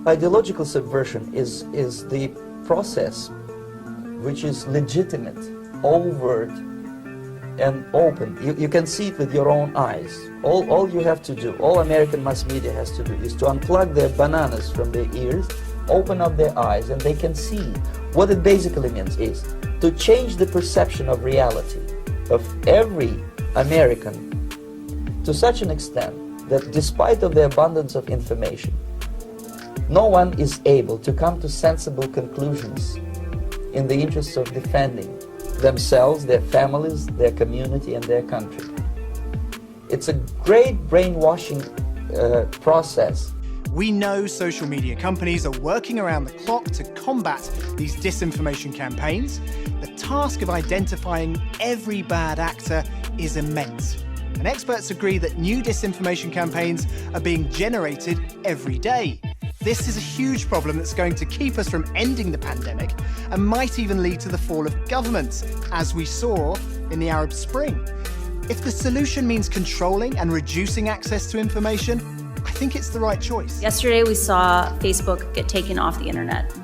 Ideological subversion is the process which is legitimate, overt, and open. You can see it with your own eyes. All you have to do, all American mass media has to do, is to unplug their bananas from their ears, open up their eyes, and they can see. What it basically means is to change the perception of reality of every American to such an extent that despite of the abundance of information, no one is able to come to sensible conclusions in the interests of defending themselves, their families, their community, and their country. It's a great brainwashing process. We know social media companies are working around the clock to combat these disinformation campaigns. The task of identifying every bad actor is immense. And experts agree that new disinformation campaigns are being generated every day. This is a huge problem that's going to keep us from ending the pandemic and might even lead to the fall of governments, as we saw in the Arab Spring. If the solution means controlling and reducing access to information, I think it's the right choice. Yesterday, we saw Facebook get taken off the internet.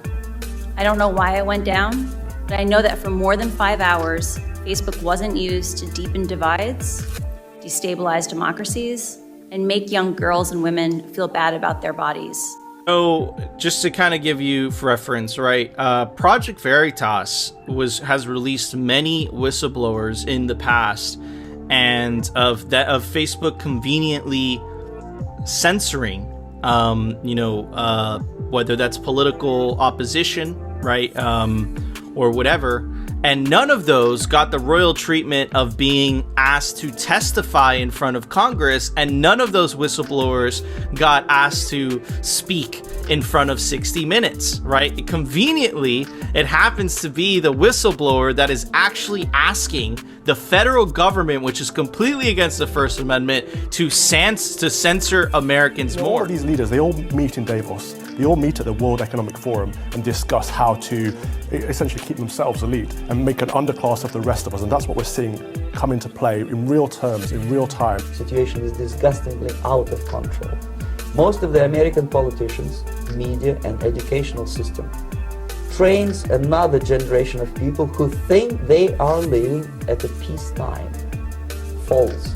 I don't know why it went down, but I know that for more than 5 hours, Facebook wasn't used to deepen divides, destabilize democracies, and make young girls and women feel bad about their bodies. So, just to kind of give you reference, right? Project Veritas has released many whistleblowers in the past, and of Facebook conveniently censoring, whether that's political opposition, right, or whatever. And none of those got the royal treatment of being asked to testify in front of Congress, and none of those whistleblowers got asked to speak in front of 60 Minutes, right? Conveniently, it happens to be the whistleblower that is actually asking the federal government, which is completely against the First Amendment, to censor Americans more. All of these leaders, they all meet in Davos. They all meet at the World Economic Forum and discuss how to essentially keep themselves elite and make an underclass of the rest of us. And that's what we're seeing come into play in real terms, in real time. The situation is disgustingly out of control. Most of the American politicians, media, and educational system trains another generation of people who think they are living at a peacetime. False.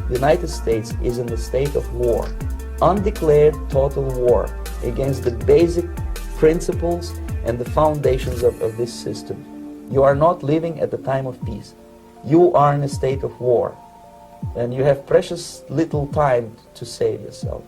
The United States is in a state of war, undeclared total war against the basic principles and the foundations of this system. You are not living at the time of peace. You are in a state of war, and you have precious little time to save yourself.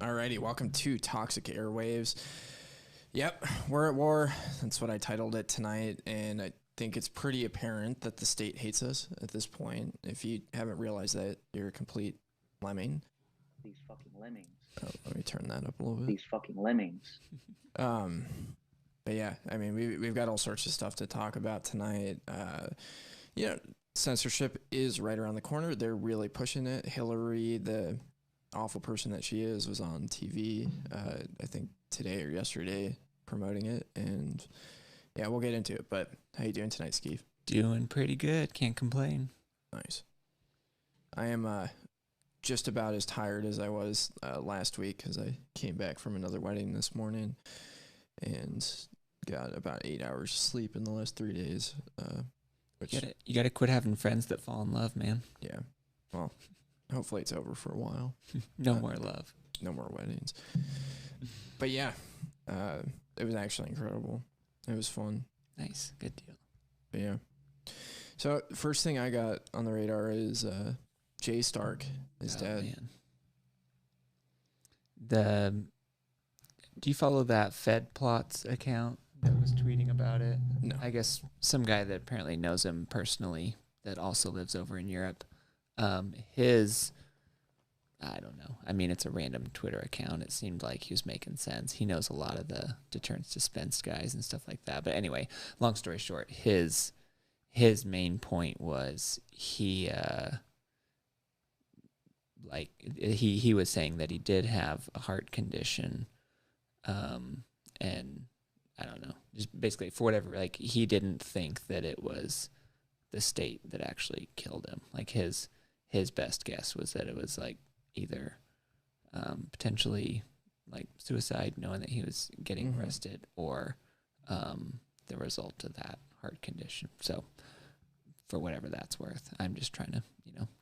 Alrighty, welcome to Toxic Airwaves. Yep, we're at war. That's what I titled it tonight, and I think it's pretty apparent that the state hates us at this point. If you haven't realized that, you're a complete lemming. These fucking lemmings. Oh, let me turn that up a little bit. These fucking lemmings. But yeah, I mean, we've got all sorts of stuff to talk about tonight. Censorship is right around the corner. They're really pushing it. Hillary, the awful person that she is, was on TV, I think today or yesterday, promoting it, and yeah, we'll get into it. But how you doing tonight, Skeeve? Doing pretty good. Can't complain. Nice. I am just about as tired as I was last week, because I came back from another wedding this morning and got about 8 hours of sleep in the last 3 days. Which you gotta quit having friends that fall in love, man. Yeah. Well, hopefully it's over for a while. No more love. No more weddings. But yeah, it was actually incredible. It was fun. Nice. Good deal. But yeah. So first thing I got on the radar is Jay Stark is dead. Man. Do you follow that Fed Plots account that was tweeting about it? No. I guess some guy that apparently knows him personally that also lives over in Europe. I don't know. I mean, it's a random Twitter account. It seemed like he was making sense. He knows a lot of the deterrence dispense guys and stuff like that. But anyway, long story short, his main point was he was saying that he did have a heart condition, and I don't know, just basically for whatever, like he didn't think that it was the state that actually killed him. Like his best guess was that it was like either potentially like suicide, knowing that he was getting arrested, or the result of that heart condition. So for whatever that's worth, I'm just trying to,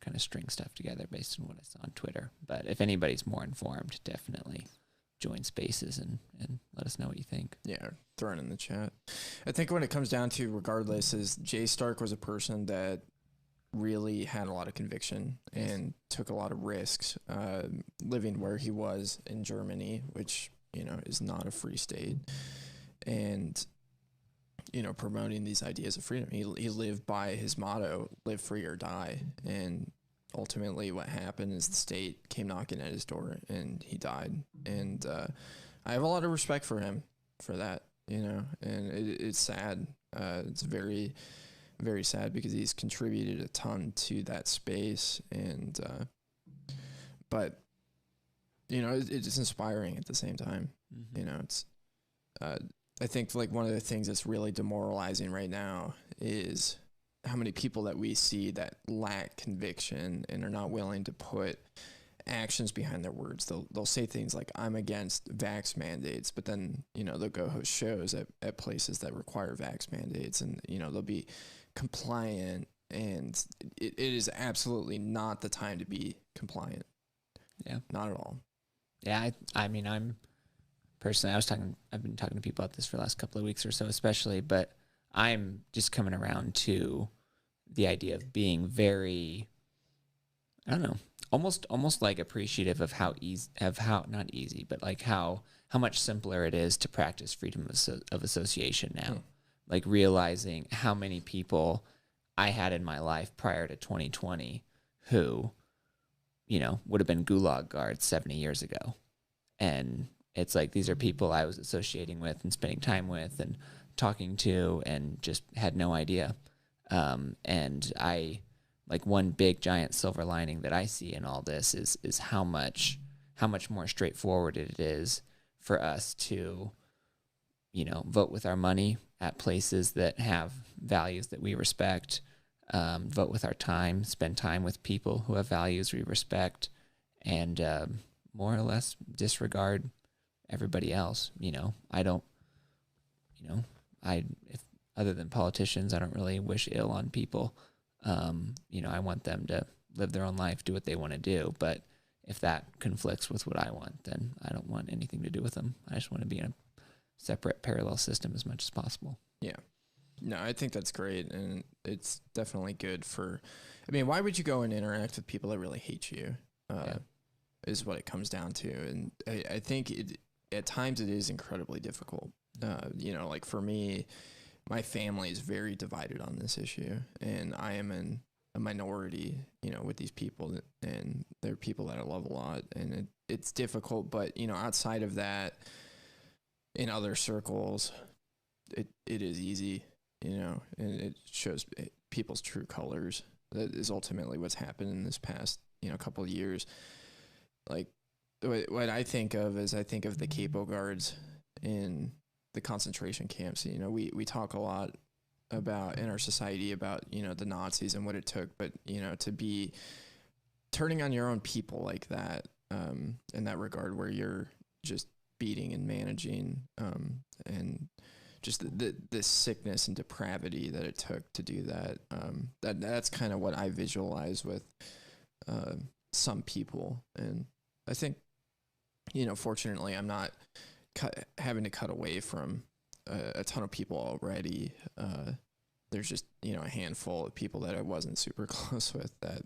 kind of string stuff together based on what I saw on Twitter. But if anybody's more informed, definitely join Spaces and let us know what you think. Yeah, throw it in the chat. I think when it comes down to, regardless, is Jay Stark was a person that really had a lot of conviction and took a lot of risks, living where he was in Germany, which, is not a free state, and, promoting these ideas of freedom. He lived by his motto, live free or die. And ultimately what happened is the state came knocking at his door and he died. And I have a lot of respect for him for that, and it's sad. It's very, very sad because he's contributed a ton to that space. And but it's inspiring at the same time. It's I think like one of the things that's really demoralizing right now is how many people that we see that lack conviction and are not willing to put actions behind their words. They'll say things like, I'm against vax mandates, but then, they'll go host shows at places that require vax mandates, and, they'll be compliant, and it is absolutely not the time to be compliant. Yeah. Not at all. Yeah. I mean, I'm personally, I've been talking to people about this for the last couple of weeks or so, especially, but I'm just coming around to the idea of being very, I don't know, almost like appreciative of how not easy, but like how much simpler it is to practice freedom of association now. Like realizing how many people I had in my life prior to 2020 who, would have been gulag guards 70 years ago. And it's like, these are people I was associating with and spending time with and talking to and just had no idea. And I, like, one big giant silver lining that I see in all this is how much more straightforward it is for us to, vote with our money at places that have values that we respect, vote with our time, spend time with people who have values we respect, and more or less disregard everybody else. I don't, if other than politicians, I don't really wish ill on people. I want them to live their own life, do what they want to do. But if that conflicts with what I want, then I don't want anything to do with them. I just want to be in a separate parallel system as much as possible. Yeah. No, I think that's great. And it's definitely good why would you go and interact with people that really hate you? Is what it comes down to. And I think at times it is incredibly difficult. Like for me, my family is very divided on this issue, and I am in a minority, with these people, and they're people that I love a lot, and it's difficult. But outside of that, in other circles, it is easy, and it shows people's true colors. That is ultimately what's happened in this past couple of years. Like what I think of is, I think of the capo guards in the concentration camps. We talk a lot about in our society about the Nazis and what it took, but to be turning on your own people like that, in that regard, where you're just beating and managing, and just the sickness and depravity that it took to do that. That's kind of what I visualize with some people, and I think fortunately I'm not having to cut away from a ton of people already. There's just a handful of people that I wasn't super close with that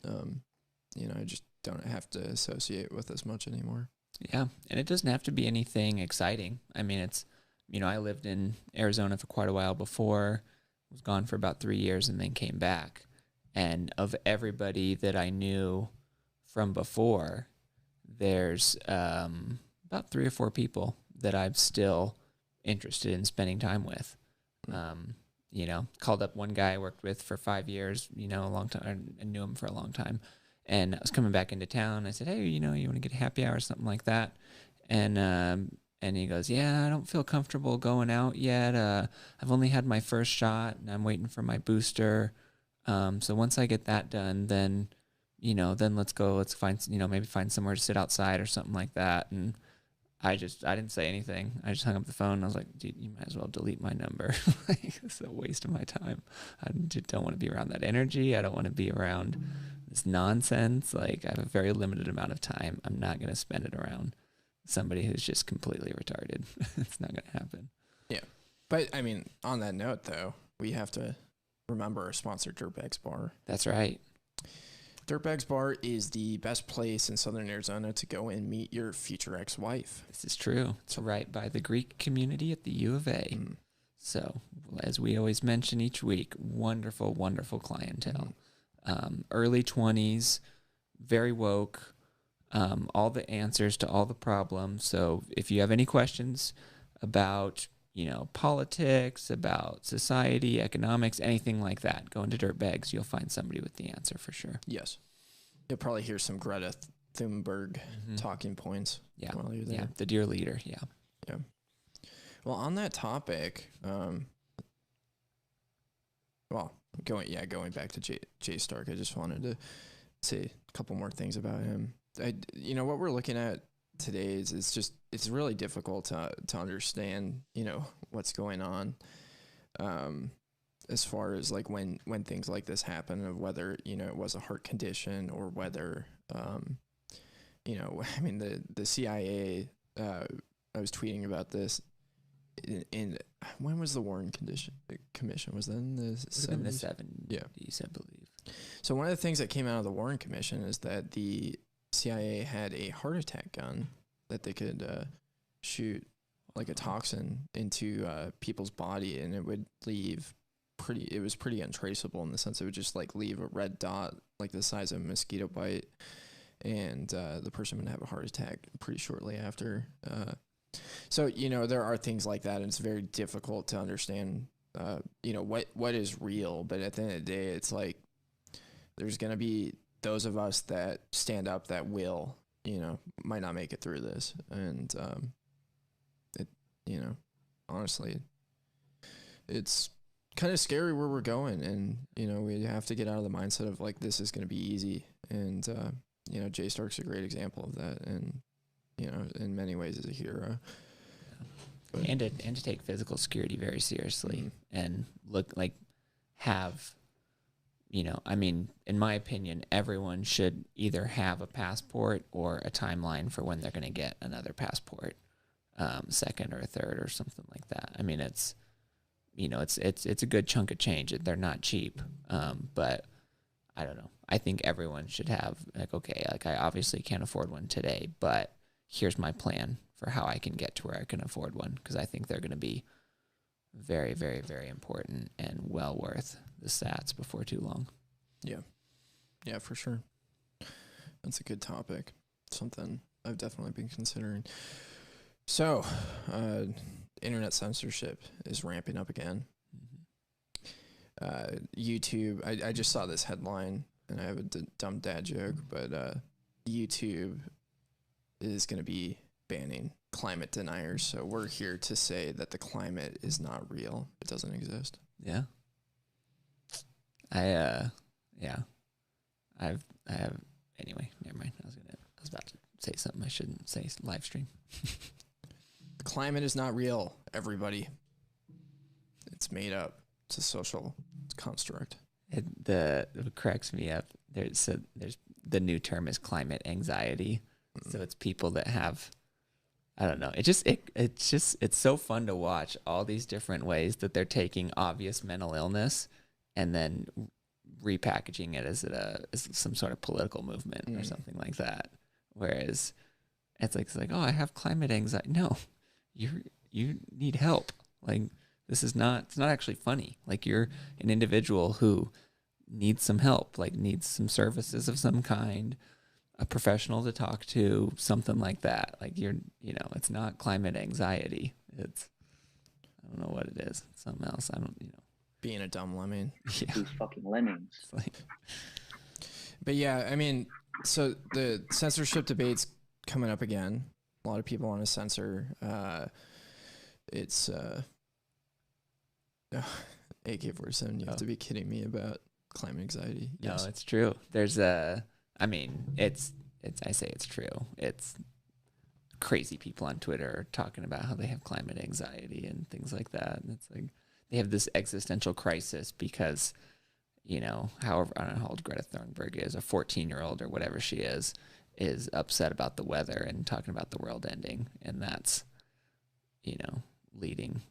I just don't have to associate with as much anymore. Yeah, and it doesn't have to be anything exciting. I mean, it's I lived in Arizona for quite a while before, was gone for about 3 years, and then came back. And of everybody that I knew from before, there's about 3 or 4 people that I'm still interested in spending time with. Called up one guy I worked with for 5 years, a long time. I knew him for a long time. And I was coming back into town. I said, hey, you want to get a happy hour or something like that? And And he goes, yeah, I don't feel comfortable going out yet. I've only had my first shot and I'm waiting for my booster. So once I get that done, then, then let's find, maybe find somewhere to sit outside or something like that. And I didn't say anything. I just hung up the phone and I was like, dude, you might as well delete my number. Like, it's a waste of my time. I just don't want to be around that energy. I don't want to be around this nonsense. Like, I have a very limited amount of time. I'm not going to spend it around somebody who's just completely retarded. It's not going to happen. Yeah. But, I mean, on that note, though, we have to remember our sponsor, Dirtbags Bar. That's right. Dirtbags Bar is the best place in Southern Arizona to go and meet your future ex-wife. This is true. It's right by the Greek community at the U of A. So, as we always mention each week, wonderful, wonderful clientele. Early 20s, very woke, all the answers to all the problems. So if you have any questions about, politics, about society, economics, anything like that, go into Dirtbags. You'll find somebody with the answer for sure. Yes. You'll probably hear some Greta Thunberg talking points while you're there. Yeah, the dear leader, yeah. Yeah. Well, on that topic, going back to Jay Stark, I just wanted to say a couple more things about him. What we're looking at today is it's really difficult to understand, what's going on, as far as like when things like this happen, of whether, it was a heart condition or whether, I mean, the CIA, I was tweeting about this in when was the Warren Commission? Was that in the 70s? In the 70s, yeah. I believe. So one of the things that came out of the Warren Commission is that the CIA had a heart attack gun that they could shoot like a toxin into people's body, and it would leave it was pretty untraceable in the sense it would just like leave a red dot like the size of a mosquito bite, and the person would have a heart attack pretty shortly after. So, there are things like that, and it's very difficult to understand, what is real. But at the end of the day, it's like there's going to be those of us that stand up that will, might not make it through this. And, honestly, it's kind of scary where we're going. And, we have to get out of the mindset of like, this is going to be easy. And, Jay Stark's a great example of that. And, in many ways is a hero. And to take physical security very seriously and have, I mean, in my opinion, everyone should either have a passport or a timeline for when they're going to get another passport, second or a third or something like that. I mean, it's a good chunk of change. They're not cheap, but I don't know. I think everyone should have I obviously can't afford one today, but here's my plan for how I can get to where I can afford one, because I think they're going to be very, very, very important and well worth the sats before too long. Yeah. Yeah, for sure. That's a good topic. Something I've definitely been considering. So, internet censorship is ramping up again. YouTube, I just saw this headline, and I have a dumb dad joke, but YouTube is going to be banning climate deniers. So we're here to say that the climate is not real. It doesn't exist. Yeah. I have anyway, never mind. I was about to say something I shouldn't say live stream. The climate is not real, everybody. It's made up. It's a social construct. What cracks me up, there's the new term is climate anxiety. So it's people that have, I don't know. It's so fun to watch all these different ways that they're taking obvious mental illness and then repackaging it as some sort of political movement or something like that. Whereas it's like, oh, I have climate anxiety. No, you need help. Like, it's not actually funny. Like, you're an individual who needs some help, like needs some services of some kind, a professional to talk to, something like that. Like, it's not climate anxiety. It's, I don't know what it is. It's something else. I don't, Being a dumb lemming. Yeah. These fucking lemmings. But yeah, I mean, so the censorship debate's coming up again. A lot of people want to censor. It's AK-47. You have to be kidding me about climate anxiety. Yes. No, it's true. There's I mean, I say it's true. It's crazy people on Twitter are talking about how they have climate anxiety and things like that. And it's like they have this existential crisis because, you know, however, I don't know how old Greta Thunberg is, a 14-year-old or whatever she is upset about the weather and talking about the world ending. And that's, you know, leading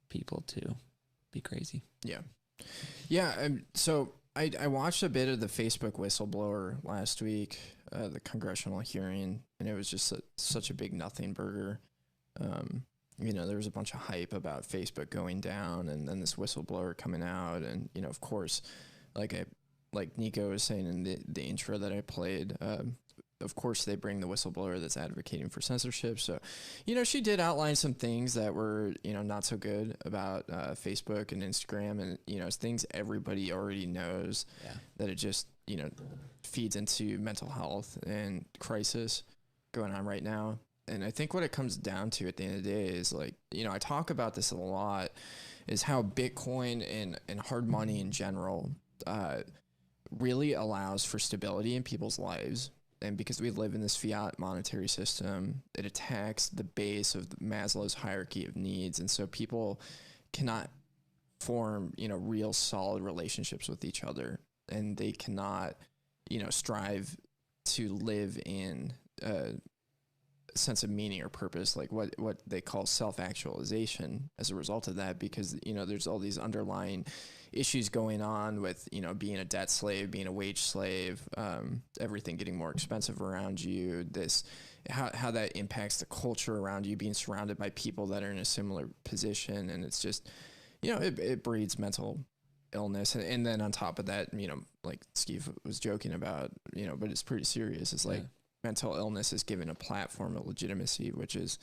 people to be crazy. Yeah. Yeah. So I watched a bit of the Facebook whistleblower last week, the congressional hearing, and it was just such a big nothing burger. You know, there was a bunch of hype about Facebook going down and then this whistleblower coming out. And, you know, of course, like Nico was saying in the intro that I played, of course they bring the whistleblower that's advocating for censorship. So, you know, she did outline some things that were, you know, not so good about Facebook and Instagram, and, you know, it's things everybody already knows. Yeah. That it just, you know, feeds into mental health and crisis going on right now. And I think what it comes down to at the end of the day is, like, you know, I talk about this a lot, is how Bitcoin and hard money in general really allows for stability in people's lives. And because we live in this fiat monetary system, it attacks the base of Maslow's hierarchy of needs. And so people cannot form, you know, real solid relationships with each other. And they cannot, you know, strive to live in a sense of meaning or purpose, like what they call self-actualization as a result of that, because, you know, there's all these underlying issues going on with, you know, being a debt slave, being a wage slave, everything getting more expensive around you, this, how that impacts the culture around you, being surrounded by people that are in a similar position. And it's just, you know, it breeds mental illness. And then on top of that, you know, like Steve was joking about, you know, but it's pretty serious. It's like mental illness is given a platform of legitimacy, which is,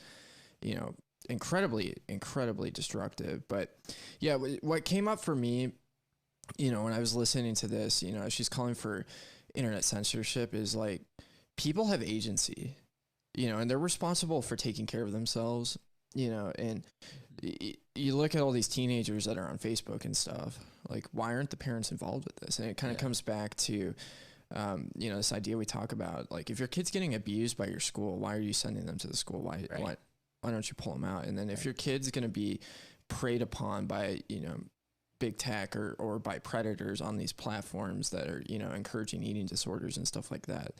you know, incredibly destructive. But yeah, what came up for me, you know, when I was listening to this, you know, she's calling for internet censorship, is like, people have agency, you know, and they're responsible for taking care of themselves, you know. And you look at all these teenagers that are on Facebook and stuff, like, why aren't the parents involved with this? And it kind of comes back to, you know, this idea we talk about, like, if your kid's getting abused by your school, why are you sending them to the school? Why don't you pull them out? And then if your kid's going to be preyed upon by, you know, big tech or by predators on these platforms that are, you know, encouraging eating disorders and stuff like that,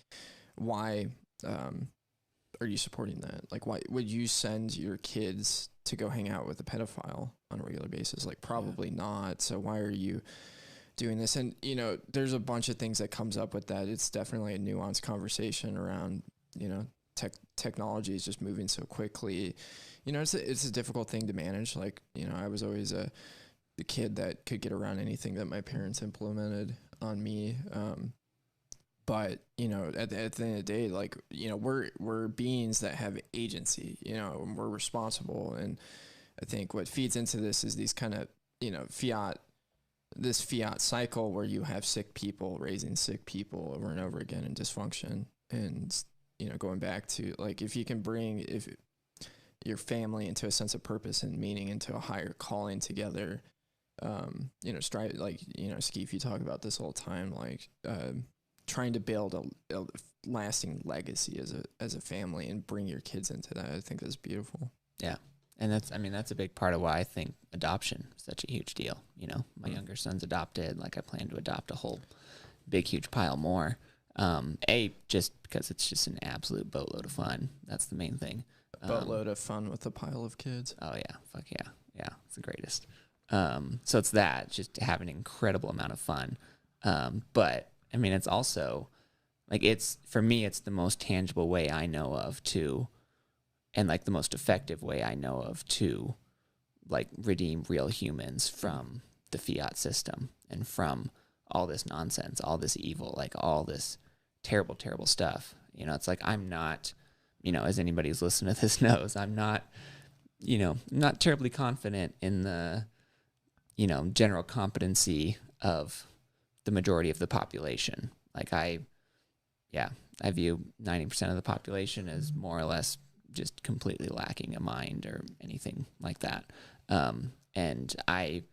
why are you supporting that? Like, why would you send your kids to go hang out with a pedophile on a regular basis? Like, probably not. So why are you doing this? And, you know, there's a bunch of things that comes up with that. It's definitely a nuanced conversation around, you know, technology is just moving so quickly. You know, it's a difficult thing to manage. Like, you know, I was always the kid that could get around anything that my parents implemented on me. But, you know, at the end of the day, like, you know, we're beings that have agency, you know, and we're responsible. And I think what feeds into this is these kind of, you know, this fiat cycle where you have sick people raising sick people over and over again in dysfunction. And, you know, going back to, like, if you can bring your family into a sense of purpose and meaning, into a higher calling together, you know, strive, like, you know, Skeef, you talk about this all the time, like, trying to build a lasting legacy as a family and bring your kids into that. I think that's beautiful. Yeah. And that's a big part of why I think adoption is such a huge deal. You know, my younger son's adopted. Like, I plan to adopt a whole big, huge pile more. Just because it's just an absolute boatload of fun. That's the main thing. A boatload of fun with a pile of kids. Oh yeah. Fuck yeah. Yeah. It's the greatest. So it's that, just to have an incredible amount of fun. But I mean, it's also like, for me, it's the most tangible way I know of to, and like the most effective way I know of to, like, redeem real humans from the fiat system and from all this nonsense, all this evil, like all this terrible, terrible stuff. You know, it's like, I'm not, you know, as anybody who's listening to this knows, I'm not, you know, not terribly confident in the, you know, general competency of the majority of the population. Like, I view 90% of the population as more or less just completely lacking a mind or anything like that. And I,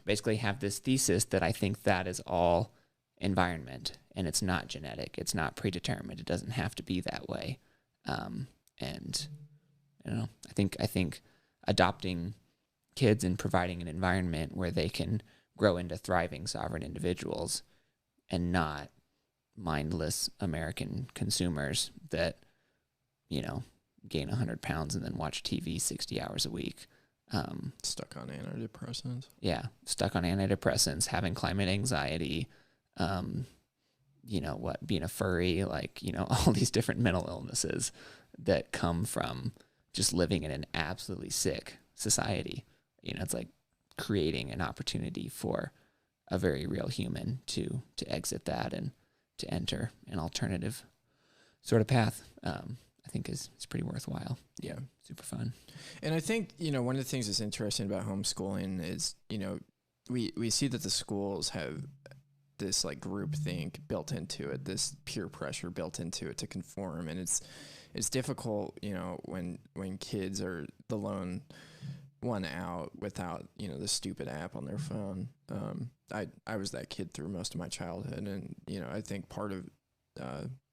basically have this thesis that I think that is all environment, and it's not genetic. It's not predetermined. It doesn't have to be that way. And I think adopting kids and providing an environment where they can grow into thriving sovereign individuals and not mindless American consumers that, gain 100 pounds and then watch TV 60 hours a week. Stuck on antidepressants. Yeah, stuck on antidepressants, having climate anxiety, being a furry, all these different mental illnesses that come from just living in an absolutely sick society. It's like creating an opportunity for a very real human to exit that and to enter an alternative sort of path. I think is pretty worthwhile. Yeah. Super fun. And I think, one of the things that's interesting about homeschooling is, we see that the schools have this like group think built into it, this peer pressure built into it to conform. And it's difficult, when kids are the lone one out without, the stupid app on their phone. I was that kid through most of my childhood. And, I think part of,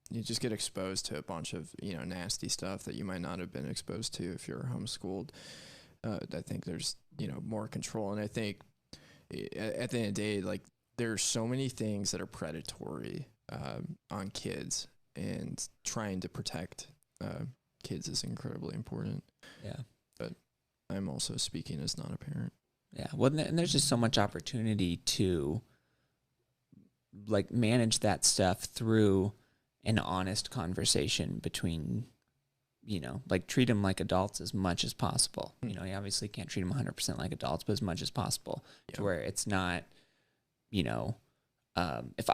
you just get exposed to a bunch of, nasty stuff that you might not have been exposed to if you're homeschooled. I think there's, more control. And I think at the end of the day, like, there are so many things that are predatory on kids, and trying to protect kids is incredibly important. Yeah. But I'm also speaking as not a parent. Yeah. Well, and there's just so much opportunity to like manage that stuff through an honest conversation between, treat them like adults as much as possible. You obviously can't treat them 100% like adults, but as much as possible to where it's not, if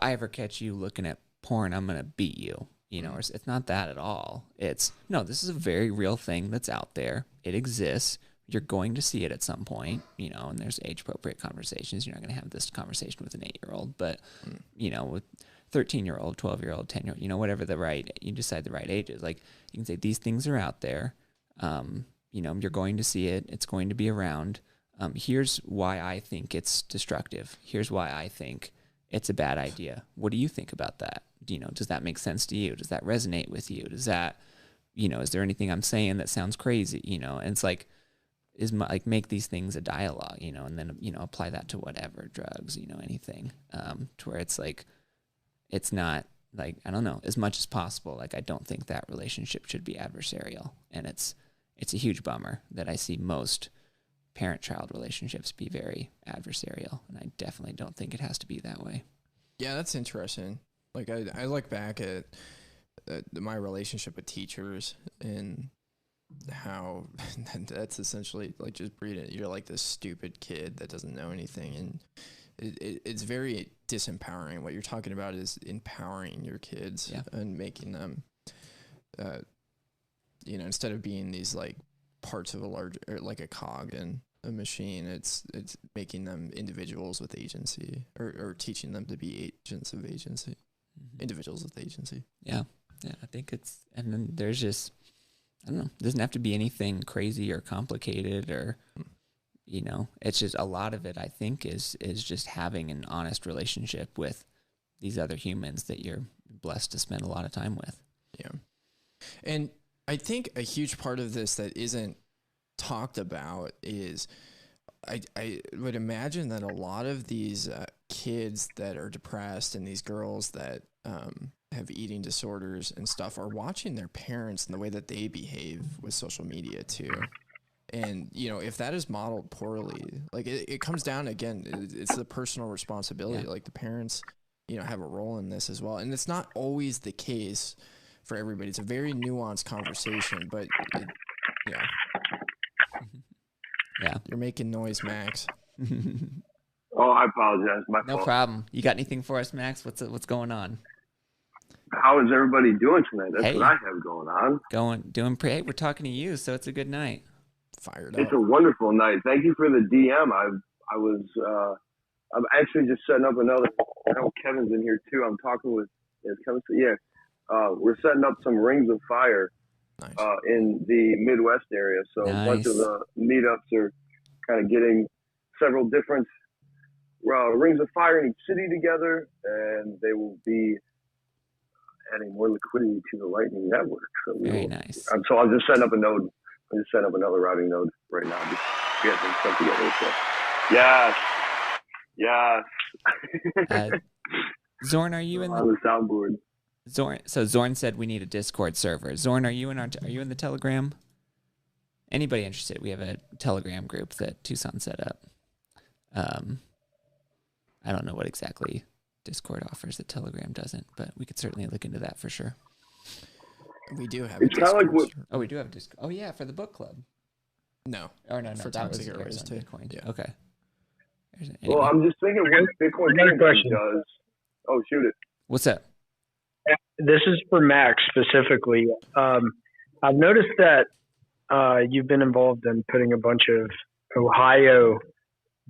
I ever catch you looking at porn, I'm going to beat you, or it's not that at all. It's, no, this is a very real thing that's out there. It exists. You're going to see it at some point, and there's age-appropriate conversations. You're not going to have this conversation with an 8-year-old, but, with 13-year-old, 12-year-old, 10-year-old, whatever you decide the right age is. Like, you can say these things are out there. You're going to see it. It's going to be around. Here's why I think it's destructive. Here's why I think it's a bad idea. What do you think about that? Does that make sense to you? Does that resonate with you? Does that, is there anything I'm saying that sounds crazy? And it's like, make these things a dialogue, and then, apply that to whatever, drugs, anything, to where it's like, it's not like, I don't know, as much as possible. Like, I don't think that relationship should be adversarial. And it's a huge bummer that I see most parent-child relationships be very adversarial. And I definitely don't think it has to be that way. Yeah, that's interesting. Like, I look back at my relationship with teachers and how that's essentially like just breeding. You're like this stupid kid that doesn't know anything. And it's very disempowering. What you're talking about is empowering your kids and making them, instead of being these like parts of a large, or like a cog in a machine, it's making them individuals with agency, or teaching them to be agents of agency, individuals with agency. Yeah. Yeah. I think and then there's just, I don't know, it doesn't have to be anything crazy or complicated or, it's just a lot of it, I think, is just having an honest relationship with these other humans that you're blessed to spend a lot of time with. Yeah. And I think a huge part of this that isn't talked about is I would imagine that a lot of these kids that are depressed and these girls that have eating disorders and stuff are watching their parents and the way that they behave with social media too. And, if that is modeled poorly, like it comes down again, it's the personal responsibility. Like the parents, have a role in this as well. And it's not always the case for everybody. It's a very nuanced conversation, but Yeah. You're making noise, Max. Oh, I apologize. My No fault. problem. You got anything for us, Max? What's going on? How is everybody doing tonight? That's Hey. what I have going on. Hey, we're talking to you, so it's a good night. Fired It's up. a wonderful night. Thank you for the DM. I'm actually just setting up another. I know Kevin's in here too. I'm talking with Kevin. Yeah, we're setting up some rings of fire Nice. in the Midwest area. So a bunch of Nice. the meetups are kind of getting several different rings of fire in each city together, and they will be adding more liquidity to the Lightning Network. So Very nice. So I'll just set up a node. I'll just set up another routing node right now. Just get things put together. So, yes. Zorn, are you in on the soundboard? Zorn said we need a Discord server. Zorn, are you in the Telegram? Anybody interested? We have a Telegram group that Tucson set up. I don't know what exactly Discord offers that Telegram doesn't, but we could certainly look into that for sure. We do have. It's kind of like what. Oh, we do have Discord. Oh yeah, for the book club. No. Oh no, For that was Toxic Airwaves too. Bitcoin. Yeah. Okay. Anyway. Well, I'm just thinking what Bitcoin Another question. does. Oh, shoot it. What's up? This is for Max specifically. I've noticed that you've been involved in putting a bunch of Ohio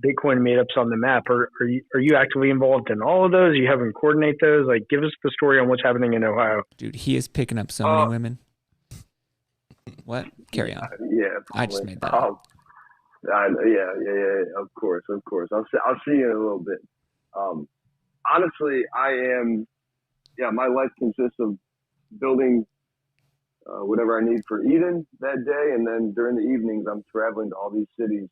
Bitcoin meetups on the map. Are you actively involved in all of those? You having coordinate those? Like, give us the story on what's happening in Ohio. Dude, he is picking up so many women. What? Carry on. Yeah, I just made that up. Yeah. Of course. I'll see you in a little bit. Honestly, my life consists of building whatever I need for Eden that day, and then during the evenings, I'm traveling to all these cities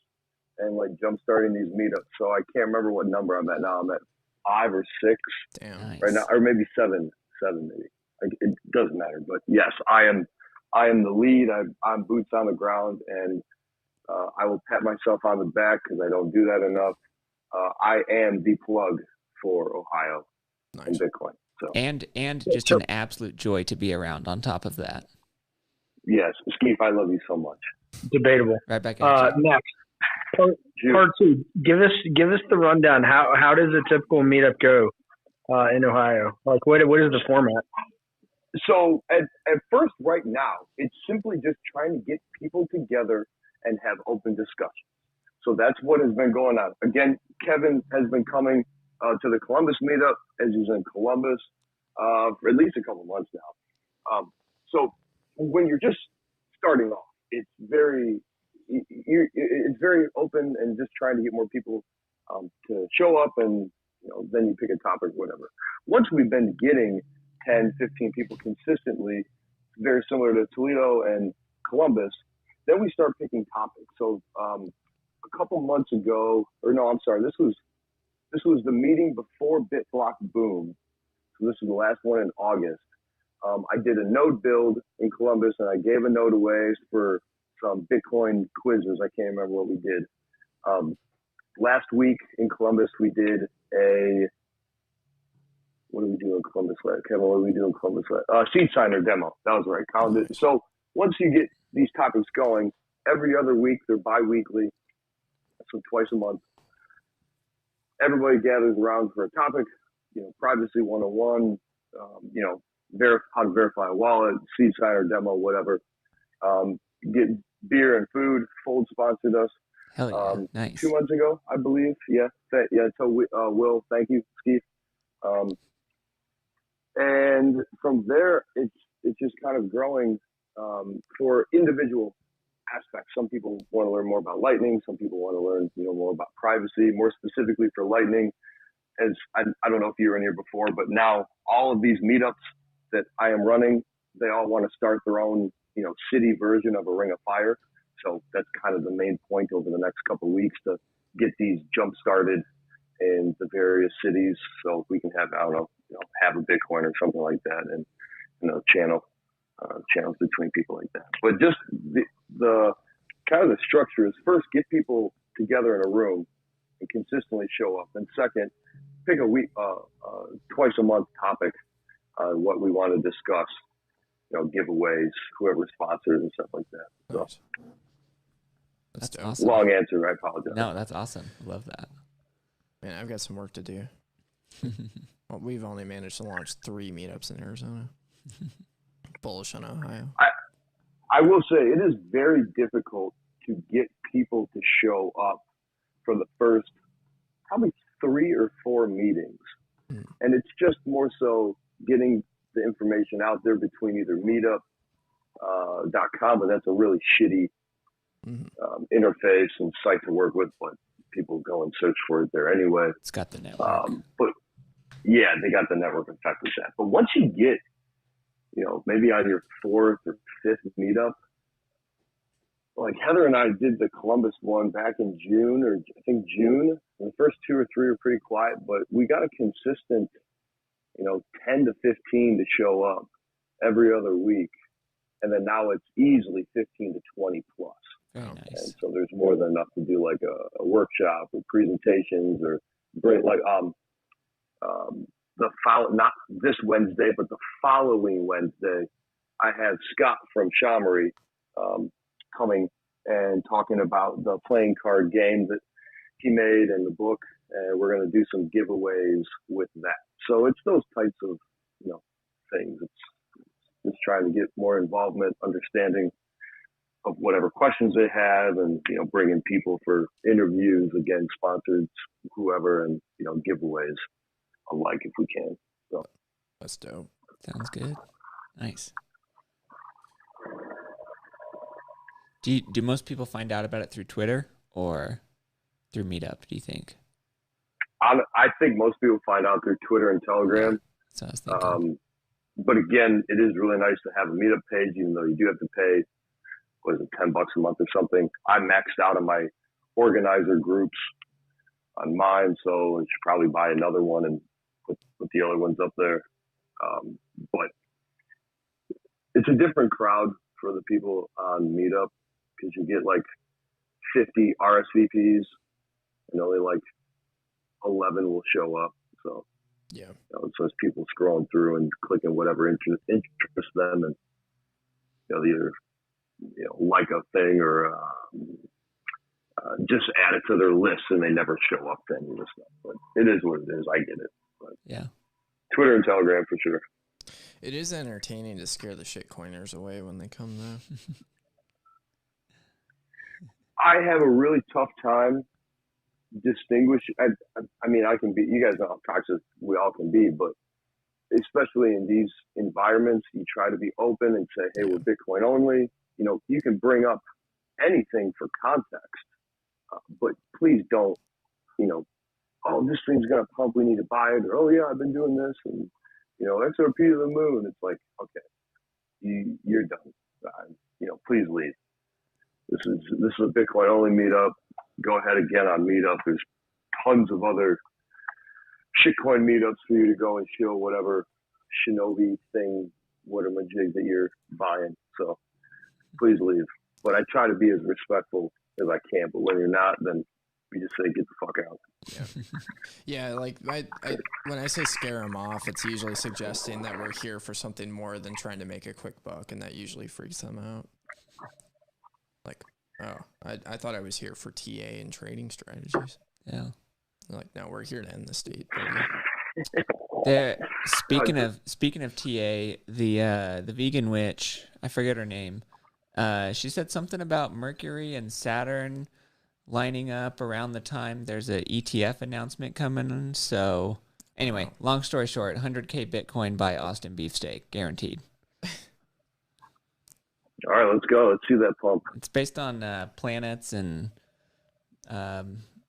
and like jump starting these meetups. So I can't remember what number I'm at now. I'm at 5 or 6 Damn. right now, or maybe 7 maybe. Like, it doesn't matter. But yes, I am the lead. I'm boots on the ground, and I will pat myself on the back because I don't do that enough. I am the plug for Ohio and Bitcoin. So And just an absolute joy to be around on top of that. yes, Skeef, I love you so much. Debatable. Right back at you. Next, part 2. Give us the rundown. How does a typical meetup go in Ohio? Like, what is the format? So at first, right now, it's simply just trying to get people together and have open discussions. So that's what has been going on. Again, Kevin has been coming to the Columbus meetup as he's in Columbus for at least a couple months now. So when you're just starting off, it's very open and just trying to get more people to show up, and then you pick a topic, whatever. Once we've been getting 10, 15 people consistently, very similar to Toledo and Columbus, then we start picking topics. So a couple months ago, this was the meeting before BitBlock Boom. So this is the last one in August. I did a node build in Columbus, and I gave a node away for some Bitcoin quizzes. I can't remember what we did. Last week in Columbus, we did what did we do in Columbus? Kevin, what did we do in Columbus? Seed signer demo. That was right. Counted it. So once you get these topics going, every other week, they're bi-weekly, so twice a month. Everybody gathers around for a topic, privacy 101, how to verify a wallet, seed signer demo, whatever. Get beer and food. Fold sponsored us. Hell yeah. Nice. 2 months ago, I believe. Yeah. So Will, thank you, Steve. And from there, it's just kind of growing for individual aspects. Some people want to learn more about Lightning. Some people want to learn, more about privacy. More specifically for Lightning, as I don't know if you were in here before, but now all of these meetups that I am running, they all want to start their own, city version of a Ring of Fire. So that's kind of the main point over the next couple of weeks to get these jump started in the various cities. So we can have, have a Bitcoin or something like that, and channels between people like that. But just the kind of the structure is, first, get people together in a room and consistently show up, and second, pick a week, twice a month topic, what we want to discuss, giveaways, whoever sponsors and stuff like that. So, That's awesome. Long answer, I apologize. No, that's awesome. Love that. Man, I've got some work to do. Well, we've only managed to launch 3 meetups in Arizona. Bullish on Ohio. I will say it is very difficult to get people to show up for the first probably 3 or 4 meetings. And it's just more so getting the information out there between either meetup .com, but that's a really shitty interface and site to work with, but people go and search for it there anyway. It's got the network. But yeah, they got the network effect with that. But once you get, maybe on your 4th or 5th meetup, like Heather and I did the Columbus one back in June, or I think June. And the first 2 or 3 were pretty quiet, but we got a consistent, 10 to 15 to show up every other week. And then now it's easily 15 to 20 plus. Very nice. And so there's more than enough to do like a workshop or presentations or bring like, not this Wednesday, but the following Wednesday, I had Scott from Shamory, coming and talking about the playing card game that he made and the book, and we're going to do some giveaways with that. So it's those types of things. It's just trying to get more involvement, understanding of whatever questions they have, and bringing people for interviews, again, sponsored, whoever, and giveaways alike if we can. So that's dope. Sounds good. Nice. Do most people find out about it through Twitter or through Meetup, do you think? I think most people find out through Twitter and Telegram. That's what I was thinking. But again, it is really nice to have a Meetup page, even though you do have to pay, what is it, $10 a month or something. I maxed out on my organizer groups on mine, so I should probably buy another one and put the other ones up there. But it's a different crowd for the people on Meetup, because you get like 50 RSVPs and only like 11 will show up. So yeah, so it's people scrolling through and clicking whatever interests them, and they either like a thing or just add it to their list, and they never show up to any of this stuff. But it is what it is. I get it. But yeah, Twitter and Telegram for sure. It is entertaining to scare the shitcoiners away when they come though. I have a really tough time distinguish. I mean, I can be. You guys know how toxic we all can be, but especially in these environments, you try to be open and say, "Hey, we're Bitcoin only." You can bring up anything for context, but please don't. Oh, this thing's gonna pump. We need to buy it. Or, oh yeah, I've been doing this, and XRP to the moon. It's like, okay, you're done. Please leave. This is a Bitcoin only meetup. Go ahead again on Meetup. There's tons of other shitcoin meetups for you to go and show whatever shinobi thing, whatever jig that you're buying. So please leave. But I try to be as respectful as I can. But when you're not, then we just say get the fuck out. Yeah, like I when I say scare them off, it's usually suggesting that we're here for something more than trying to make a quick buck, and that usually freaks them out. Like, oh, I thought I was here for TA and trading strategies. Yeah. They're like, no, we're here to end the state. Speaking of TA, the vegan witch, I forget her name. She said something about Mercury and Saturn lining up around the time there's a ETF announcement coming in. So anyway, long story short, 100K Bitcoin by Austin Beefsteak, guaranteed. All right, let's go. Let's see that pump. It's based on planets and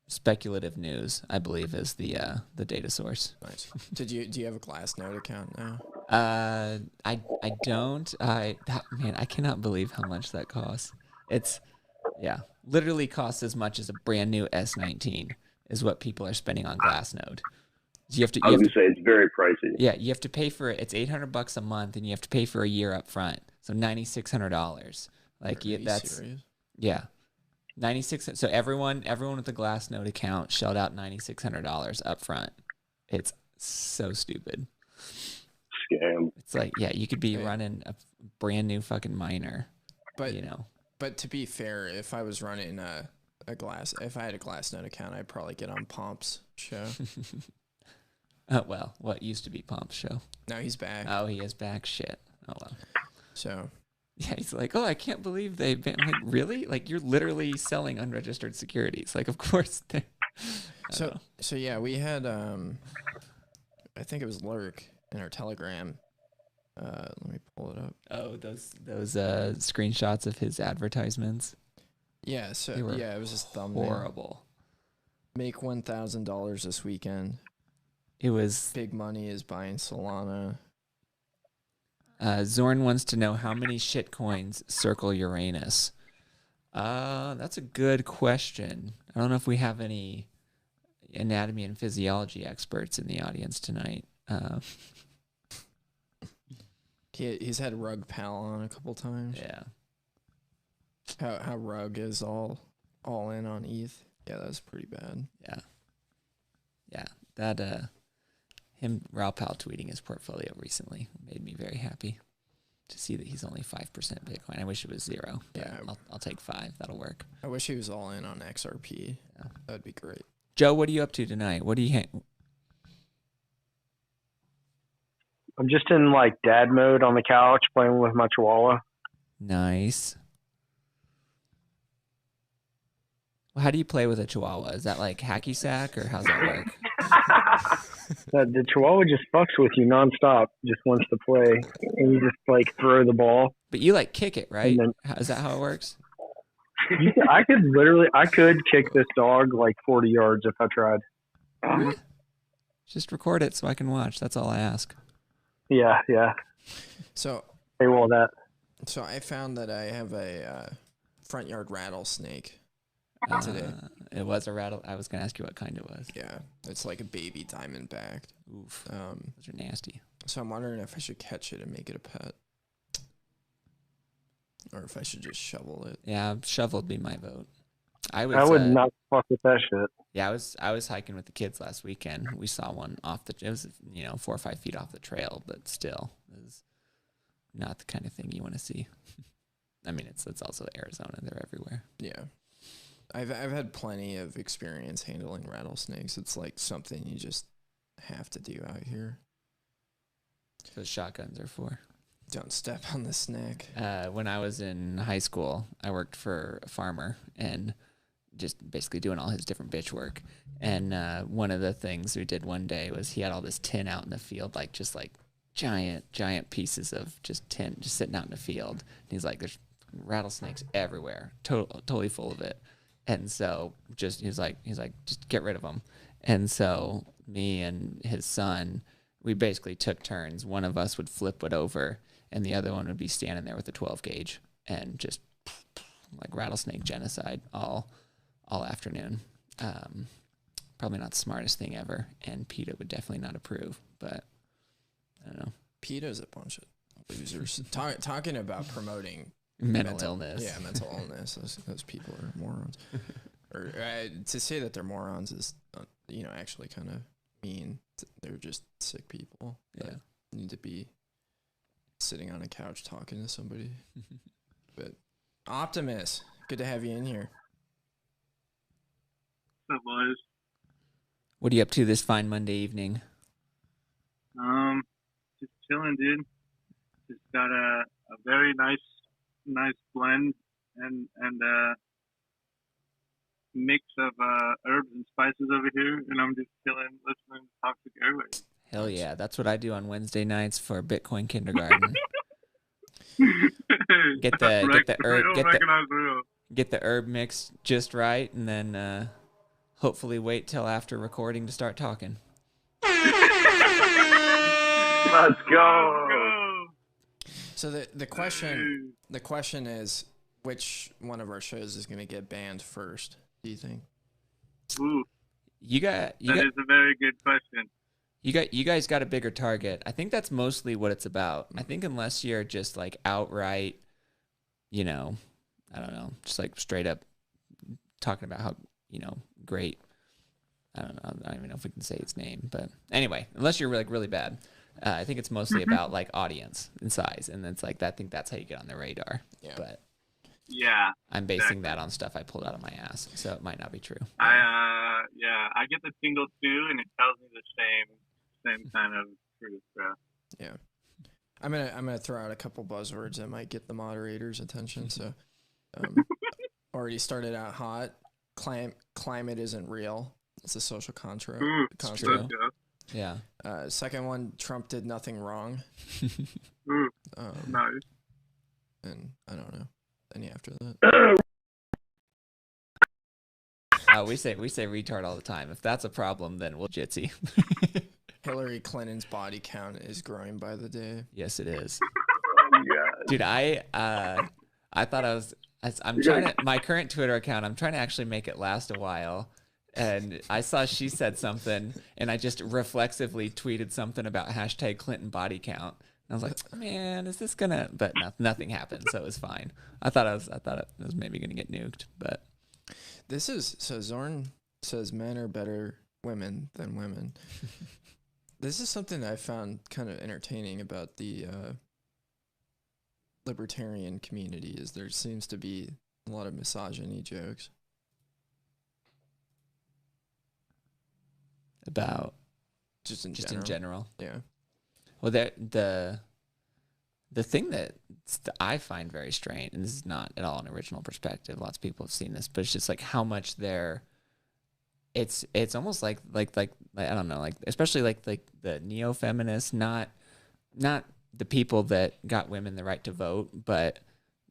speculative news, I believe, is the data source. Nice. Do you have a Glassnode account now? I don't. Man, I cannot believe how much that costs. It's literally costs as much as a brand new S19 is what people are spending on Glassnode. I was going to say it's very pricey. Yeah, you have to pay for it. It's $800 a month, and you have to pay for a year up front. So $9,600. Like that's serious? Yeah, $9,600. So everyone with a Glassnode account shelled out $9,600 up front. It's so stupid. Scam. It's like, yeah, you could be running a brand new fucking miner. But But to be fair, if I was running if I had a Glassnode account, I'd probably get on Pomp's show. Well, what used to be Pomp's show? No, he's back. Oh, he is back. Shit. Oh well. So, yeah, he's like, oh, I can't believe they banned. Like, really? Like, you're literally selling unregistered securities. Like, of course they. So yeah, we had I think it was Lurk in our Telegram Let me pull it up. Oh, those screenshots of his advertisements. Yeah, so They were it was his thumbnail. horrible. Make $1,000 this weekend. It was. Big money is buying Solana. Zorn wants to know how many shitcoins circle Uranus. That's a good question. I don't know if we have any anatomy and physiology experts in the audience tonight. He's had Rug Pal on a couple times. Yeah. How Rug is all in on ETH. Yeah, that's pretty bad. Yeah. That him Raul Pal tweeting his portfolio recently made me very happy to see that he's only 5% Bitcoin. I wish it was 0. But Yeah. I'll take 5. That'll work. I wish he was all in on XRP. Yeah. That'd be great. Joe, what are you up to tonight? What do you I'm just in like dad mode on the couch playing with my chihuahua. Nice. Well, how do you play with a chihuahua? Is that like hacky sack or how's that work? The chihuahua just fucks with you nonstop, just wants to play, and you just like throw the ball. But you like kick it, right? And Is that how it works? I could kick this dog like 40 yards if I tried. Just record it so I can watch. That's all I ask. Yeah. So Paywall that. So I found that I have a front yard rattlesnake today. It was a rattle. I was gonna ask you what kind it was. Yeah, it's like a baby diamondback. Oof. Those are nasty. So I'm wondering if I should catch it and make it a pet, or if I should just shovel it. Yeah, shovel would be my vote. I would not fuck with that shit. Yeah, I was hiking with the kids last weekend. We saw one off the. It was 4 or 5 feet off the trail, but still, it was not the kind of thing you want to see. I mean, it's also Arizona. They're everywhere. Yeah, I've had plenty of experience handling rattlesnakes. It's like something you just have to do out here. Those shotguns are for. Don't step on the snake. When I was in high school, I worked for a farmer and just basically doing all his different bitch work. And one of the things we did one day was he had all this tin out in the field, like giant pieces of just tin just sitting out in the field. And he's like, there's rattlesnakes everywhere, totally full of it. And so he's like, just get rid of them. And so me and his son, we basically took turns. One of us would flip it over, and the other one would be standing there with a 12 gauge and just like rattlesnake genocide all afternoon. Probably not the smartest thing ever, and PETA would definitely not approve, but I don't know. PETA's a bunch of losers. Talking about promoting mental illness. Yeah, mental illness. Those people are morons. Or to say that they're morons is, actually kind of mean. They're just sick people that need to be sitting on a couch talking to somebody. But Optimus, good to have you in here. What's up, boys? What are you up to this fine Monday evening? Just chilling, dude. Just got a very nice blend and mix of herbs and spices over here, and I'm just chilling, listening to Toxic Airwaves. Hell yeah, that's what I do on Wednesday nights for Bitcoin kindergarten. Get the herb mix just right, and then hopefully wait till after recording to start talking. Let's go. So the question is, which one of our shows is going to get banned first? Do you think? Ooh, that is a very good question. You guys got a bigger target. I think that's mostly what it's about. I think unless you're just like outright, I don't know, just like straight up talking about how, great. I don't know. I don't even know if we can say its name, but anyway, unless you're like really bad, I think it's mostly about like audience and size, and it's like I think that's how you get on the radar. Yeah. But yeah, I'm basing that on stuff I pulled out of my ass, so it might not be true. I get the single too, and it tells me the same kind of truth, bro. Yeah. I'm gonna throw out a couple buzzwords that might get the moderators' attention. So, already started out hot. Climate isn't real. It's a social construct. Ooh, construct. Yeah. Second one, Trump did nothing wrong. Nice. And I don't know any after that. We say retard all the time. If that's a problem, then we'll jitsi. Hillary Clinton's body count is growing by the day. Yes, it is. Yeah. Dude, I thought I'm trying to, my current Twitter account, I'm trying to actually make it last a while. And I saw she said something, and I just reflexively tweeted something about hashtag Clinton body count. And I was like, man, is this gonna? But nothing happened, so it was fine. I thought it was maybe gonna get nuked, but This is so Zorn says men are better women than women. This is something I found kind of entertaining about the libertarian community. Is there seems to be a lot of misogyny jokes. about Just in in general. general. Yeah. Well, the thing that I find very strange, and this is not at all an original perspective. Lots of people have seen this, but it's just like how much it's almost like I don't know, like especially like the neo feminists, not the people that got women the right to vote, but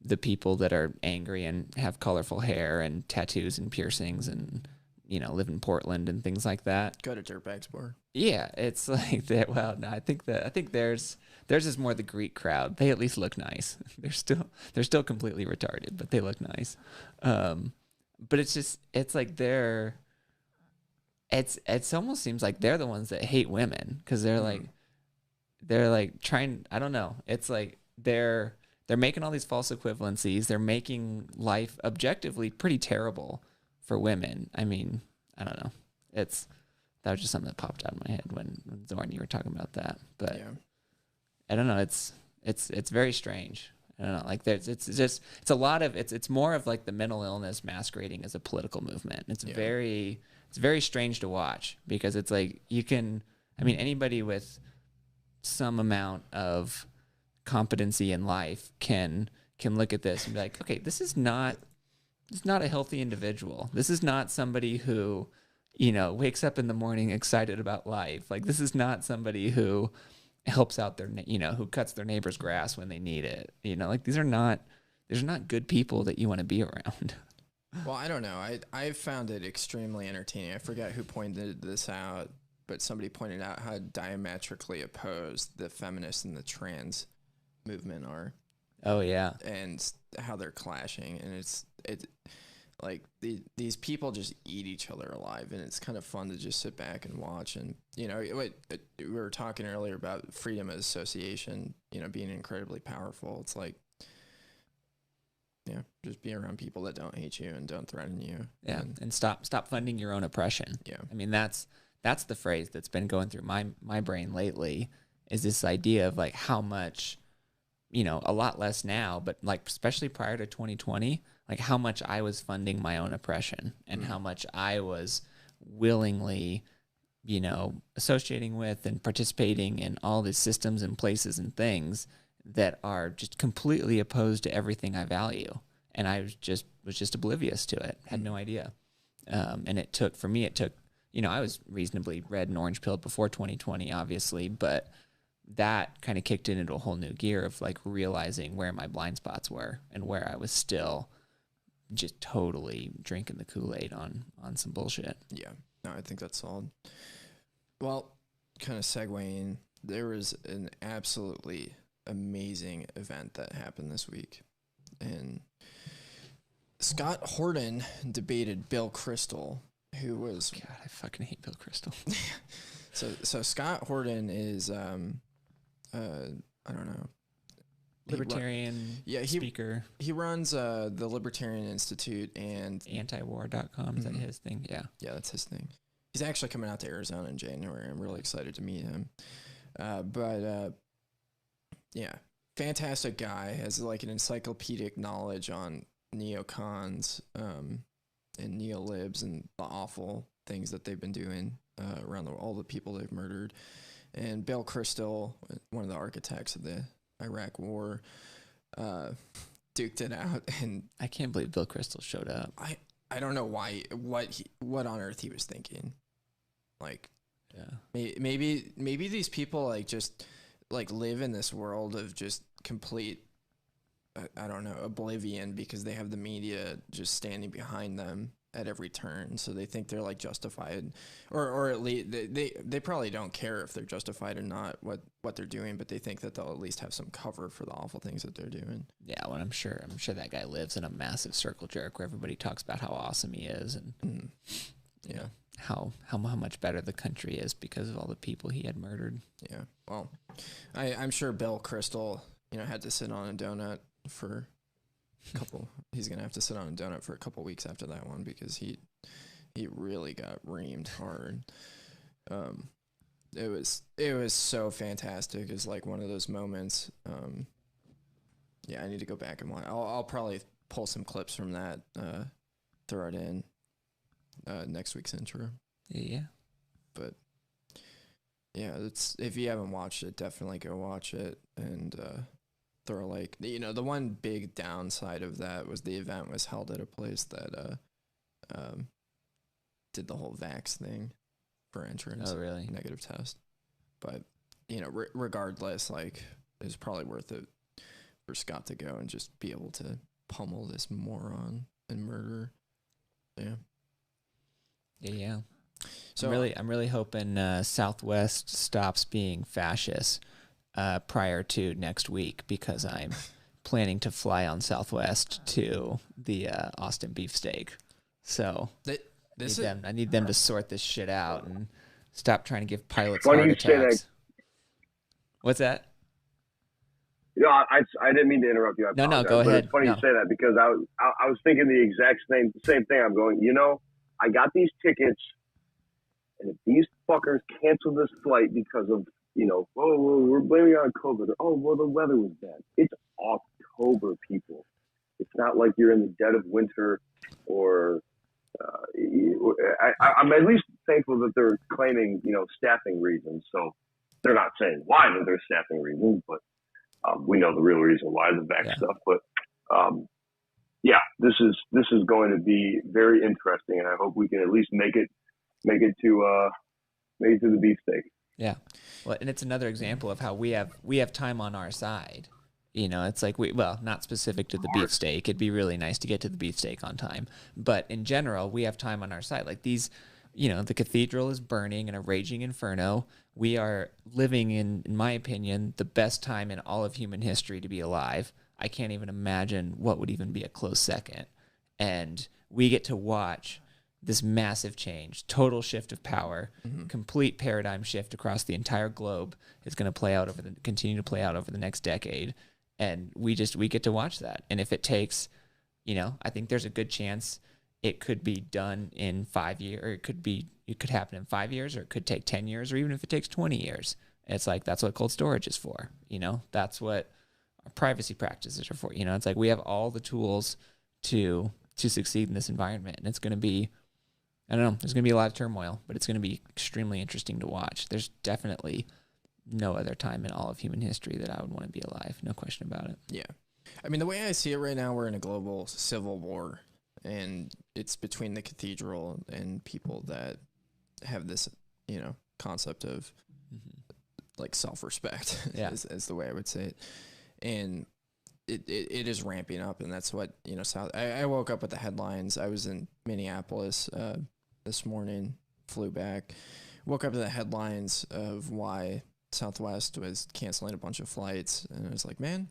the people that are angry and have colorful hair and tattoos and piercings and live in Portland and things like that. Go to Dirtbags Bar. Yeah, it's like that. Well, no, I think theirs is more the Greek crowd. They at least look nice. They're still completely retarded, but they look nice. But it's like it's almost seems like they're the ones that hate women because they're like trying. I don't know. It's like they're making all these false equivalencies. They're making life objectively pretty terrible for women. I mean, I don't know. That was just something that popped out of my head when Zorn, you were talking about that. But Yeah. I don't know. It's very strange. I don't know. Like it's a lot of it's more of like the mental illness masquerading as a political movement. It's very strange to watch because it's like anybody with some amount of competency in life can look at this and be like, okay, this is not a healthy individual. This is not somebody who, wakes up in the morning excited about life. Like this is not somebody who helps out who cuts their neighbor's grass when they need it. Like these are not good people that you want to be around. Well, I don't know. I found it extremely entertaining. I forget who pointed this out, but somebody pointed out how diametrically opposed the feminist and the trans movement are. Oh yeah. And how they're clashing, and it's like these people just eat each other alive, and it's kind of fun to just sit back and watch. And we were talking earlier about freedom of association, being incredibly powerful. It's like, just be around people that don't hate you and don't threaten you. Yeah, and stop funding your own oppression. Yeah, I mean that's the phrase that's been going through my brain lately. Is this idea of like how much, a lot less now, but like especially prior to 2020, like how much I was funding my own oppression and how much I was willingly, associating with and participating in all these systems and places and things that are just completely opposed to everything I value. And I was just oblivious to it, had no idea. And it took, I was reasonably red and orange pilled before 2020, obviously, but that kind of kicked into a whole new gear of like realizing where my blind spots were and where I was still just totally drinking the Kool-Aid on some bullshit. Yeah, no, I think that's solid. Well, kind of segueing, there was an absolutely amazing event that happened this week, and Scott Horton debated Bill Kristol, who was God, I fucking hate Bill Kristol. So Scott Horton is I don't know, libertarian speaker. He runs the Libertarian Institute and antiwar.com. Is that his thing? Yeah, that's his thing. He's actually coming out to Arizona in January. I'm really excited to meet him. Yeah, fantastic guy. Has like an encyclopedic knowledge on neocons and neolibs and the awful things that they've been doing around all the people they've murdered. And Bill Kristol, one of the architects of the Iraq War, duked it out. And I can't believe Bill Kristol showed up. I don't know what on earth he was thinking. Like, Maybe these people like just like live in this world of just complete, I don't know, oblivion, because they have the media just standing behind them at every turn. So they think they're like justified, or at least they probably don't care if they're justified or not what they're doing, but they think that they'll at least have some cover for the awful things that they're doing. Yeah, well, I'm sure that guy lives in a massive circle jerk where everybody talks about how awesome he is and Yeah. how much better the country is because of all the people he had murdered. Yeah. Well, I'm sure Bill Crystal, had to sit on a donut for a couple. He's gonna have to sit on a donut for a couple weeks after that one, because he really got reamed hard. It was so fantastic. It's like one of those moments. Yeah, I need to go back and watch. I'll probably pull some clips from that, throw it in next week's intro. Yeah. But yeah, if you haven't watched it, definitely go watch it. And throw like, the one big downside of that was the event was held at a place that did the whole vax thing for entrance. Oh, really? Negative test. But regardless, like, it was probably worth it for Scott to go and just be able to pummel this moron and murder. Yeah. Yeah. So I'm really hoping Southwest stops being fascist prior to next week, because I'm planning to fly on Southwest to the Austin beefsteak. So I need them to sort this shit out and stop trying to give pilots heart attacks. What's that? I didn't mean to interrupt you. No, go ahead. It's funny you say that, because I was thinking the exact same thing. I'm going, I got these tickets, and if these fuckers cancel this flight because of, we're blaming it on COVID. Oh, well, the weather was bad. It's October, people. It's not like you're in the dead of winter, or I'm at least thankful that they're claiming, staffing reasons. So they're not saying why they're staffing reasons, but we know the real reason why, the vax stuff. But this is going to be very interesting, and I hope we can at least make it to the beefsteak. Yeah, well, and it's another example of how we have time on our side. It's like not specific to the beefsteak. It'd be really nice to get to the beefsteak on time, but in general, we have time on our side. Like these, the cathedral is burning in a raging inferno. We are living in my opinion, the best time in all of human history to be alive. I can't even imagine what would even be a close second. And we get to watch this massive change, total shift of power, complete paradigm shift across the entire globe is going to continue to play out over the next decade. And we get to watch that. And if it takes, I think there's a good chance it could be done in 5 years, or it could happen in 5 years, or it could take 10 years, or even if it takes 20 years. It's like, that's what cold storage is for. That's what our privacy practices are for. It's like we have all the tools to succeed in this environment. And it's going to be, I don't know, there's going to be a lot of turmoil, but it's going to be extremely interesting to watch. There's definitely no other time in all of human history that I would want to be alive. No question about it. Yeah. I mean, the way I see it right now, we're in a global civil war, and it's between the cathedral and people that have this, concept of like self-respect is the way I would say it. And it is ramping up, and that's what, I woke up with the headlines. I was in Minneapolis this morning, flew back, woke up to the headlines of why Southwest was canceling a bunch of flights, and I was like, man,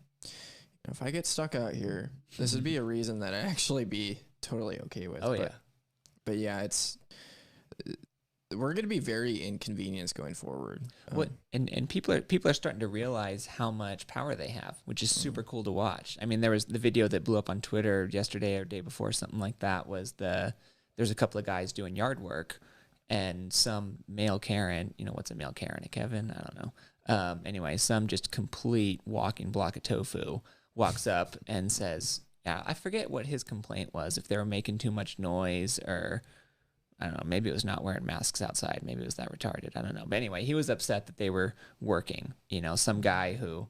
if I get stuck out here, this would be a reason that I'd actually be totally okay with. But yeah, we're going to be very inconvenienced going forward. And people are starting to realize how much power they have, which is super cool to watch. I mean, there was the video that blew up on Twitter yesterday or day before, something like that, was there's a couple of guys doing yard work, and some male Karen, what's a male Karen, a Kevin? I don't know. Anyway, some just complete walking block of tofu walks up and says, I forget what his complaint was, if they were making too much noise, or I don't know, maybe it was not wearing masks outside. Maybe it was that retarded. I don't know. But anyway, he was upset that they were working. Some guy who,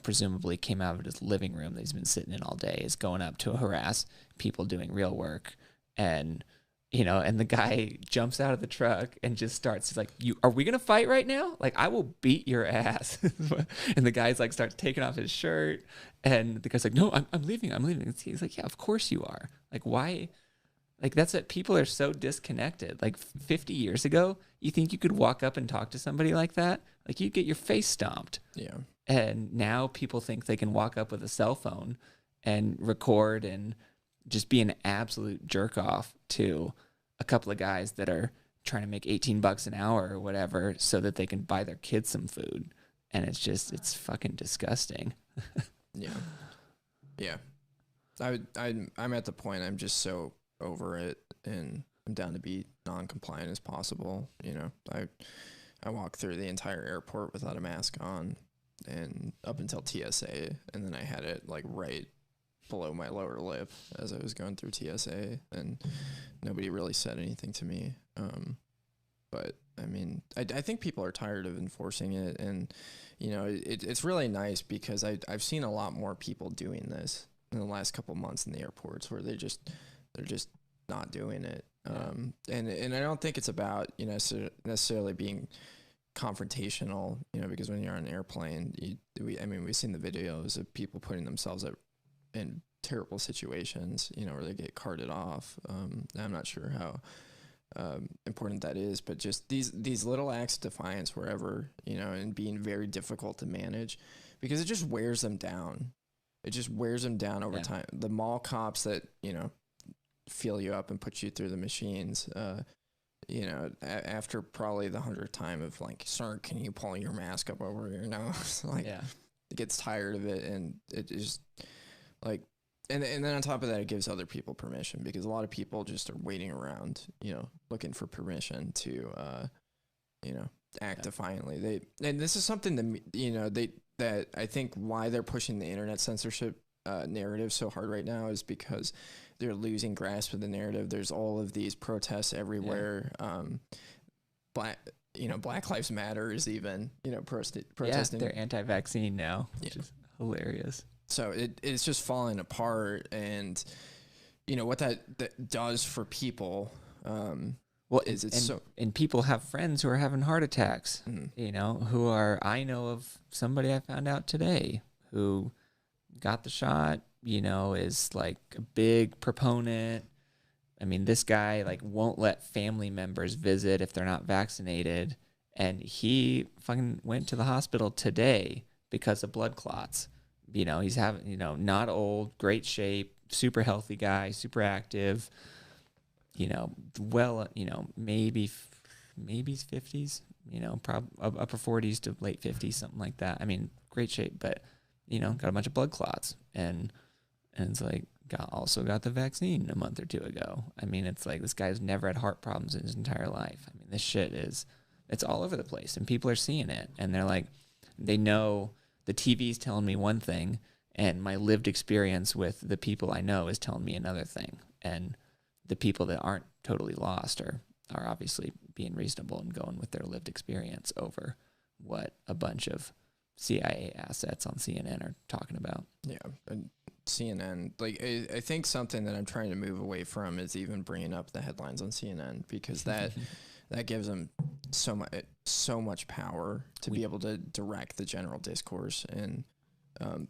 presumably came out of his living room that he's been sitting in all day is going up to harass people doing real work. And you know, and the guy jumps out of the truck and just starts, he's like, are we going to fight right now? Like, I will beat your ass. And the guy's like, starts taking off his shirt. And the guy's like, no, I'm leaving. He's like, yeah, of course you are. Like, why? Like, that's what people are so disconnected. Like 50 years ago, you think you could walk up and talk to somebody like that? Like, you'd get your face stomped. Yeah. And now people think they can walk up with a cell phone and record and just be an absolute jerk off to a couple of guys that are trying to make $18 an hour or whatever so that they can buy their kids some food. And it's fucking disgusting. Yeah. Yeah. I'm at the point I'm just so over it, and I'm down to be non-compliant as possible. You know, I walked through the entire airport without a mask on, and up until TSA, and then I had it like right below my lower lip as I was going through TSA, and nobody really said anything to me. But I mean, I think people are tired of enforcing it, and you know, it's really nice because I've seen a lot more people doing this in the last couple months in the airports where they're just not doing it. And I don't think it's about, you know, necessarily being confrontational, you know, because when you're on an airplane, we've seen the videos of people putting themselves in terrible situations, you know, where they get carted off. I'm not sure how important that is, but just these little acts of defiance wherever, you know, and being very difficult to manage because it just wears them down. It just wears them down over time. The mall cops that, you know, feel you up and put you through the machines, you know, after probably the 100th time of like, sir, can you pull your mask up over your nose? Like, it gets tired of it, and it just like, and then on top of that, it gives other people permission because a lot of people just are waiting around, you know, looking for permission to, you know, act defiantly. And this is something that, you know, that I think why they're pushing the internet censorship narrative so hard right now is because they're losing grasp of the narrative. There's all of these protests everywhere. Black Lives Matter is even, you know, protesting. They're anti-vaccine now, which is hilarious. So it's just falling apart, and you know what that does for people. And people have friends who are having heart attacks. You know, I know of somebody I found out today who got the shot. You know, is like a big proponent. I mean, this guy like won't let family members visit if they're not vaccinated, and he fucking went to the hospital today because of blood clots. You know, he's having, you know, not old, great shape, super healthy guy, super active. You know, well, you know, maybe his 50s. You know, upper 40s to late 50s, something like that. I mean, great shape, but you know, got a bunch of blood clots, and it's like also got the vaccine a month or two ago. I mean, it's like this guy's never had heart problems in his entire life. I mean, this shit it's all over the place, and people are seeing it, and they're like, they know the TV's telling me one thing, and my lived experience with the people I know is telling me another thing, and the people that aren't totally lost are obviously being reasonable and going with their lived experience over what a bunch of CIA assets on CNN are talking about. Yeah, and CNN, like I think something that I'm trying to move away from is even bringing up the headlines on CNN because that gives them so much power to be able to direct the general discourse, and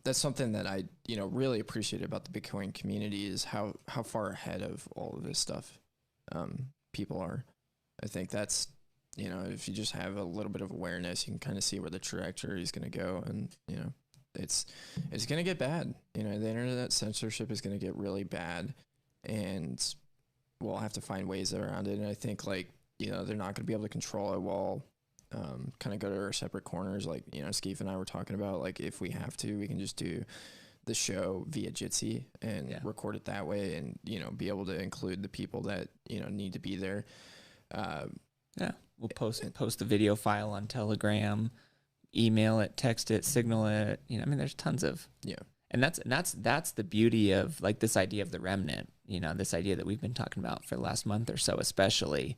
that's something that I really appreciate about the Bitcoin community is how far ahead of all of this stuff people are. I think that's, if you just have a little bit of awareness, you can kind of see where the trajectory is going to go, and it's going to get bad. The internet censorship is going to get really bad, and we'll have to find ways around it. And I think they're not going to be able to control it while kind of go to our separate corners. Like, Skeef and I were talking about, like, if we have to, we can just do the show via Jitsi and record it that way, and be able to include the people that need to be there. We'll post the video file on Telegram, email it, text it, signal it. There's tons of and that's the beauty of like this idea of the remnant. This idea that we've been talking about for the last month or so, especially,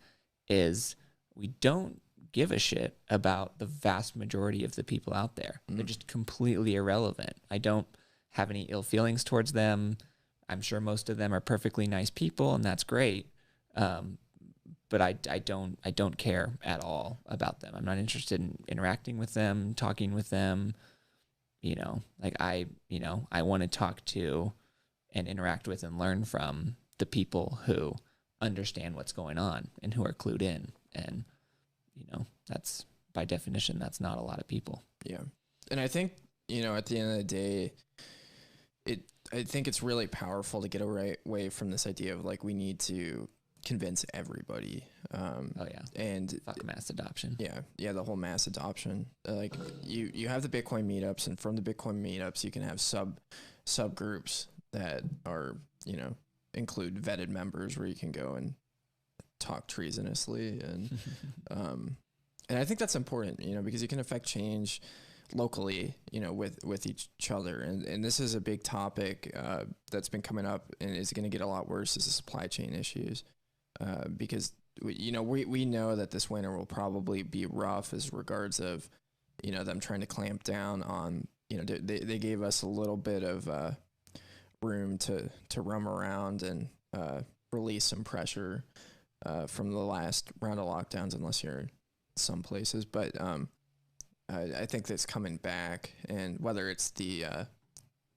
is we don't give a shit about the vast majority of the people out there. They're just completely irrelevant. I don't have any ill feelings towards them. I'm sure most of them are perfectly nice people, and that's great. But I don't care at all about them. I'm not interested in interacting with them, talking with them. I want to talk to and interact with and learn from the people who understand what's going on and who are clued in. And, that's by definition, that's not a lot of people. Yeah. And I think, at the end of the day, I think it's really powerful to get away from this idea of like, we need to convince everybody. And fuck mass adoption. Yeah. The whole mass adoption. Like you have the Bitcoin meetups, and from the Bitcoin meetups, you can have subgroups that are, include vetted members where you can go and talk treasonously. And, and I think that's important, because you can affect change locally, with each other. And this is a big topic, that's been coming up and is going to get a lot worse, is the supply chain issues. Because we know that this winter will probably be rough as regards of, them trying to clamp down on, they gave us a little bit of room to roam around and release some pressure from the last round of lockdowns, unless you're in some places. But I think that's coming back, and whether it's the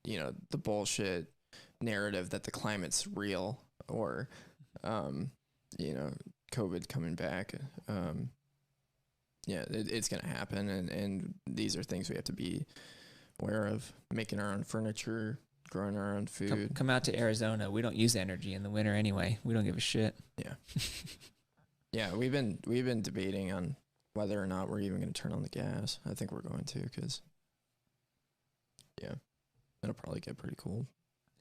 the bullshit narrative that the climate's real, or COVID coming back. It's going to happen. And these are things we have to be aware of. Making our own furniture, growing our own food. Come out to Arizona. We don't use energy in the winter anyway. We don't give a shit. Yeah. Yeah, we've been debating on whether or not we're even going to turn on the gas. I think we're going to, because, it'll probably get pretty cold.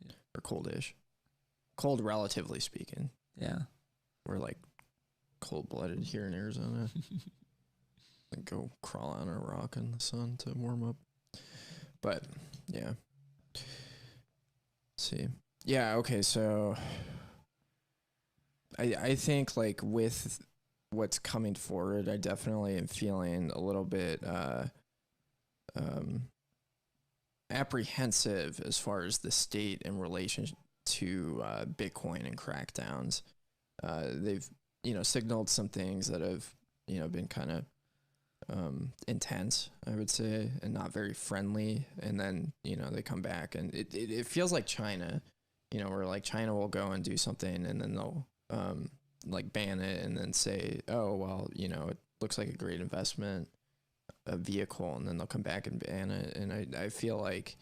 Yeah. Or coldish. Cold, relatively speaking. Yeah. We're like cold-blooded here in Arizona. And go crawl on a rock in the sun to warm up. But, yeah. Let's see. Yeah, okay, so I think, like, with what's coming forward, I definitely am feeling a little bit apprehensive as far as the state in relation to Bitcoin and crackdowns. They've, signaled some things that have, been kind of intense, I would say, and not very friendly. And then, they come back, and it feels like China, where like China will go and do something, and then they'll like ban it, and then say, oh, well, it looks like a great investment, a vehicle, and then they'll come back and ban it. And I feel like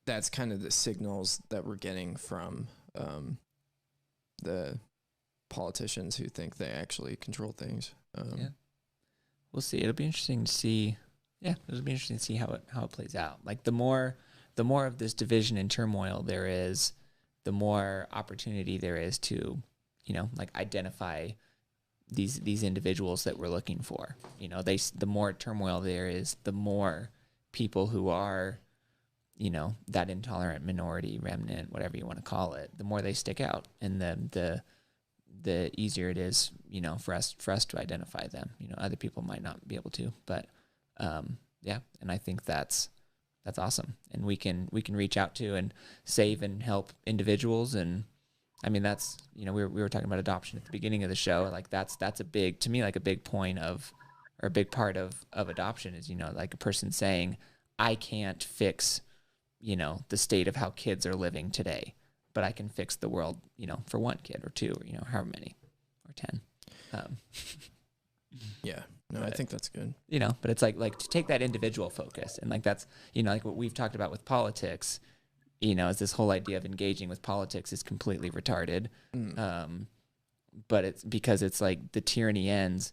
that's kind of the signals that we're getting from the politicians who think they actually control things. Yeah. We'll see. It'll be interesting to see. Yeah, it'll be interesting to see how it plays out. Like the more of this division and turmoil there is, the more opportunity there is to, like identify these individuals that we're looking for. The more turmoil there is, the more people who are, that intolerant minority, remnant, whatever you want to call it, the more they stick out, and the easier it is, for us to identify them. Other people might not be able to, but yeah, and I think that's awesome, and we can reach out to and save and help individuals. And I mean, that's, we were talking about adoption at the beginning of the show. Like that's a big, to me, like a big point of, or a big part of adoption is, like a person saying, I can't fix, the state of how kids are living today, but I can fix the world, for one kid or two, or however many, or 10. Yeah, no, I think that's good. But it's like to take that individual focus, and like that's, like what we've talked about with politics, is this whole idea of engaging with politics is completely retarded. But it's because it's like the tyranny ends,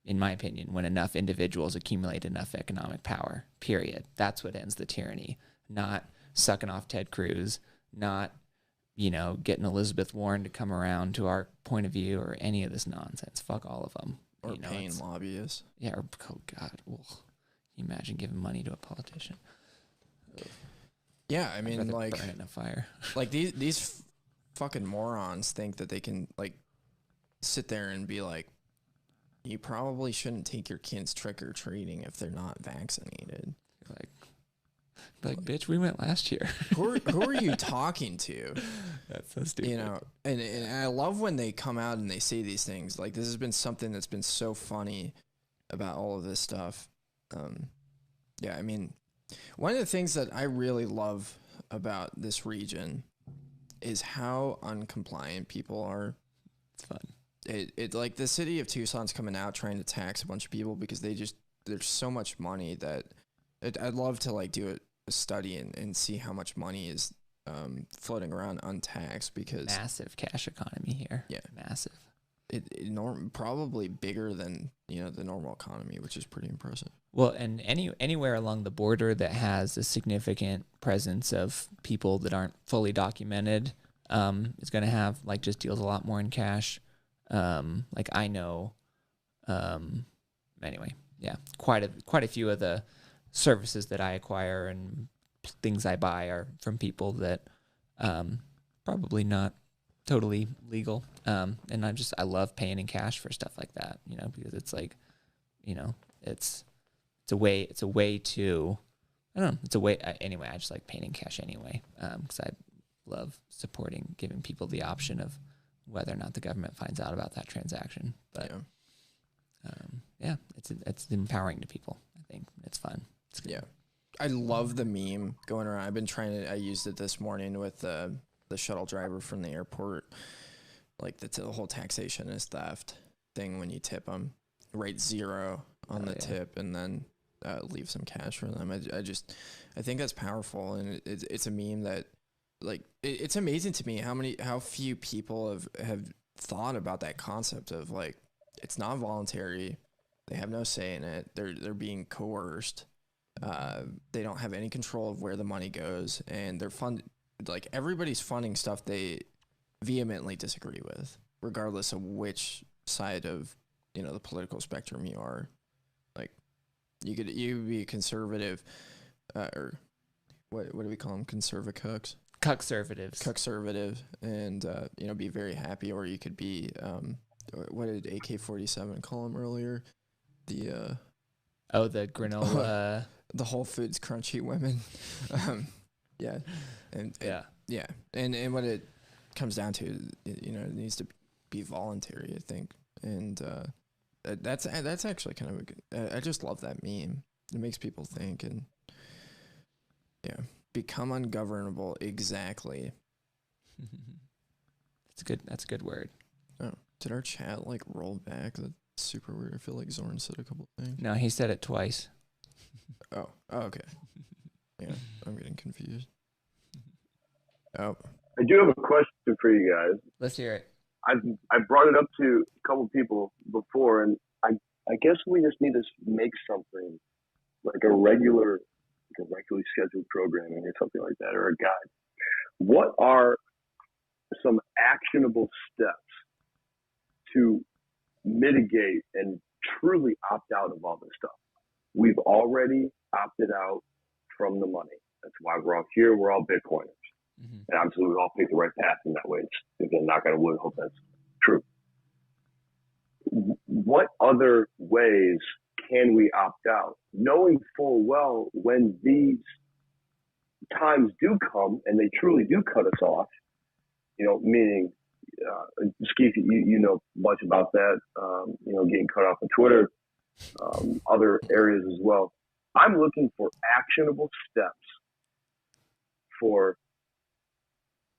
in my opinion, when enough individuals accumulate enough economic power, period. That's what ends the tyranny, not sucking off Ted Cruz, not, getting Elizabeth Warren to come around to our point of view, or any of this nonsense. Fuck all of them. Or paying lobbyists. Yeah, or, oh God, ugh. Can you imagine giving money to a politician? Yeah, I mean, like, burn it in a fire. Like these fucking morons think that they can, like, sit there and be like, you probably shouldn't take your kids trick or treating if they're not vaccinated. Like, Like, bitch, we went last year. Who are you talking to? That's so stupid. You know, and I love when they come out and they say these things. Like, this has been something that's been so funny about all of this stuff. Yeah, I mean, one of the things that I really love about this region is how uncompliant people are. It's fun. It like the city of Tucson's coming out trying to tax a bunch of people because there's so much money that I'd love to like do a study and see how much money is floating around untaxed because Massive cash economy here. Yeah. Massive. Probably bigger than the normal economy, which is pretty impressive. Well, and anywhere along the border that has a significant presence of people that aren't fully documented is going to have like just deals a lot more in cash. Like I know, anyway, yeah, quite a few of the services that I acquire and things I buy are from people that probably not totally legal. And I love paying in cash for stuff like that, because it's like, it's a way to, I don't know, it's a way, anyway, I just like paying in cash anyway, because I love giving people the option of whether or not the government finds out about that transaction. But yeah, it's empowering to people. I think it's fun. It's good. Yeah. I love the meme going around. I used it this morning with the shuttle driver from the airport. Like the whole taxation is theft thing when you tip them. Write 0 on the tip and then leave some cash for them. I think that's powerful, and it's a meme that like it's amazing to me how few people have thought about that concept of like it's not voluntary. They have no say in it. They're being coerced. They don't have any control of where the money goes, and they're like everybody's funding stuff they vehemently disagree with, regardless of which side of the political spectrum you are. Like you could be a conservative, or what do we call them? Conservacucks. Cuckservative, and be very happy, or you could be what did AK-47 call him earlier? The granola. The Whole Foods crunchy women. Yeah. And what it comes down to, it needs to be voluntary, I think. And that's actually kind of a good, I just love that meme. It makes people think and become ungovernable. Exactly. That's a good word. Oh, did our chat like roll back? That's super weird. I feel like Zorn said a couple things. No, he said it twice. Oh, okay. Yeah, I'm getting confused. Oh, I do have a question for you guys. Let's hear it. I brought it up to a couple people before, and I guess we just need to make something like a regularly scheduled programming or something like that, or a guide. What are some actionable steps to mitigate and truly opt out of all this stuff? We've already opted out from the money. That's why we're all here. We're all Bitcoiners. Mm-hmm. And obviously we all pick the right path in that way. It's again, knock on wood, hope that's true. What other ways can we opt out? Knowing full well when these times do come and they truly do cut us off, meaning, Skeeth, you know much about that, getting cut off on Twitter, other areas as well. I'm looking for actionable steps for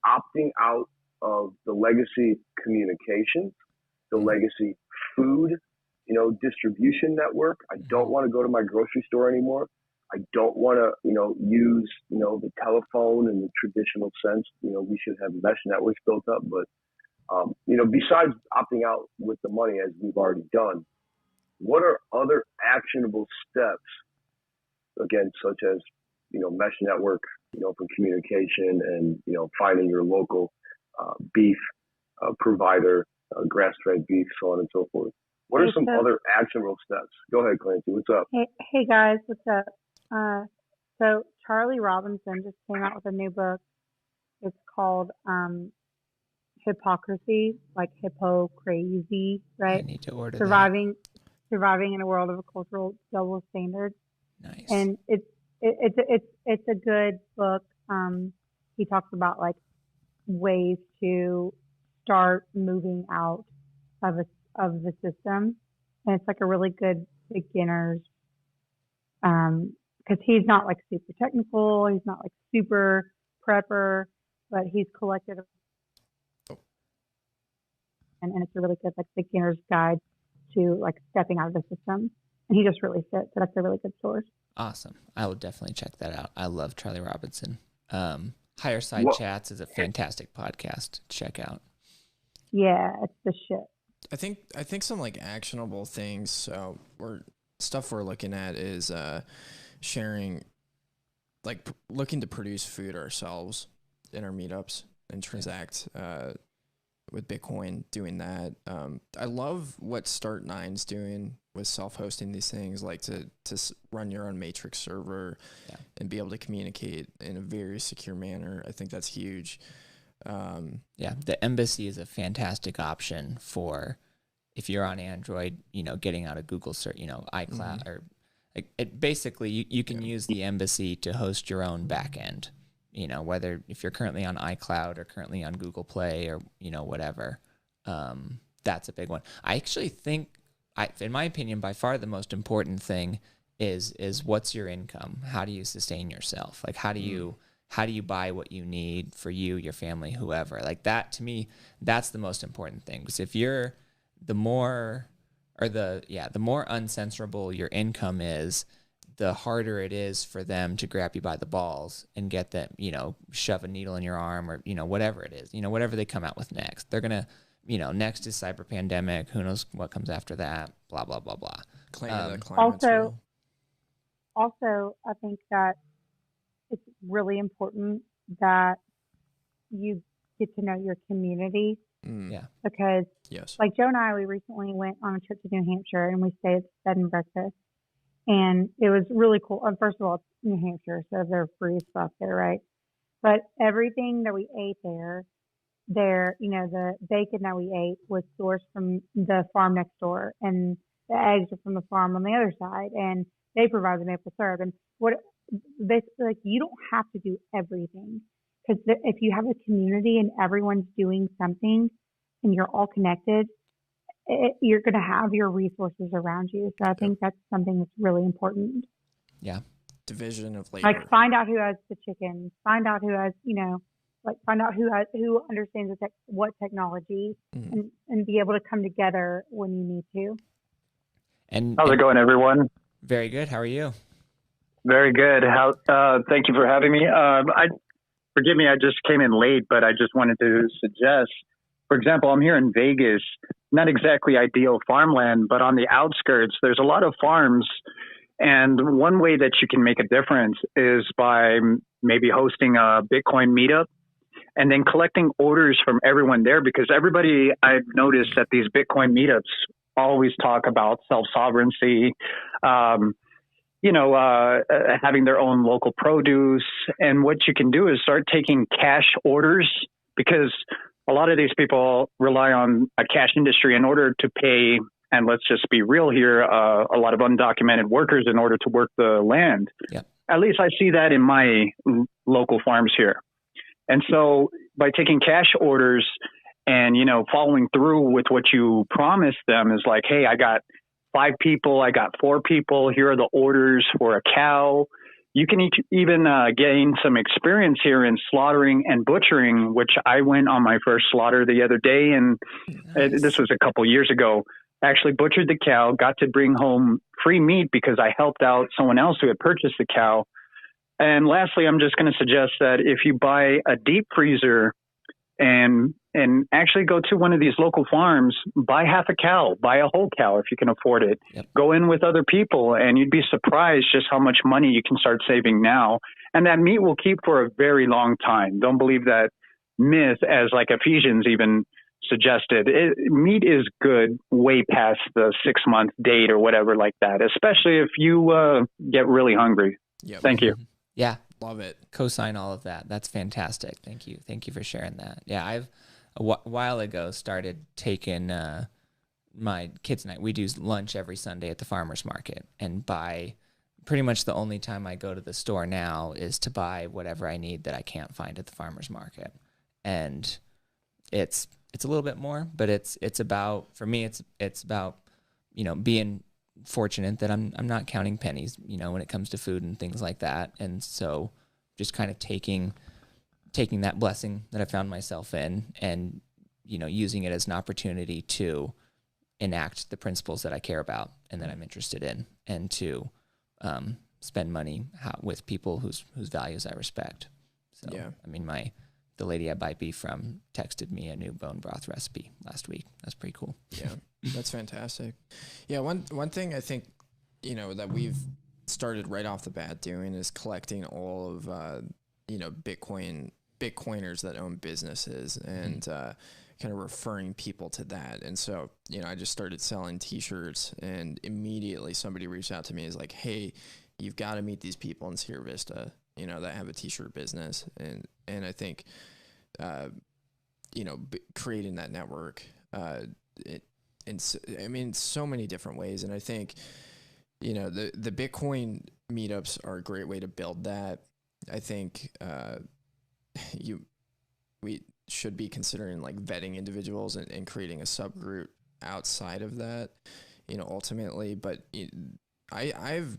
opting out of the legacy communications, the legacy food, distribution network. I don't want to go to my grocery store anymore. I don't want to, use, the telephone in the traditional sense. We should have mesh networks built up, but, besides opting out with the money as we've already done, what are other actionable steps, again, such as, mesh network, for communication and, finding your local beef provider, grass-fed beef, so on and so forth. What are some other actionable steps? Go ahead, Clancy. What's up? Hey guys, what's up? So Charlie Robinson just came out with a new book. It's called Hypocrisy, like hippo crazy, right? I need to order surviving in a world of a cultural double standard. Nice. And it's a good book. He talks about like ways to start moving out of the system, and it's like a really good beginner's because he's not like super technical, he's not like super prepper, but he's collected and it's a really good like beginner's guide to like stepping out of the system. And he just really fits. So that's a really good source. Awesome. I will definitely check that out. I love Charlie Robinson. Higher Side Well- Chats is a fantastic podcast to check out. Yeah, it's the shit. I think some like actionable things. So stuff we're looking at is sharing, like looking to produce food ourselves in our meetups and transact with Bitcoin. Doing that. I love what Start9's doing with self-hosting these things, like to run your own matrix server and be able to communicate in a very secure manner. I think that's huge. The Embassy is a fantastic option for if you're on Android, getting out of Google search, iCloud or basically you can use the Embassy to host your own backend, whether if you're currently on iCloud or currently on Google Play or, whatever. That's a big one. I actually think, in my opinion, by far the most important thing is what's your income? How do you sustain yourself? Like, how do you buy what you need for you, your family, whoever? Like that, to me, that's the most important thing. Because if you're the more uncensorable your income is, the harder it is for them to grab you by the balls and get them, shove a needle in your arm or, whatever it is, whatever they come out with next. They're going to, next is cyber pandemic. Who knows what comes after that? Blah, blah, blah, blah. Also, I think that it's really important that you get to know your community. Yeah. Because, yes, like Joe and I, we recently went on a trip to New Hampshire and we stayed at the bed and breakfast. And it was really cool. First of all, it's New Hampshire, so they're free stuff there, right? But everything that we ate there, the bacon that we ate was sourced from the farm next door, and the eggs are from the farm on the other side, and they provide the maple syrup. And basically, like, you don't have to do everything, because if you have a community and everyone's doing something and you're all connected, you're going to have your resources around you. So I think that's something that's really important. Yeah. Division of labor. Like, find out who has the chicken, find out who has, find out who understands what technology, and be able to come together when you need to. And how's it going, everyone? Very good. How are you? Very good. Thank you for having me. Forgive me, I just came in late, but I just wanted to suggest, for example, I'm here in Vegas, not exactly ideal farmland, but on the outskirts, there's a lot of farms. And one way that you can make a difference is by maybe hosting a Bitcoin meetup and then collecting orders from everyone there, because everybody, I've noticed that these Bitcoin meetups always talk about self-sovereignty, having their own local produce. And what you can do is start taking cash orders, because a lot of these people rely on a cash industry in order to pay, and let's just be real here, a lot of undocumented workers in order to work the land. Yeah. At least I see that in my local farms here. And so by taking cash orders and, following through with what you promised them is like, hey, I got 5 people, I got 4 people, here are the orders for a cow. You can even gain some experience here in slaughtering and butchering, which I went on my first slaughter the other day. And this was a couple years ago. I actually butchered the cow, got to bring home free meat because I helped out someone else who had purchased the cow. And lastly, I'm just going to suggest that if you buy a deep freezer and actually go to one of these local farms, buy half a cow, buy a whole cow if you can afford it. Yep. Go in with other people, and you'd be surprised just how much money you can start saving now. And that meat will keep for a very long time. Don't believe that myth, as like Ephesians even suggested. Meat is good way past the 6-month date or whatever like that, especially if you get really hungry. Yep. Thank you. Yeah. Love it. Co-sign all of that. That's fantastic. Thank you. Thank you for sharing that. Yeah, I've a while ago started taking my kids and I, we do lunch every Sunday at the farmer's market and buy pretty much the only time I go to the store now is to buy whatever I need that I can't find at the farmer's market. And it's a little bit more, but it's about, for me, it's about, being fortunate that I'm not counting pennies, when it comes to food and things like that. And so just kind of taking that blessing that I found myself in and, using it as an opportunity to enact the principles that I care about and that I'm interested in, and to spend money with people whose values I respect. So, Yeah. I mean, the lady I buy beef from texted me a new bone broth recipe last week. That's pretty cool. Yeah, that's fantastic. Yeah, one thing I think, that we've started right off the bat doing is collecting all of, Bitcoiners that own businesses and kind of referring people to that. And so, I just started selling T-shirts, and immediately somebody reached out to me, is like, hey, you've got to meet these people in Sierra Vista, that have a T-shirt business. And I think, creating that network, so many different ways. And I think, the Bitcoin meetups are a great way to build that. I think, we should be considering like vetting individuals and creating a subgroup outside of that, ultimately. But I've,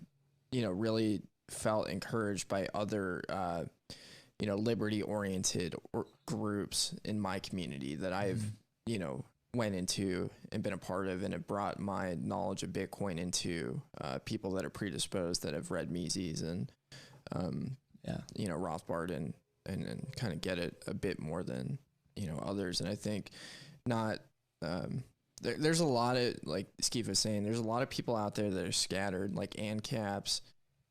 really felt encouraged by other, liberty-oriented groups in my community that I've, went into and been a part of, and have brought my knowledge of Bitcoin into people that are predisposed, that have read Mises and, Rothbard and kind of get it a bit more than, others. And I think there's a lot of, like Skeef was saying, there's a lot of people out there that are scattered, like ANCAPs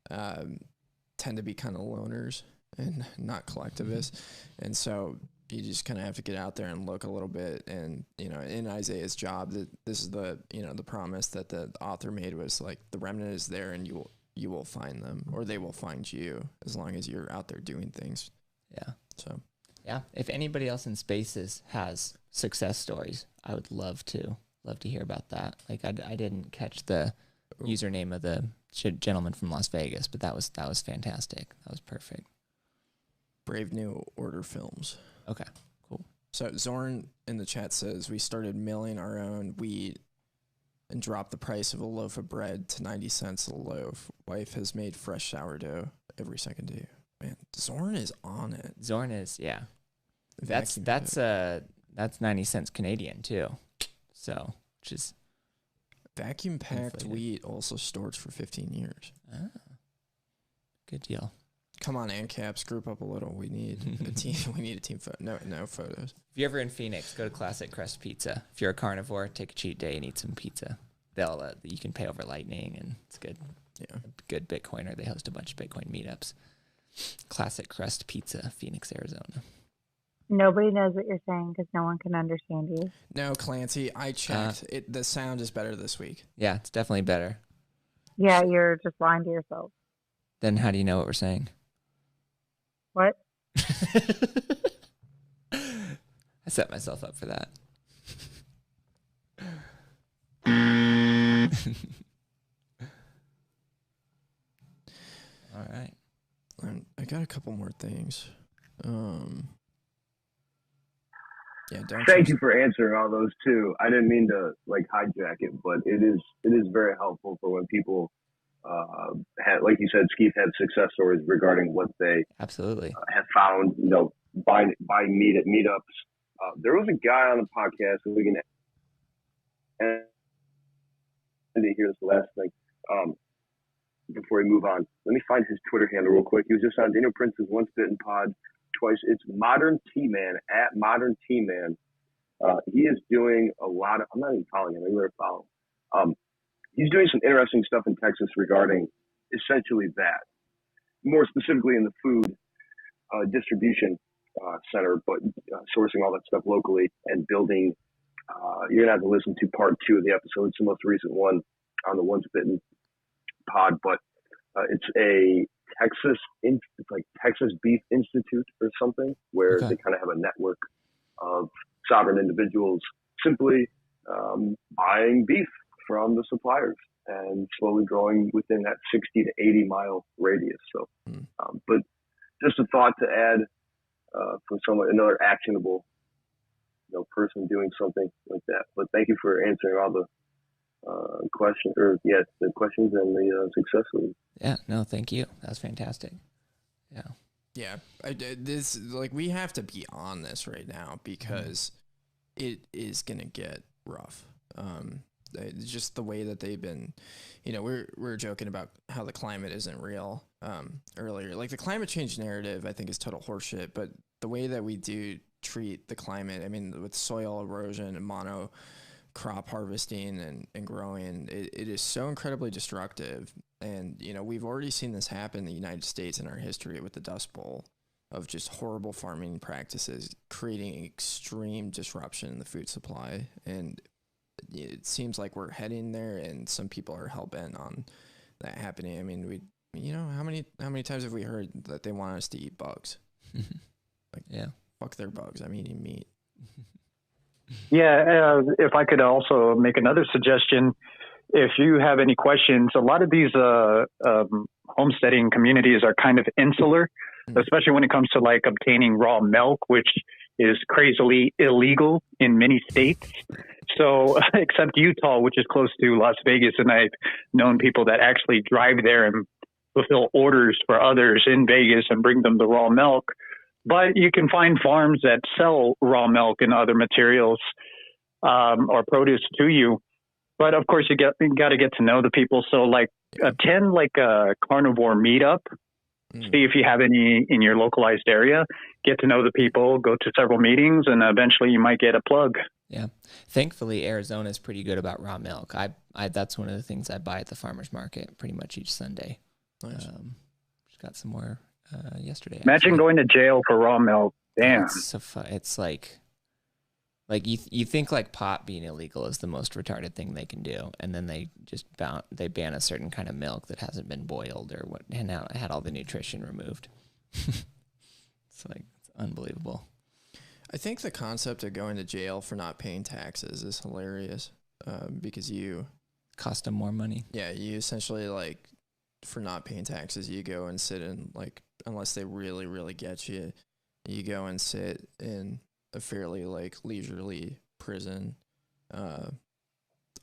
tend to be kind of loners and not collectivists. And so you just kind of have to get out there and look a little bit. And, in Isaiah's job, that this is the, the promise that the author made was like, the remnant is there and you will find them, or they will find you, as long as you're out there doing things. Yeah. So, yeah. If anybody else in Spaces has success stories, I would love to hear about that. Like I didn't catch the username of the gentleman from Las Vegas, but that was fantastic. That was perfect. Brave New Order Films. Okay, cool. So Zorn in the chat says, we started milling our own wheat and dropped the price of a loaf of bread to 90 cents a loaf. Wife has made fresh sourdough every second day. Man, Zorn is on it. Zorn is, yeah. Vacuum That's 90 cents Canadian too. So, which is vacuum packed wheat, also stored for 15 years. Ah, good deal. Come on, ANCAPs, group up a little. We need a team. We need a team photo. No photos. If you're ever in Phoenix, go to Classic Crust Pizza. If you're a carnivore, take a cheat day and eat some pizza. You can pay over Lightning, and it's good. Yeah, good Bitcoiner. They host a bunch of Bitcoin meetups. Classic Crust Pizza, Phoenix, Arizona. Nobody knows what you're saying because no one can understand you. No, Clancy, I checked. The sound is better this week. Yeah, it's definitely better. Yeah, you're just lying to yourself. Then how do you know what we're saying? What? I set myself up for that. All right. I got a couple more things. Yeah, Thank you for answering all those too. I didn't mean to hijack it, but it is very helpful for when people had, like you said, Skeef had success stories regarding what they absolutely have found. Buying meat at meetups. There was a guy on the podcast, and we can end it here. This is the last thing. Before we move on, let me find his Twitter handle real quick. He was just on Daniel Prince's Once Bitten pod twice. It's Modern T-Man, at Modern T-Man. He is doing a lot of, I'm not even following him, I better follow. He's doing some interesting stuff in Texas regarding essentially that. More specifically in the food distribution center, but sourcing all that stuff locally and building. You're going to have to listen to part 2 of the episode. It's the most recent one on the Once Bitten pod, but it's a Texas Beef Institute or something, where they kind of have a network of sovereign individuals simply buying beef from the suppliers and slowly growing within that 60 to 80 mile radius. So, but just a thought to add from someone, another actionable, person doing something like that. But thank you for answering all the questions, the questions and the successes. Yeah, no, thank you. That was fantastic. Yeah. Yeah, this we have to be on this right now because it is gonna get rough. Just the way that they've been, we're joking about how the climate isn't real earlier. Like the climate change narrative, I think is total horseshit. But the way that we do treat the climate, I mean, with soil erosion and mono crop harvesting and growing, it is so incredibly destructive. And, we've already seen this happen in the United States in our history with the Dust Bowl of just horrible farming practices creating extreme disruption in the food supply. And it seems like we're heading there, and some people are hell-bent on that happening. I mean, how many times have we heard that they want us to eat bugs? Yeah. Fuck their bugs. I'm eating meat. Yeah, if I could also make another suggestion, if you have any questions, a lot of these homesteading communities are kind of insular, especially when it comes to like obtaining raw milk, which is crazily illegal in many states. So, except Utah, which is close to Las Vegas, and I've known people that actually drive there and fulfill orders for others in Vegas and bring them the raw milk. But you can find farms that sell raw milk and other materials or produce to you. But of course, you got to get to know the people. So, attend a carnivore meetup. See if you have any in your localized area. Get to know the people. Go to several meetings, and eventually you might get a plug. Yeah. Thankfully, Arizona is pretty good about raw milk. I that's one of the things I buy at the farmer's market pretty much each Sunday. Nice. Just got some more yesterday. Imagine actually. going to jail for raw milk. Damn. It's so it's like you think like pot being illegal is the most retarded thing they can do, and then they just ban a certain kind of milk that hasn't been boiled or what, and now it had all the nutrition removed. It's unbelievable. I think the concept of going to jail for not paying taxes is hilarious because you cost them more money. Yeah, you essentially for not paying taxes, you go and sit in unless they really, really get you, you go and sit in a fairly leisurely prison on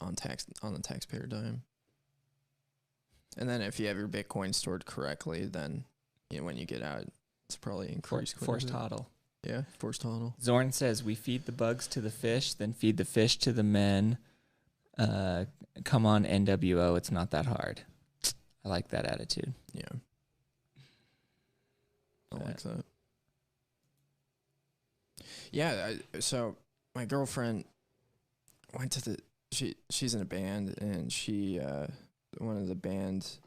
the taxpayer dime. And then if you have your Bitcoin stored correctly, then when you get out, it's probably increased. Forced hodl. Yeah, forced hodl. Zorn says, we feed the bugs to the fish, then feed the fish to the men. Come on, NWO, it's not that hard. I like that attitude. Yeah. I like that. Yeah, so my girlfriend went to she's in a band, and one of the band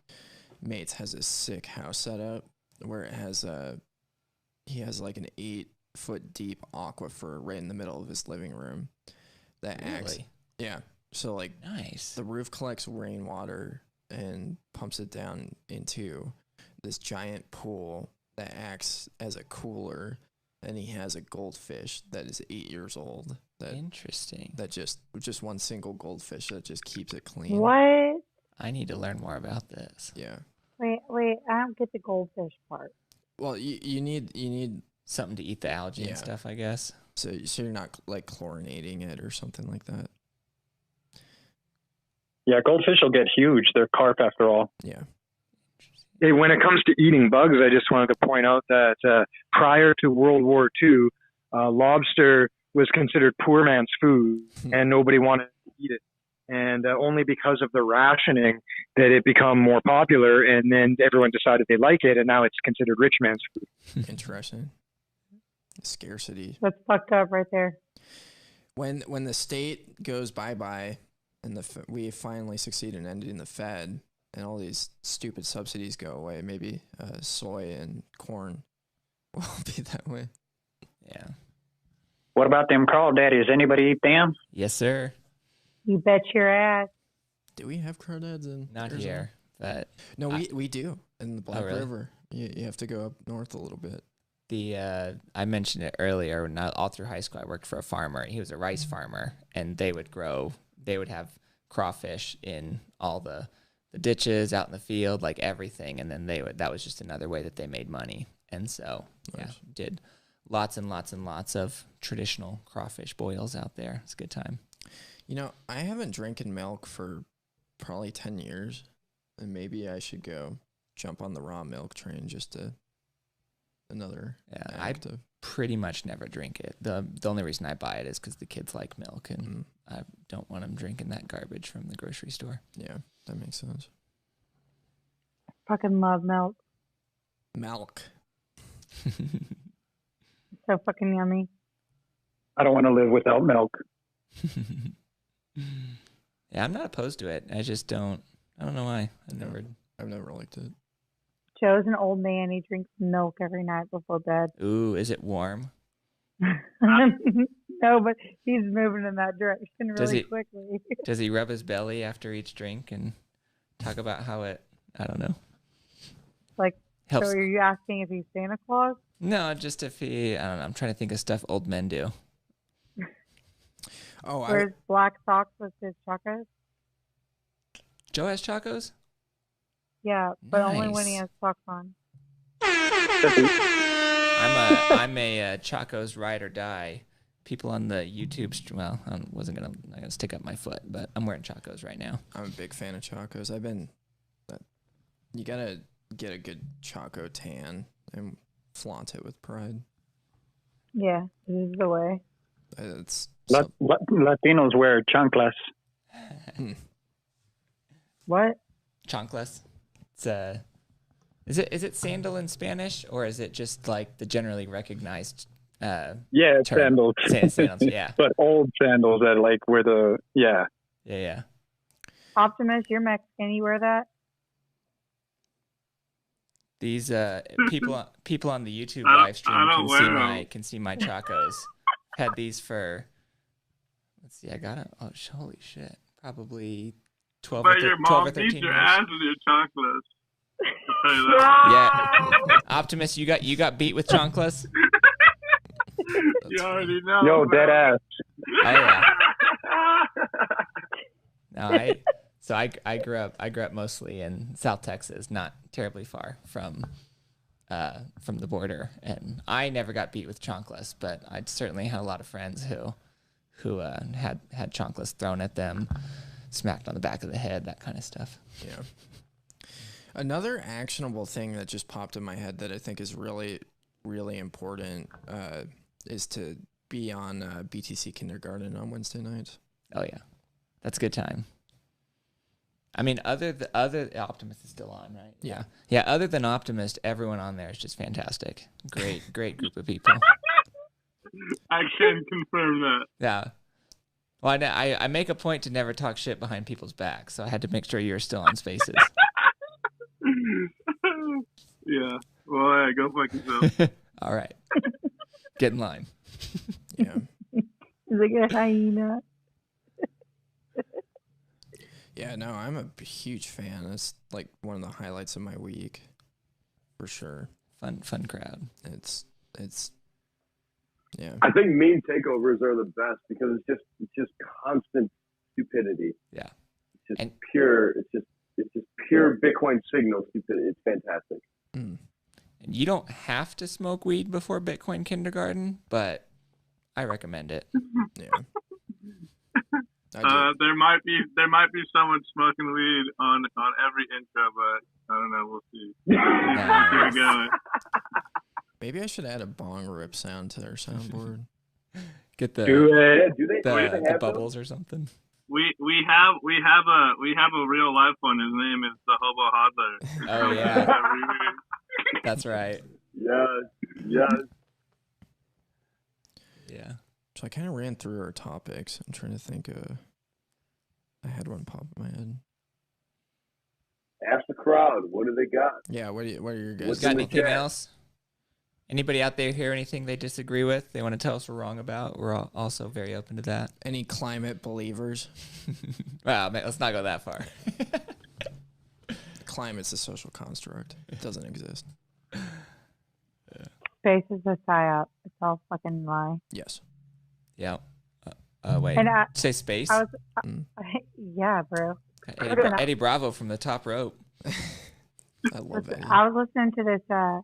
mates has a sick house set up where it has he has an 8-foot deep aquifer right in the middle of his living room that acts. Yeah. So nice. The roof collects rainwater and pumps it down into this giant pool that acts as a cooler. And he has a goldfish that is 8 years old. Interesting. That just one single goldfish that just keeps it clean. What? I need to learn more about this. Yeah. Wait, I don't get the goldfish part. Well, you need something to eat the algae and stuff, I guess. So you're not chlorinating it or something like that. Yeah, goldfish will get huge. They're carp after all. Yeah. Hey, when it comes to eating bugs, I just wanted to point out that prior to World War II, lobster was considered poor man's food, and nobody wanted to eat it. And only because of the rationing did it become more popular, and then everyone decided they like it, and now it's considered rich man's food. Interesting. Scarcity. That's fucked up right there. When the state goes bye-bye and we finally succeed in ending the Fed, and all these stupid subsidies go away, maybe soy and corn will be that way. Yeah. What about them crawdaddies? Anybody eat them? Yes, sir. You bet your ass. Do we have crawdads in Not Arizona? here, but No, we do in the Black really? River. You have to go up north a little bit. I mentioned it earlier. When all through high school, I worked for a farmer. He was a rice farmer, and they would have crawfish in all the ditches out in the field, like everything. And then that was just another way that they made money. And so, did lots and lots and lots of traditional crawfish boils out there. It's a good time. You know, I haven't drinking milk for probably 10 years, and maybe I should go jump on the raw milk train just to another act of. Pretty much never drink it. The only reason I buy it is because the kids like milk, and I don't want them drinking that garbage from the grocery store. Yeah, that makes sense. Fucking love milk. Milk. So fucking yummy. I don't want to live without milk. Yeah, I'm not opposed to it. I just don't. I don't know why. I've never liked it. Joe's an old man. He drinks milk every night before bed. Ooh, is it warm? No, but he's moving in that direction really quickly. Does he rub his belly after each drink and talk about how it, I don't know. Like, helps. So are you asking if he's Santa Claus? No, just if he, I don't know. I'm trying to think of stuff old men do. Wears black socks with his chacos? Joe has chacos? Yeah, but only when he Nice. has socks on. I'm a Chacos ride or die. People on the YouTube, well, I wasn't gonna stick up my foot, but I'm wearing Chacos right now. I'm a big fan of Chacos. You gotta get a good Chaco tan and flaunt it with pride. Yeah, this is the way. It's Latinos wear chanclas. What? Chanclas. It's is it sandal in Spanish, or is it just like the generally recognized Yeah, it's term? sandals. Sandals, yeah. But old sandals that like where the Yeah. Optimus, you're Mexican. You wear that? These people on the YouTube live stream can see my Chacos. Had these for, let's see, I got it. Oh, holy shit! Probably 12 But or, your 12 mom or 13 beat your years. ass with your chocolates. I'll tell you that. Yeah, Optimus, you got beat with chanclas. You already know. Yo, dead ass. Oh yeah. No, I grew up mostly in South Texas, not terribly far from the border, and I never got beat with chanclas, but I certainly had a lot of friends who had chanclas thrown at them, smacked on the back of the head, that kind of stuff. Yeah. Another actionable thing that just popped in my head that I think is really, really important is to be on BTC Kindergarten on Wednesday nights. Oh yeah, that's a good time. I mean, other Optimus is still on, right? Yeah. Yeah. Other than Optimist, everyone on there is just fantastic. Great group of people. I can confirm that. Yeah. Well, I make a point to never talk shit behind people's backs, so I had to make sure you were still on Spaces. Yeah. Well, yeah, go fuck yourself. All right. Get in line. Yeah. Like a hyena. Yeah, no, I'm a huge fan. It's like one of the highlights of my week, for sure. Fun crowd. It's yeah. I think meme takeovers are the best because it's just constant stupidity. Yeah. It's just pure. It's just pure Bitcoin signal stupidity. It's fantastic. And you don't have to smoke weed before Bitcoin Kindergarten, but I recommend it. Yeah. There might be someone smoking weed on every intro, but I don't know. We'll see. Here we go. Maybe I should add a bong rip sound to our soundboard. Get the the bubbles or something. We have a real life one. His name is the Hobo Hodler. Oh yeah, that's right. Yes. Yeah. So I kind of ran through our topics. I'm trying to think. I had one pop in my head. Ask the crowd. What do they got? Yeah. What are your guys? Got anything else? Anybody out there hear anything they disagree with? They want to tell us we're wrong about? We're also very open to that. Any climate believers? Wow, man, let's not go that far. Climate's a social construct. It doesn't exist. Space is a psyop. It's all fucking lie. Yes. Yeah. Wait. And say space? I was, Yeah, bro. Eddie Bravo from the top rope. I love Eddie. I was listening to this. I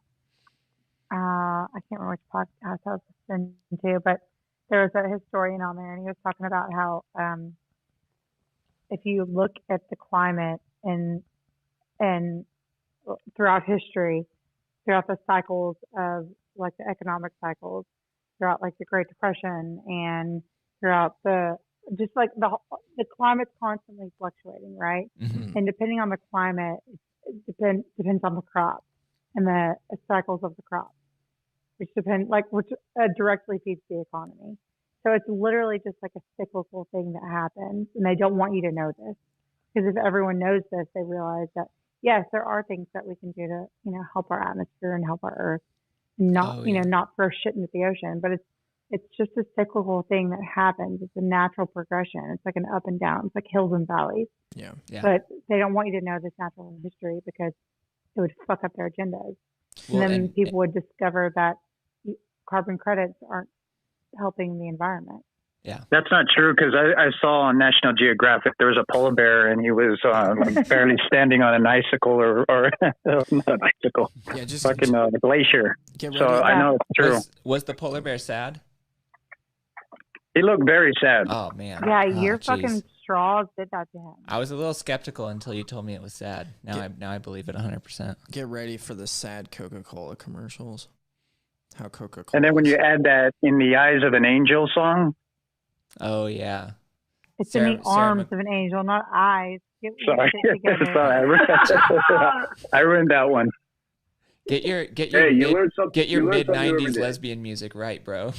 can't remember which podcast I was listening to, but there was a historian on there, and he was talking about how if you look at the climate and throughout history, throughout the cycles of like the economic cycles, throughout like the Great Depression, and throughout the climate's constantly fluctuating, right? Mm-hmm. And depending on the climate, it depends on the crop and the cycles of the crop, which directly feeds the economy. So it's literally just like a cyclical thing that happens, and they don't want you to know this, because if everyone knows this, they realize that yes, there are things that we can do to help our atmosphere and help our earth, and not not throw shit into the ocean. But it's just a cyclical thing that happens. It's a natural progression. It's like an up and down. It's like hills and valleys. Yeah. But they don't want you to know this natural history because it would fuck up their agendas. Well, and then people would discover that carbon credits aren't helping the environment. Yeah. That's not true, because I saw on National Geographic there was a polar bear and he was barely standing on an icicle or not an icicle, a glacier. So I know it's true. Was the polar bear sad? He looked very sad. Oh man. Yeah, your fucking straws did that to him. I was a little skeptical until you told me it was sad. Now I believe it 100%. Get ready for the sad Coca-Cola commercials. How Coca-Cola. And then when you add that "In the Eyes of an Angel" song. Oh yeah. It's in the arms of an angel, not eyes. Sorry, I ruined that one. Get your mid '90s lesbian music right, bro.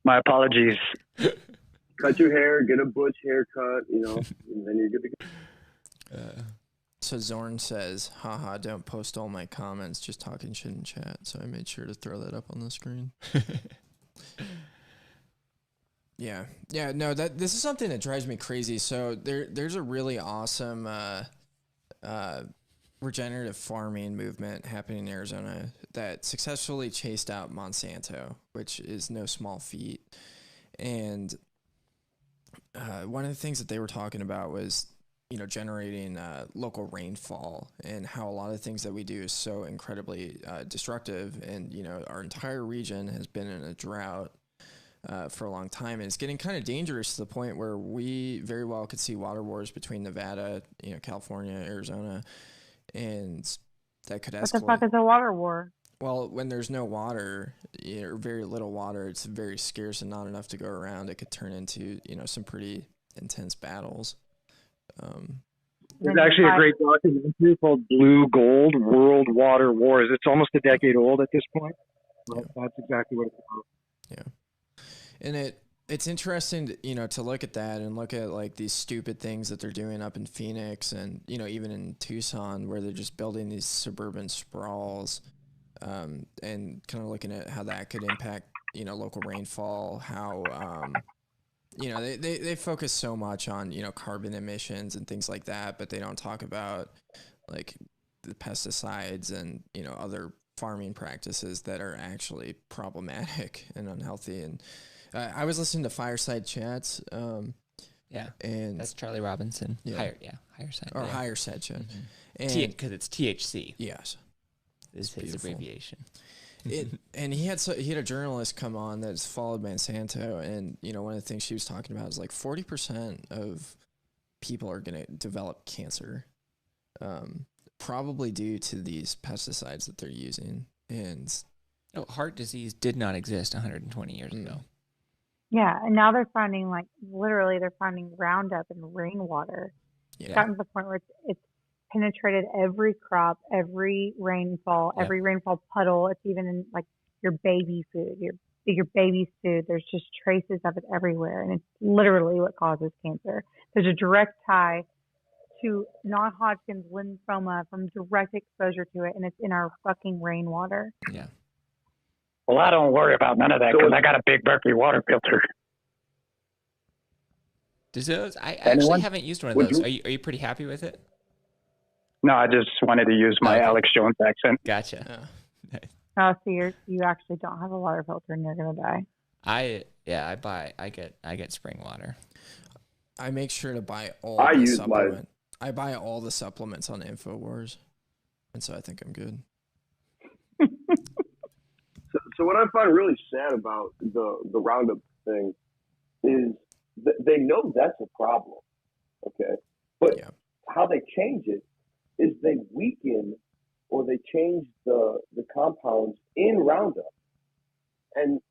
My apologies. Cut your hair, get a butch haircut, and then you're good to go. So Zorn says, haha, don't post all my comments, just talking shit in chat. So I made sure to throw that up on the screen. Yeah. No, this is something that drives me crazy. So there's a really awesome regenerative farming movement happening in Arizona that successfully chased out Monsanto, which is no small feat. And one of the things that they were talking about was, generating local rainfall, and how a lot of things that we do is so incredibly destructive. And, our entire region has been in a drought for a long time, and it's getting kind of dangerous to the point where we very well could see water wars between Nevada, California, Arizona, and that could escalate. What the fuck is a water war? Well, when there's no water, or very little water, it's very scarce and not enough to go around. It could turn into, some pretty intense battles. There's actually a great documentary called Blue Gold World Water Wars. It's almost a decade old at this point. But that's exactly what it's about. Yeah. And it's interesting, to look at that and look at like these stupid things that they're doing up in Phoenix and, even in Tucson, where they're just building these suburban sprawls, and kind of looking at how that could impact, local rainfall, how, they focus so much on, carbon emissions and things like that, but they don't talk about like the pesticides and, other farming practices that are actually problematic and unhealthy. And I was listening to Fireside Chats. And that's Charlie Robinson. Higher Side. Or Higher Side Chat. Mm-hmm. Because it's THC. Yes. Is his abbreviation. And he had a journalist come on that's followed Monsanto, and one of the things she was talking about is like 40% of people are going to develop cancer, probably due to these pesticides that they're using. And heart disease did not exist 120 years ago. Yeah, and now they're finding they're finding Roundup in rainwater. Yeah. It's gotten to the point where it's penetrated every crop, every rainfall, every rainfall puddle. It's even in like your baby food, your baby's food. There's just traces of it everywhere, and it's literally what causes cancer. There's a direct tie to non-Hodgkin's lymphoma from direct exposure to it, and it's in our fucking rainwater. Yeah. Well, I don't worry about none of that because I got a big Berkeley water filter. Does those? I actually haven't used one of those. Are you pretty happy with it? No, I just wanted to use my Alex Jones accent. Gotcha. Oh, so you actually don't have a water filter and you're gonna die. Yeah, I get spring water. I make sure to buy all I the use supplement. I buy all the supplements on InfoWars, and so I think I'm good. So what I find really sad about the Roundup thing is they know that's a problem, okay? But how they change it is they weaken or they change the compounds in Roundup. And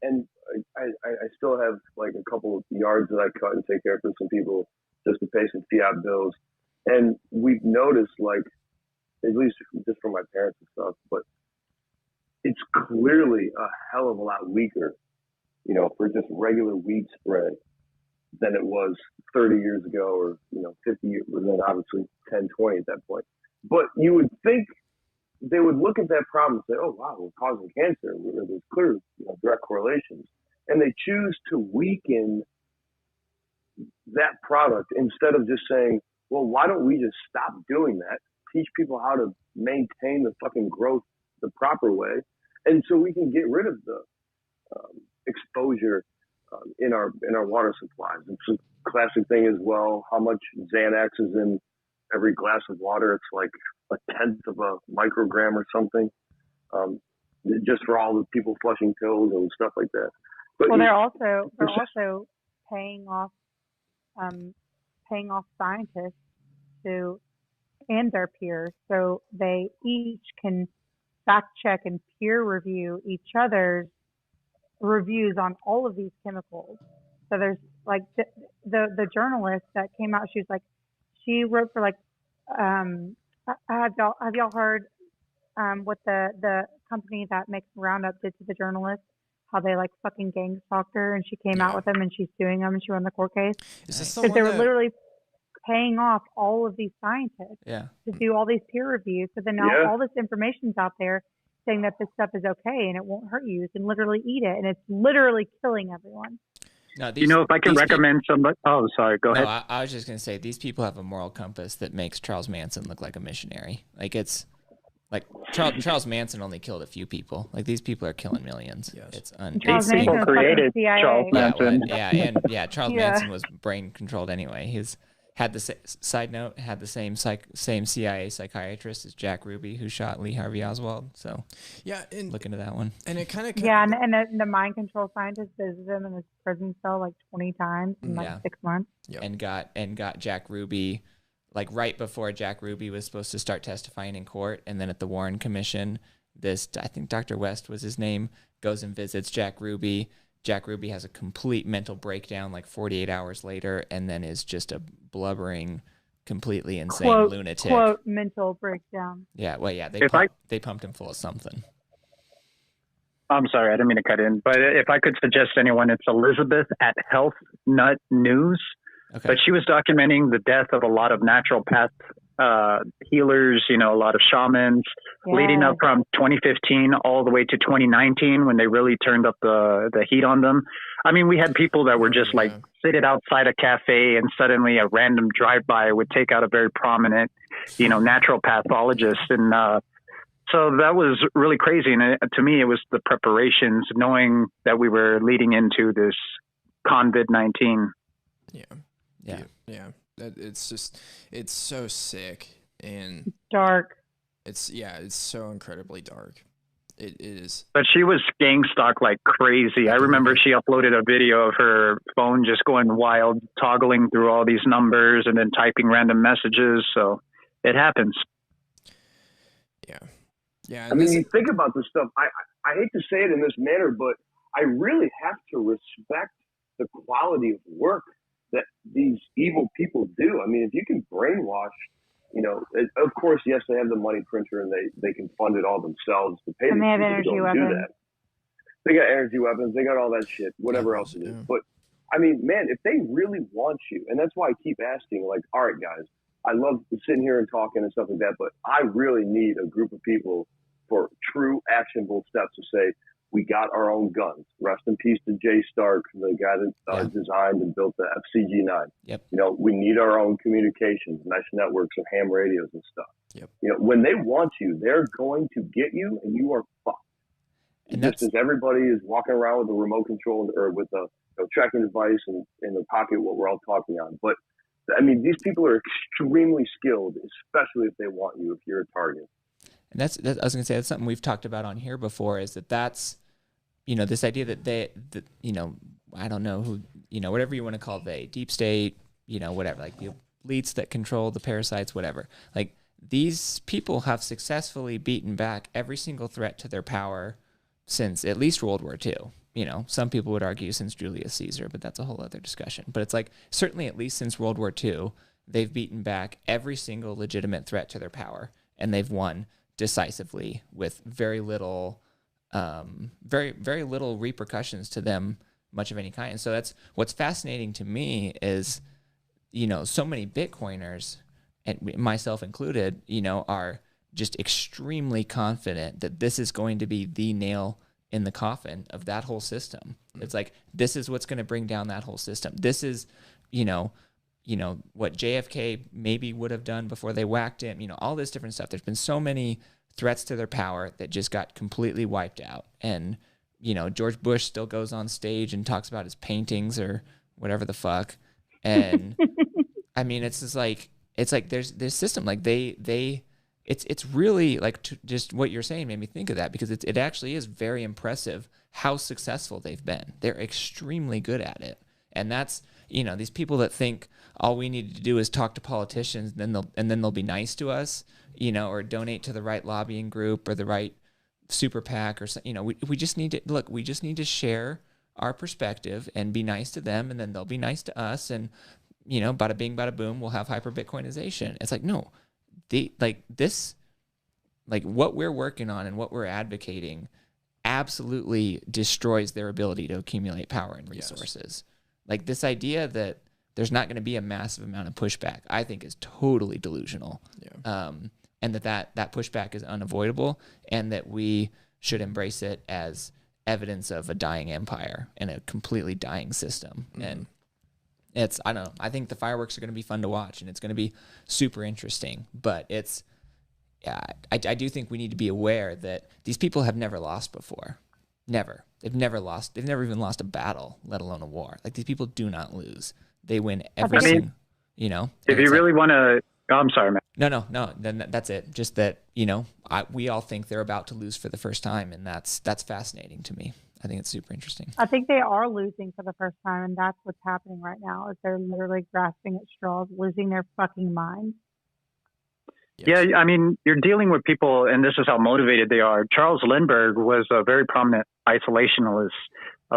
I still have like a couple of yards that I cut and take care of for some people just to pay some fiat bills. And we've noticed, like, at least just from my parents and stuff, but it's clearly a hell of a lot weaker, you know, for just regular weed spray than it was 30 years ago or, 50 years, and then obviously 10, 20 at that point. But you would think they would look at that problem and say, oh, wow, we're causing cancer. There's clear direct correlations. And they choose to weaken that product instead of just saying, well, why don't we just stop doing that, teach people how to maintain the fucking growth the proper way, and so we can get rid of the exposure in our water supplies. It's a classic thing as well, how much Xanax is in every glass of water. It's like 1/10 of a microgram or something, just for all the people flushing pills and stuff like that. But well, they're also paying off scientists to and their peers, so they each can fact check and peer review each other's reviews on all of these chemicals. So there's like the journalist that came out. She wrote for like have y'all heard what the company that makes Roundup did to the journalist? How they like fucking gang stalked her, and she came out with them, and she's suing them, and she won the court case. Is this the Because one they were that- literally paying off all of these scientists to do all these peer reviews. So then now all this information's out there saying that this stuff is okay and it won't hurt you. You can literally eat it, and it's literally killing everyone. No, if I can recommend somebody. Oh, sorry. Go ahead. I was just gonna say these people have a moral compass that makes Charles Manson look like a missionary. Like it's like Charles Manson only killed a few people. Like these people are killing millions. Yes. It's Charles Manson was created Charles Manson. Charles Manson was brain controlled anyway. He's had the side note had the same CIA psychiatrist as Jack Ruby, who shot Lee Harvey Oswald. So look into that one. And it kind of and the mind control scientist visited him in his prison cell like 20 times in like 6 months. And got Jack Ruby, like right before Jack Ruby was supposed to start testifying in court, and then at the Warren Commission, I think Dr. West was his name, goes and visits Jack Ruby. Jack Ruby has a complete mental breakdown like 48 hours later, and then is just a blubbering, completely insane lunatic. Quote, mental breakdown. Yeah, well, yeah, they pumped him full of something. I'm sorry, I didn't mean to cut in, but if I could suggest anyone, it's Elizabeth at Health Nut News. Okay. But she was documenting the death of a lot of naturopath healers, a lot of shamans, leading up from 2015 all the way to 2019 when they really turned up the heat on them. I mean, we had people that were just like seated outside a cafe, and suddenly a random drive-by would take out a very prominent, natural pathologist. And so that was really crazy. And to me, it was the preparations, knowing that we were leading into this COVID-19. Yeah. It's so sick and dark. It's so incredibly dark. It is. But she was gang stalked like crazy. I remember she uploaded a video of her phone just going wild, toggling through all these numbers and then typing random messages. So it happens. Yeah. I mean, you think about this stuff. I hate to say it in this manner, but I really have to respect the quality of work that these evil people do. I mean, if you can brainwash, of course, yes, they have the money printer and they can fund it all themselves to pay. And they have people energy to go weapons. do that. They got energy weapons. They got all that shit, whatever else it is. But I mean, man, if they really want you, and that's why I keep asking, like, all right, guys, I love sitting here and talking and stuff like that, but I really need a group of people for true actionable steps to say, we got our own guns. Rest in peace to Jay Stark, the guy that designed and built the FCG-9. Yep. We need our own communications, mesh networks, and ham radios and stuff. Yep. When they want you, they're going to get you, and you are fucked. And just as everybody is walking around with a remote control or with a tracking device in their pocket, what we're all talking on. But I mean, these people are extremely skilled, especially if they want you, if you're a target. And that's I was going to say, that's something we've talked about on here before, is that's, this idea that I don't know who, whatever you want to call deep state, whatever, like the elites that control the parasites, whatever. Like, these people have successfully beaten back every single threat to their power since at least World War II. Some people would argue since Julius Caesar, but that's a whole other discussion. But it's like, certainly at least since World War II, they've beaten back every single legitimate threat to their power, and they've won decisively with very little, very little repercussions to them, much of any kind. And so that's what's fascinating to me is, so many Bitcoiners, and myself included, are just extremely confident that this is going to be the nail in the coffin of that whole system. It's like, this is what's going to bring down that whole system. This is, what JFK maybe would have done before they whacked him, all this different stuff. There's been so many threats to their power that just got completely wiped out. And, George Bush still goes on stage and talks about his paintings or whatever the fuck. And I mean, it's just like, there's this system, like it's really like, just what you're saying made me think of that, because it actually is very impressive how successful they've been. They're extremely good at it. And that's, these people that think all we need to do is talk to politicians, and then they'll be nice to us, or donate to the right lobbying group or the right super PAC or something. We just need to share our perspective and be nice to them, and then they'll be nice to us, and bada bing, bada boom, we'll have hyper Bitcoinization. It's like, no, what we're working on and what we're advocating absolutely destroys their ability to accumulate power and resources. Yes. Like, this idea that there's not going to be a massive amount of pushback, I think, is totally delusional. Yeah. And that pushback is unavoidable, and that we should embrace it as evidence of a dying empire and a completely dying system. Mm-hmm. And I don't know, I think the fireworks are going to be fun to watch, and it's going to be super interesting. But I do think we need to be aware that these people have never lost before. Never. They've never lost. They've never even lost a battle, let alone a war. Like, these people do not lose. They win every single, If you really want to, I'm sorry, man. No. Then that's it. Just that, we all think they're about to lose for the first time, and that's fascinating to me. I think it's super interesting. I think they are losing for the first time, and that's what's happening right now, is they're literally grasping at straws, losing their fucking minds. Yes. Yeah, I mean, you're dealing with people, and this is how motivated they are. Charles Lindbergh was a very prominent isolationist,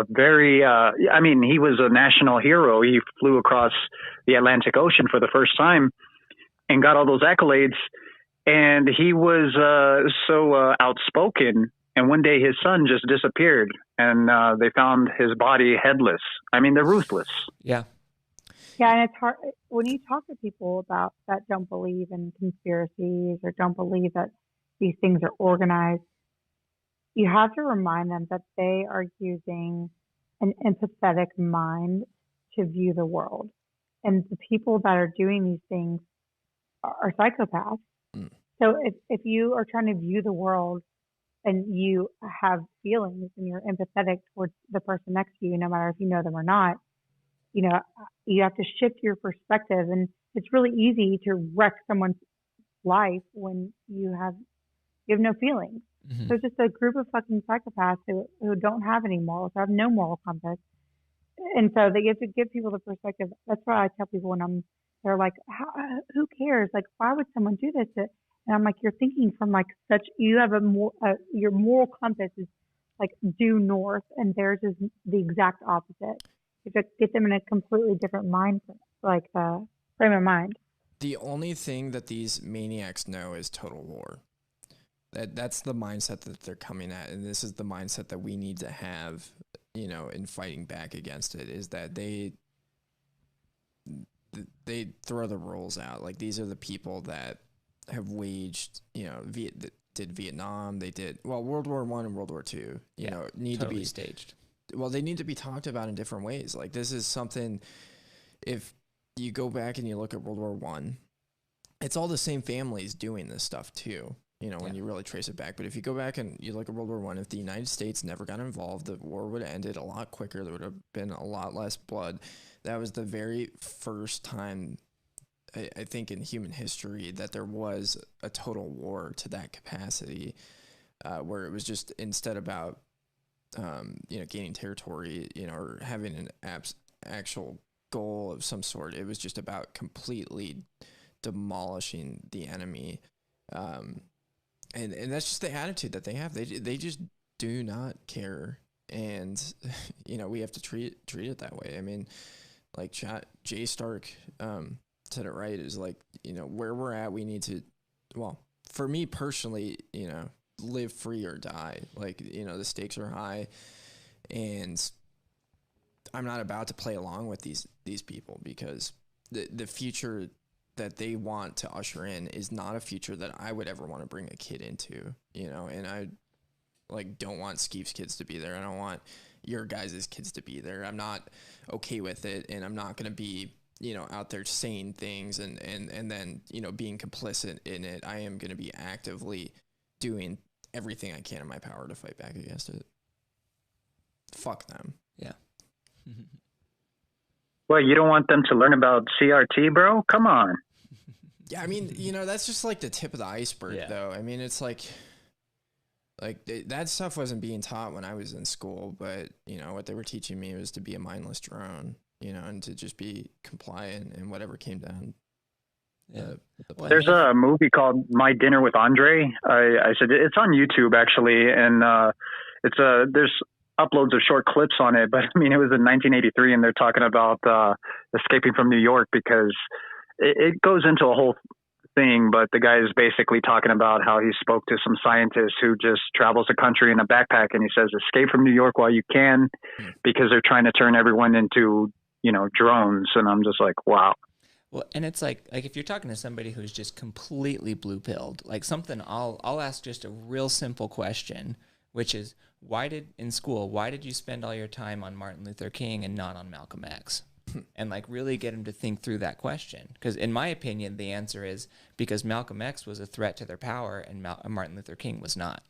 he was a national hero. He flew across the Atlantic Ocean for the first time and got all those accolades. And he was so outspoken. And one day his son just disappeared, and they found his body headless. I mean, they're ruthless. Yeah. Yeah, and it's hard when you talk to people about that don't believe in conspiracies or don't believe that these things are organized. You have to remind them that they are using an empathetic mind to view the world. And the people that are doing these things are psychopaths. Mm. So if you are trying to view the world and you have feelings and you're empathetic towards the person next to you, no matter if you know them or not, you have to shift your perspective. And it's really easy to wreck someone's life when you have no feelings. Mm-hmm. So it's just a group of fucking psychopaths who don't have any morals, who have no moral compass. And so you have to give people the perspective. That's why I tell people when they're like, who cares? Like, why would someone do this? And I'm like, you're thinking from you have your moral compass is like due north, and theirs is the exact opposite. You have to get them in a completely different frame of mind. The only thing that these maniacs know is total war. That's the mindset that they're coming at, and this is the mindset that we need to have, in fighting back against it, is that they throw the rules out. Like, these are the people that have waged, did Vietnam, they did, World War I and World War II, need to be staged. Well, they need to be talked about in different ways. Like, this is something, if you go back and you look at World War I, it's all the same families doing this stuff too. you know, when you really trace it back. But if you go back and you look at World War I, if the United States never got involved, the war would have ended a lot quicker. There would have been a lot less blood. That was the very first time, I think, in human history that there was a total war to that capacity, where it was just instead about, you know, gaining territory, you know, or having an actual goal of some sort. It was just about completely demolishing the enemy. And that's just the attitude that they have. They just do not care. And, you know, we have to treat it that way. I mean, like Jay Stark said it right, is like, you know, where we're at, we need to, well, for me personally, you know, live free or die. Like, you know, the stakes are high, and I'm not about to play along with these people, because the future that they want to usher in is not a future that I would ever want to bring a kid into, you know. And I like don't want Skeef's kids to be there. I don't want your guys' kids to be there. I'm not okay with it, and I'm not going to be, you know, out there saying things and then, you know, being complicit in it. I am going to be actively doing everything I can in my power to fight back against it. Fuck them. Yeah. Well, you don't want them to learn about CRT, bro? Come on. Yeah, I mean, you know, that's just like the tip of the iceberg, though. I mean, it's like that stuff wasn't being taught when I was in school, but, you know, what they were teaching me was to be a mindless drone, you know, and to just be compliant and whatever came down. Yeah. There's a movie called My Dinner with Andre. I said it's on YouTube actually, and there's uploads of short clips on it. But I mean, it was in 1983, and they're talking about escaping from New York, because it goes into a whole thing. But the guy is basically talking about how he spoke to some scientist who just travels the country in a backpack, and he says, escape from New York while you can, because they're trying to turn everyone into, you know, drones. And I'm just like, wow. Well, and it's like if you're talking to somebody who's just completely blue-pilled, like something, I'll ask just a real simple question, which is, why did you spend all your time on Martin Luther King and not on Malcolm X? And like really get them to think through that question. Because in my opinion, the answer is because Malcolm X was a threat to their power and Martin Luther King was not.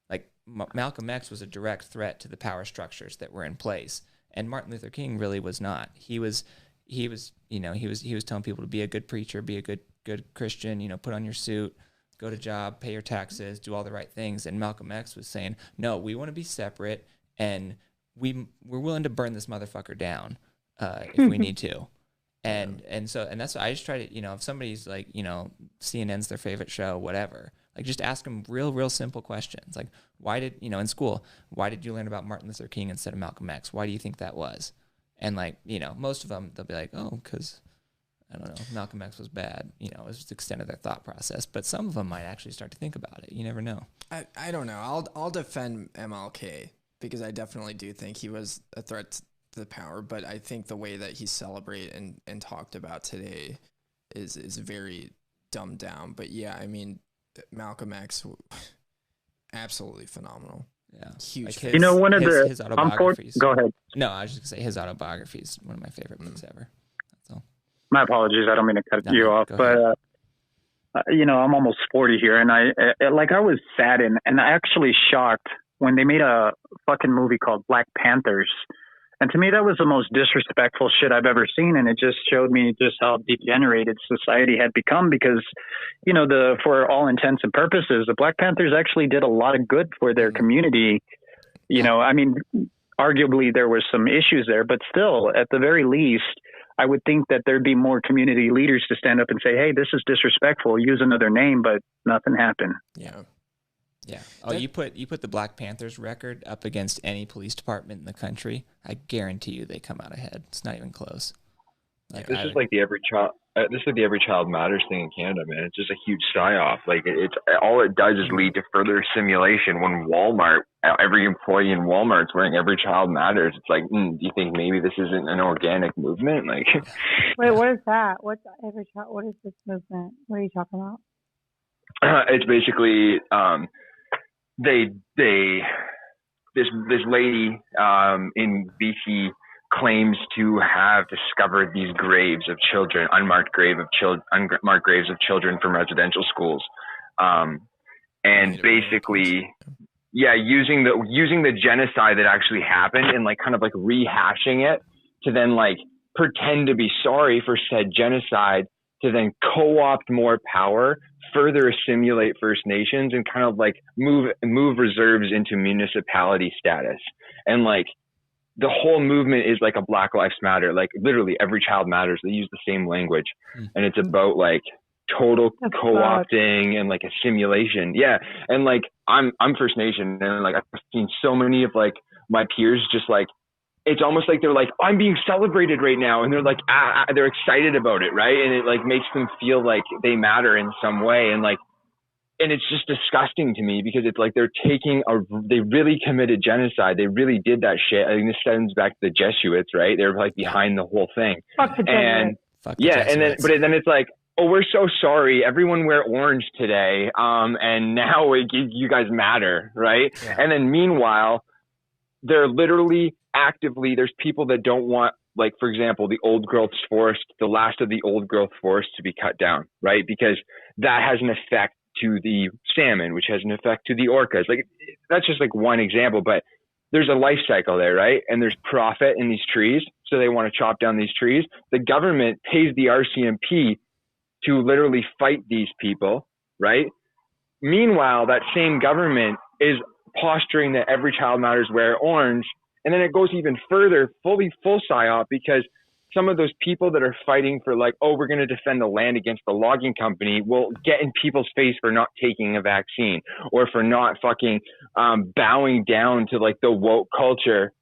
Like Malcolm X was a direct threat to the power structures that were in place, and Martin Luther King really was not. He was telling people to be a good preacher, be a good Christian, you know, put on your suit, go to job, pay your taxes, do all the right things. And Malcolm X was saying, no, we want to be separate, and we're willing to burn this motherfucker down if we need to. And that's I just try to, you know, if somebody's like, you know, CNN's their favorite show, whatever, like just ask them real simple questions. Like, why did, you know, in school, why did you learn about Martin Luther King instead of Malcolm X? Why do you think that was? And like, you know, most of them, they'll be like, oh, because, I don't know, Malcolm X was bad. You know, it was just the extent of their thought process. But some of them might actually start to think about it. You never know. I don't know. I'll defend MLK, because I definitely do think he was a threat to the power. But I think the way that he's celebrated and talked about today is very dumbed down. But yeah, I mean, Malcolm X, absolutely phenomenal. Yeah, huge. Like you know, one of his autobiographies. Go ahead. No, I was just gonna say his autobiography is one of my favorite books ever. That's all. My apologies. I don't mean to cut you off, but you know, I'm almost 40 here, and I was saddened and actually shocked when they made a fucking movie called Black Panthers. And to me, that was the most disrespectful shit I've ever seen. And it just showed me just how degenerated society had become, because, you know, for all intents and purposes, the Black Panthers actually did a lot of good for their community. You know, I mean, arguably there were some issues there, but still, at the very least, I would think that there'd be more community leaders to stand up and say, hey, this is disrespectful, use another name, but nothing happened. Yeah. Yeah. Oh, you put the Black Panthers record up against any police department in the country, I guarantee you they come out ahead. It's not even close. Like, this is like the Every Child Matters thing in Canada, man. It's just a huge psyop. Like it's all it does is lead to further simulation. When Walmart, every employee in Walmart's wearing Every Child Matters, it's like, do you think maybe this isn't an organic movement? Like, wait, what is that? What's Every Child? What is this movement? What are you talking about? It's basically this lady in BC claims to have discovered these graves of children, unmarked graves of children from residential schools, and basically, using the genocide that actually happened and like kind of like rehashing it to then like pretend to be sorry for said genocide, to then co-opt more power, further assimilate First Nations, and kind of like move reserves into municipality status. And like the whole movement is like a Black Lives Matter, like literally every child matters. They use the same language, and it's about like total co-opting and like assimilation. Yeah. And like I'm First Nation, and like I've seen so many of like my peers just like, it's almost like they're like, I'm being celebrated right now, and they're like they're excited about it, right? And it like makes them feel like they matter in some way. And like, and it's just disgusting to me, because it's like they're they really committed genocide. They really did that shit. I think this stems back to the Jesuits, right? They're like behind the whole thing. Fuck the and Jesuits. And then it's like, oh, we're so sorry. Everyone wear orange today. And now you guys matter, right? Yeah. And then meanwhile, they're literally actively, there's people that don't want, like, for example, the old growth forest, the last of the old growth forest to be cut down, right? Because that has an effect to the salmon, which has an effect to the orcas. Like, that's just like one example, but there's a life cycle there, right? And there's profit in these trees, so they want to chop down these trees. The government pays the RCMP to literally fight these people, right? Meanwhile, that same government is posturing that every child matters, wear orange. And then it goes even further, full psyop, because some of those people that are fighting for like, oh, we're going to defend the land against the logging company will get in people's face for not taking a vaccine, or for not fucking bowing down to like the woke culture.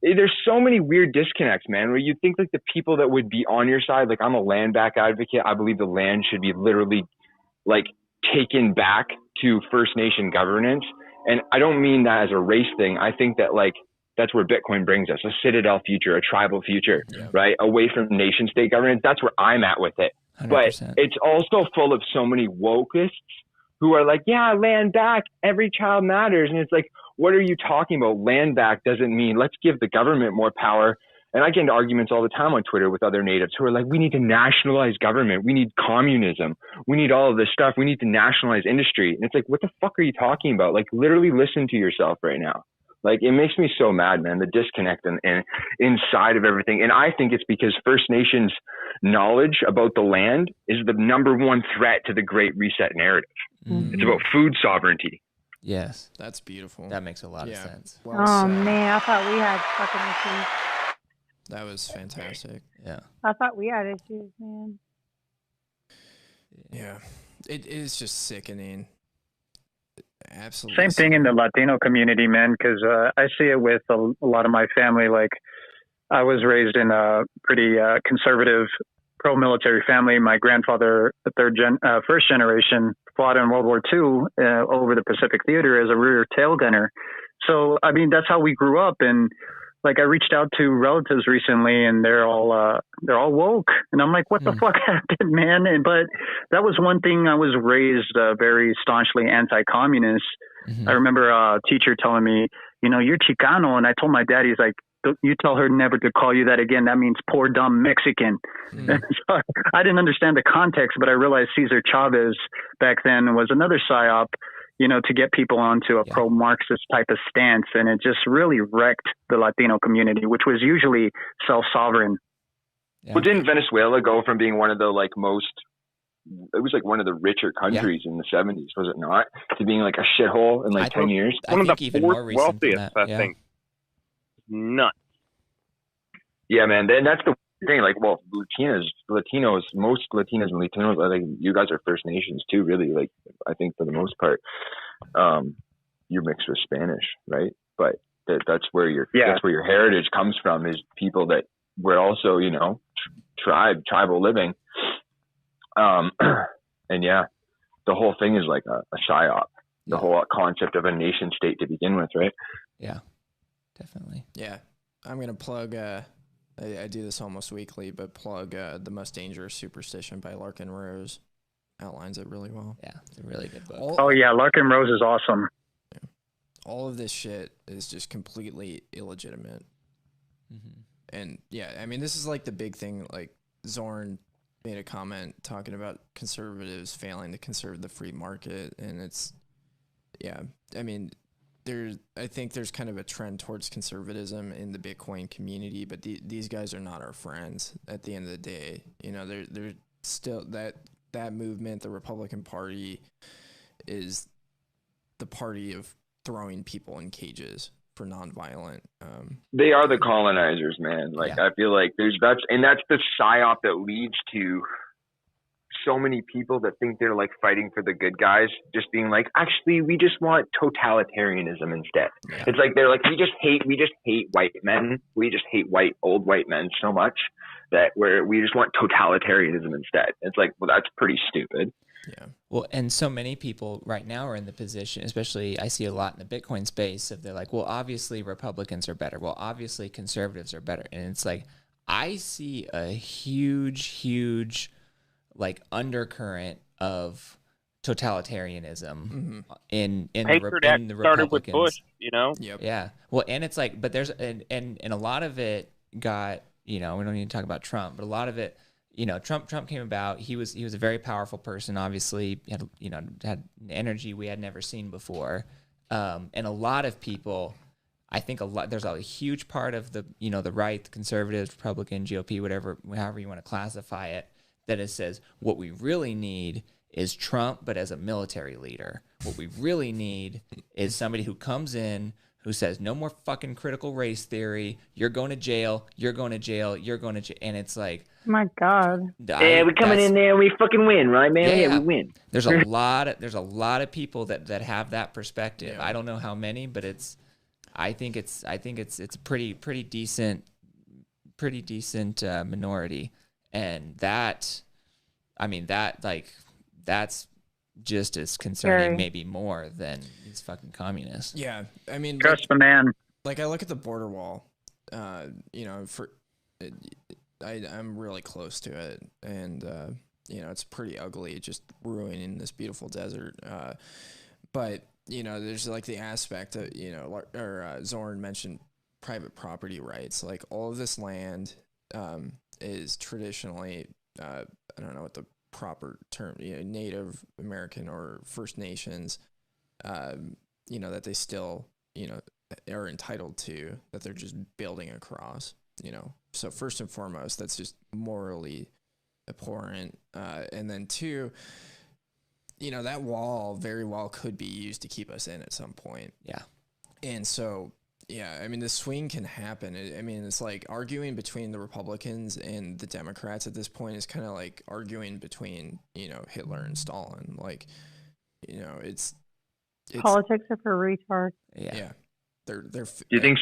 There's so many weird disconnects, man, where you think like the people that would be on your side, like I'm a land back advocate. I believe the land should be literally like taken back to First Nation governance. And I don't mean that as a race thing. I think that like, that's where Bitcoin brings us, a citadel future, a tribal future, right? Away from nation state governance. That's where I'm at with it. 100%. But it's also full of so many wokeists who are like, yeah, land back, every child matters. And it's like, what are you talking about? Land back doesn't mean let's give the government more power. And I get into arguments all the time on Twitter with other natives who are like, we need to nationalize government. We need communism. We need all of this stuff. We need to nationalize industry. And it's like, what the fuck are you talking about? Like, literally listen to yourself right now. Like, it makes me so mad, man, the disconnect and inside of everything. And I think it's because First Nations knowledge about the land is the number one threat to the Great Reset narrative. Mm-hmm. It's about food sovereignty. Yes. That's beautiful. That makes a lot of sense. Well man, I thought we had fucking issues. That was fantastic. Yeah. I thought we had issues, man. Yeah. It is just sickening. Absolutely. Same thing in the Latino community, man, because I see it with a lot of my family. Like, I was raised in a pretty conservative, pro-military family. My grandfather, the first generation, fought in World War II over the Pacific Theater as a rear tail gunner. So, I mean, that's how we grew up. And like, I reached out to relatives recently, and they're all woke, and I'm like, what the fuck happened, man? But that was one thing. I was raised very staunchly anti-communist. Mm-hmm. I remember a teacher telling me, you know, you're Chicano, and I told my dad, he's like, you tell her never to call you that again. That means poor dumb Mexican. Mm-hmm. So I didn't understand the context, but I realized Cesar Chavez back then was another psyop, you know, to get people onto a pro-Marxist type of stance. And it just really wrecked the Latino community, which was usually self-sovereign. Yeah. Well, didn't Venezuela go from being one of the like most, it was like one of the richer countries in the 70s, was it not? To being like a shithole in like 10 years? One of the fourth wealthiest, I think. Nuts. Yeah, man. Then that's the thing. Like, well, Latinos, most Latinos and Latinos, I think you guys are First Nations too, really. Like, I think for the most part, you're mixed with Spanish, right? But that's where your heritage comes from, is people that were also, you know, tribal living. And yeah, the whole thing is like a psyop. The whole concept of a nation state to begin with, right? Yeah, definitely. Yeah, I'm gonna plug. I do this almost weekly, but plug The Most Dangerous Superstition by Larkin Rose. Outlines it really well. Yeah, it's a really good book. Oh yeah, Larkin Rose is awesome. Yeah. All of this shit is just completely illegitimate. Mm-hmm. And yeah, I mean, this is like the big thing. Like, Zorn made a comment talking about conservatives failing to conserve the free market, and it's Yeah, I mean, I think there's kind of a trend towards conservatism in the Bitcoin community, but these guys are not our friends at the end of the day. You know, they're still that movement, the Republican Party, is the party of throwing people in cages for nonviolent. They are the colonizers, man. Like, I feel like that's the psyop that leads to so many people that think they're like fighting for the good guys, just being like, actually, we just want totalitarianism instead. Yeah. It's like they're like, we just hate white men. We just hate old white men so much that we just want totalitarianism instead. It's like, well, that's pretty stupid. Yeah. Well, and so many people right now are in the position, especially I see a lot in the Bitcoin space, of they're like, well, obviously Republicans are better. Well, obviously conservatives are better. And it's like, I see a huge like undercurrent of totalitarianism in the started Republicans. with Bush, you know? Yep. Yeah. Well, and it's like, but there's and a lot of it got, you know, we don't need to talk about Trump, but a lot of it, you know, Trump came about. He was a very powerful person. Obviously, had energy we had never seen before, and a lot of people, I think there's a huge part of the the right, the conservatives, Republican, GOP, however you want to classify it, that it says what we really need is Trump, but as a military leader. What we really need is somebody who comes in, who says, no more fucking critical race theory. You're going to jail. You're going to jail. You're going to jail. And it's like, my God. Yeah, we're coming in there and we fucking win, right, man? Yeah, we win. There's a lot of people that have that perspective. Yeah. I don't know how many, but I think it's a pretty decent minority. And that's just as concerning, maybe more than these fucking communists. Yeah, I mean, trust the man. Like, I look at the border wall, I'm really close to it, and it's pretty ugly, just ruining this beautiful desert. But there's like the aspect of Zorn mentioned private property rights. Like, all of this land is traditionally, I don't know what the proper term, Native American or First Nations, that they still, are entitled to, that they're just building across, So first and foremost, that's just morally abhorrent. And then two, that wall very well could be used to keep us in at some point. Yeah. And so, yeah, I mean, the swing can happen. It's like arguing between the Republicans and the Democrats at this point is kind of like arguing between, Hitler and Stalin. Like, it's politics are for retards. Yeah. They're do you think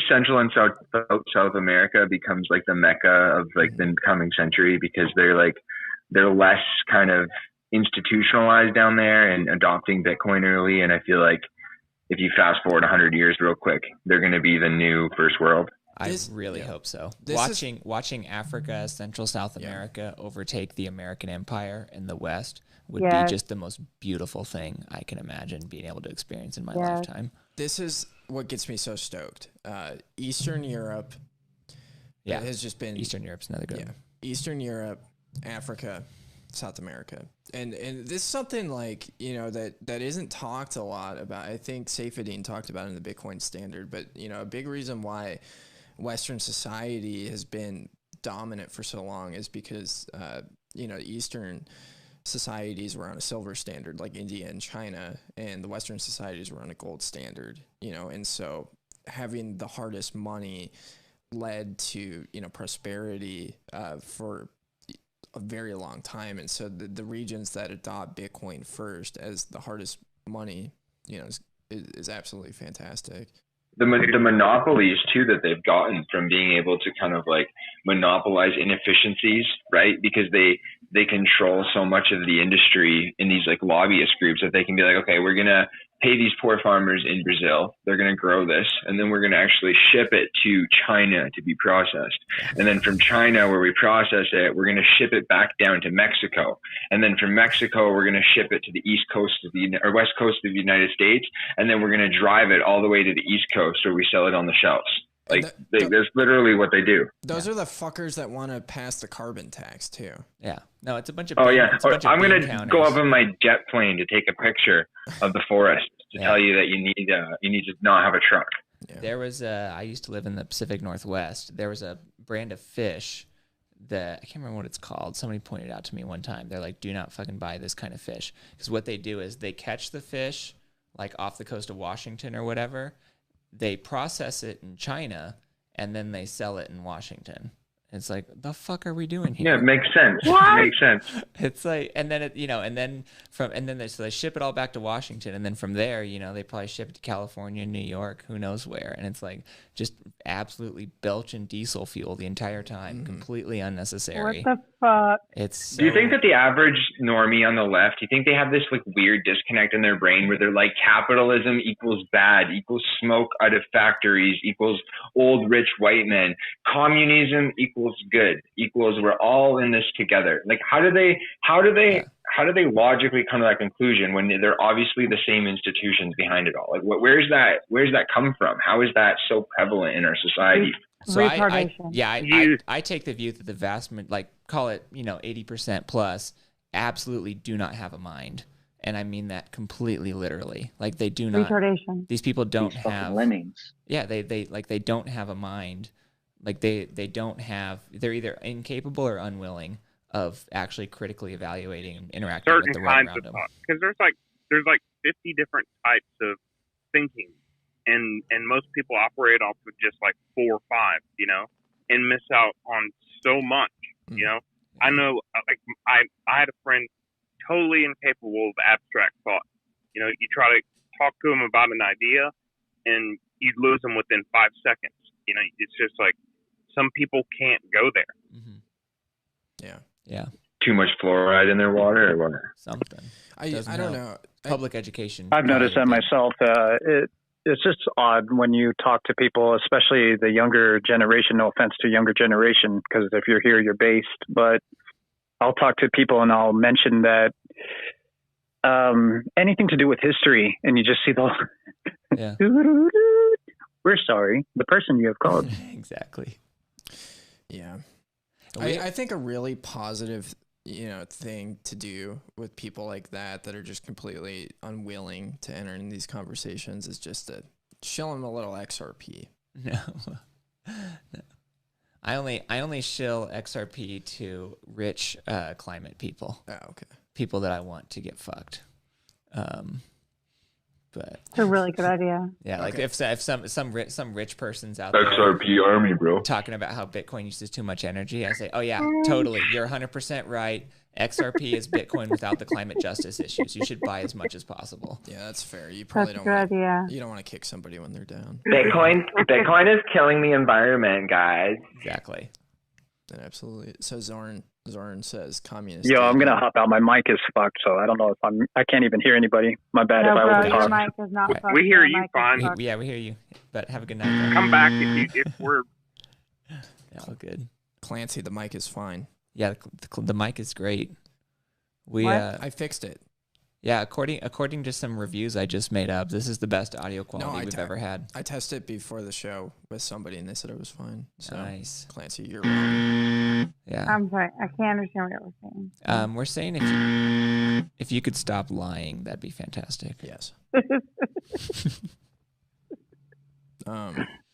Central and South America becomes like the Mecca of like the coming century, because they're less kind of institutionalized down there and adopting Bitcoin early, and I feel like if you fast forward 100 years real quick, they're going to be the new first world. I really hope so. Watching Africa, Central South America overtake the American empire in the West would be just the most beautiful thing I can imagine being able to experience in my lifetime. This is what gets me so stoked. Eastern Europe has just been... Eastern Europe's another good one. Eastern Europe, Africa, South America. And this is something like, that isn't talked a lot about. I think Saifedean talked about it in the Bitcoin Standard, but, a big reason why Western society has been dominant for so long is because, Eastern societies were on a silver standard, like India and China, and the Western societies were on a gold standard, and so having the hardest money led to, prosperity for a very long time. And so the regions that adopt Bitcoin first as the hardest money, is absolutely fantastic. The monopolies too that they've gotten from being able to kind of like monopolize inefficiencies, right? Because they control so much of the industry in these like lobbyist groups that they can be like, okay, we're gonna pay these poor farmers in Brazil, they're gonna grow this, and then we're gonna actually ship it to China to be processed. And then from China, where we process it, we're gonna ship it back down to Mexico. And then from Mexico, we're gonna ship it to the East Coast of or West Coast of the United States, and then we're gonna drive it all the way to the East Coast where we sell it on the shelves. Like, that's literally what they do. Those are the fuckers that want to pass the carbon tax too. Yeah. No, it's a bunch of... I'm going to go up in my jet plane to take a picture of the forest to tell you that you need to not have a truck. There was I used to live in the Pacific Northwest. There was a brand of fish that I can't remember what it's called. Somebody pointed out to me one time. They're like, do not fucking buy this kind of fish. Because what they do is they catch the fish like off the coast of Washington or whatever. They process it in China and then they sell it in Washington. It's like, the fuck are we doing here? Yeah, it makes sense. It makes sense. It's like, and then so they ship it all back to Washington, and then from there, they probably ship it to California, New York, who knows where, and it's like just absolutely belching diesel fuel the entire time, completely unnecessary. What the fuck? It's Do you think that the average normie on the left, do you think they have this like weird disconnect in their brain where they're like, capitalism equals bad, equals smoke out of factories, equals old rich white men, communism equals good, equals we're all in this together? Like, how do they logically come to that conclusion when they're obviously the same institutions behind it all? Like, where's that come from? How is that so prevalent in our society? So I take the view that the vast, call it 80% plus, absolutely do not have a mind, and I mean that completely literally. Like, they do not. Retardation. These people don't These have lemmings. Yeah, they don't have a mind. Like they don't have. They're either incapable or unwilling of actually critically evaluating and interacting with the world kinds around of them. thought. Because there's like 50 different types of thinking, and most people operate off of just like 4 or 5, and miss out on so much. I know, like I had a friend totally incapable of abstract thought. You try to talk to him about an idea, and you lose him within 5 seconds. It's just like some people can't go there. Yeah. Too much fluoride in their water or what? Something. I don't know. Public education. I've noticed that myself. It's just odd when you talk to people, especially the younger generation. No offense to younger generation, because if you're here, you're based. But I'll talk to people and I'll mention that anything to do with history, and you just see the we're sorry, the person you have called. Exactly. Yeah. I think a really positive, thing to do with people like that are just completely unwilling to enter in these conversations is just to show them a little XRP. No. I only shill XRP to rich climate people. Oh, okay. People that I want to get fucked. But it's a really good idea. Yeah, like if some rich person's out XRP there army, bro, talking about how Bitcoin uses too much energy, I say, oh yeah, totally, you're 100% right. XRP is Bitcoin without the climate justice issues. You should buy as much as possible. Yeah, that's fair. You probably That's a good idea. You don't want to kick somebody when they're down. Bitcoin is killing the environment, guys. Exactly. Absolutely. So Zorn says communist. Yo, I'm gonna hop out. My mic is fucked, so I don't know if I can't even hear anybody. My bad if I your overtalk. mic is not fucked. We hear Your you mic is fine. fucked. We hear you. But have a good night. Come back if we're. Yeah, all good. Clancy, the mic is fine. Yeah, the mic is great. I fixed it. Yeah, according to some reviews I just made up, this is the best audio quality we've ever had. I tested it before the show with somebody, and they said it was fine. So, nice. Clancy, you're wrong. Yeah. I'm sorry, I can't understand what you're saying. We're saying if you could stop lying, that'd be fantastic. Yes.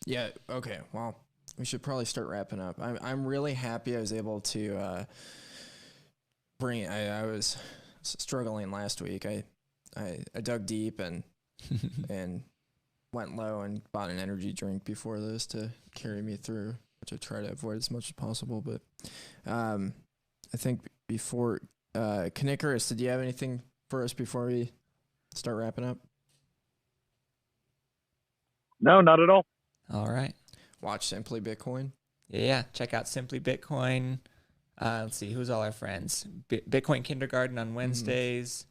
Yeah. Okay. Well, we should probably start wrapping up. I'm really happy I was able to bring it. I was struggling last week. I dug deep and went low and bought an energy drink before this to carry me through, which I try to avoid as much as possible. But I think before Knickers, did you have anything for us before we start wrapping up? No, not at all. All right. Watch Simply Bitcoin. Yeah. Check out Simply Bitcoin. Let's see, who's all our friends? Bitcoin Kindergarten on Wednesdays,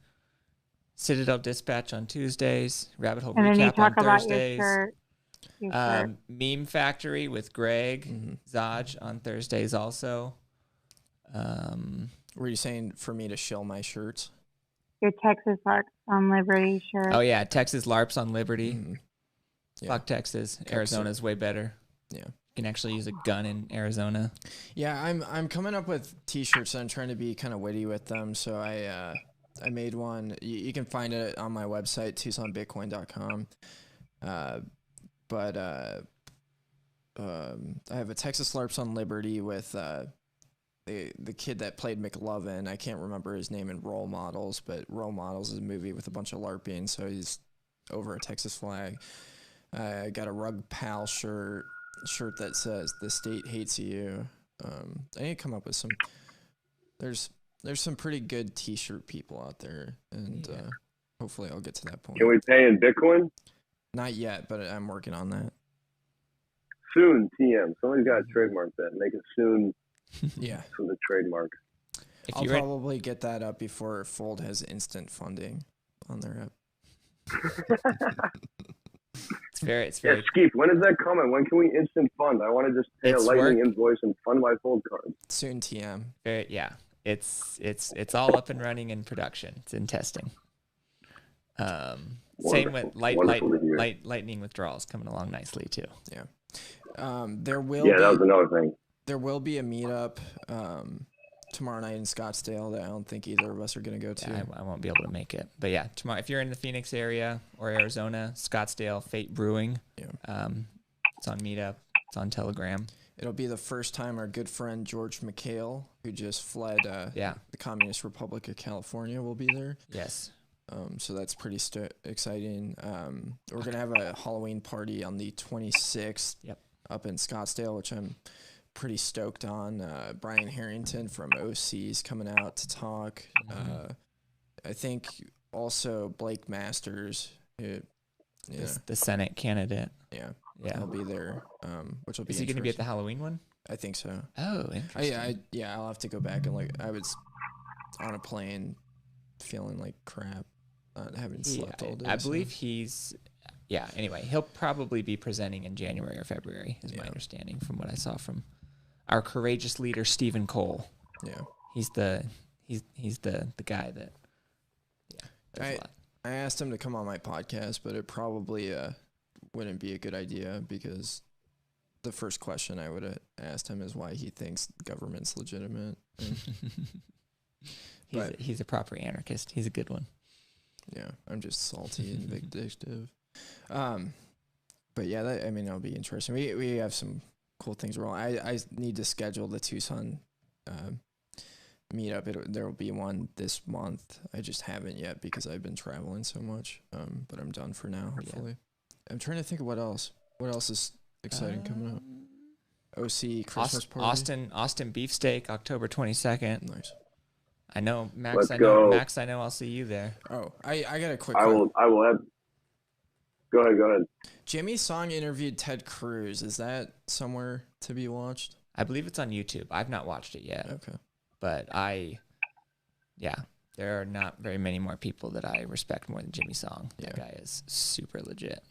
Citadel Dispatch on Tuesdays, Rabbit Hole And then you Recap on talk about Thursdays. your shirt. Meme Factory with Greg Zaj on Thursdays also. Were you saying for me to shill my shirts? Your Texas Larks on Liberty shirt. Oh yeah, Texas LARPs on Liberty. Yeah. Fuck Texas. Arizona's way better. Yeah. You can actually use a gun in Arizona. Yeah, I'm coming up with T-shirts and I'm trying to be kind of witty with them. So I I made one. You can find it on my website, TucsonBitcoin.com. But I have a Texas LARPs on Liberty with the kid that played McLovin. I can't remember his name in Role Models, but Role Models is a movie with a bunch of LARPing, so he's over a Texas flag. I got a Rug Pal shirt that says "The State Hates You." I need to come up with some. There's some pretty good T-shirt people out there, and hopefully I'll get to that point. Can we pay in Bitcoin? Not yet, but I'm working on that. Soon, TM. Somebody's got to trademark that. Make it soon. Yeah. For the trademark. I'll probably get that up before Fold has instant funding on their app. It's very. Yeah, Skeep, when is that coming? When can we instant fund? I want to just pay a Lightning invoice and fund my Fold card. Soon, TM. Yeah, it's all up and running in production. It's in testing. Same with lightning withdrawals coming along nicely too. Yeah. There will. Yeah, that was another thing. There will be a meetup tomorrow night in Scottsdale that I don't think either of us are going to go to. Yeah, I won't be able to make it. But yeah, tomorrow, if you're in the Phoenix area or Arizona, Scottsdale, Fate Brewing. Yeah. It's on Meetup. It's on Telegram. It'll be the first time our good friend George McHale, who just fled the Communist Republic of California, will be there. Yes. So that's pretty exciting. We're going to have a Halloween party on the 26th up in Scottsdale, which I'm pretty stoked on. Brian Harrington from OC is coming out to talk. I think also Blake Masters, the Senate candidate. Yeah, he'll be there. Which will be. Is he going to be at the Halloween one? I think so. Oh, interesting. I'll have to go back and I was on a plane, feeling like crap, haven't slept all day. I believe he's. Yeah. Anyway, he'll probably be presenting in January or February, is my understanding from what I saw from our courageous leader Stephen Cole. Yeah, he's the guy that. Yeah, I asked him to come on my podcast, but it probably wouldn't be a good idea because the first question I would have asked him is why he thinks government's legitimate. He's a proper anarchist. He's a good one. Yeah, I'm just salty and vindictive. But yeah, that'll be interesting. We have some cool things rolling. I need to schedule the Tucson meetup. There will be one this month. I just haven't yet because I've been traveling so much. But I'm done for now, hopefully. Yeah. I'm trying to think of what else. What else is exciting coming up? OC Christmas party. Austin Beefsteak, October 22nd. Nice. I know, Max. Let's I go. know, Max. I know. I'll see you there. Oh, I got a quick. I will have. Go ahead. Jimmy Song interviewed Ted Cruz. Is that somewhere to be watched? I believe it's on YouTube. I've not watched it yet. Okay. But there are not very many more people that I respect more than Jimmy Song. That guy is super legit.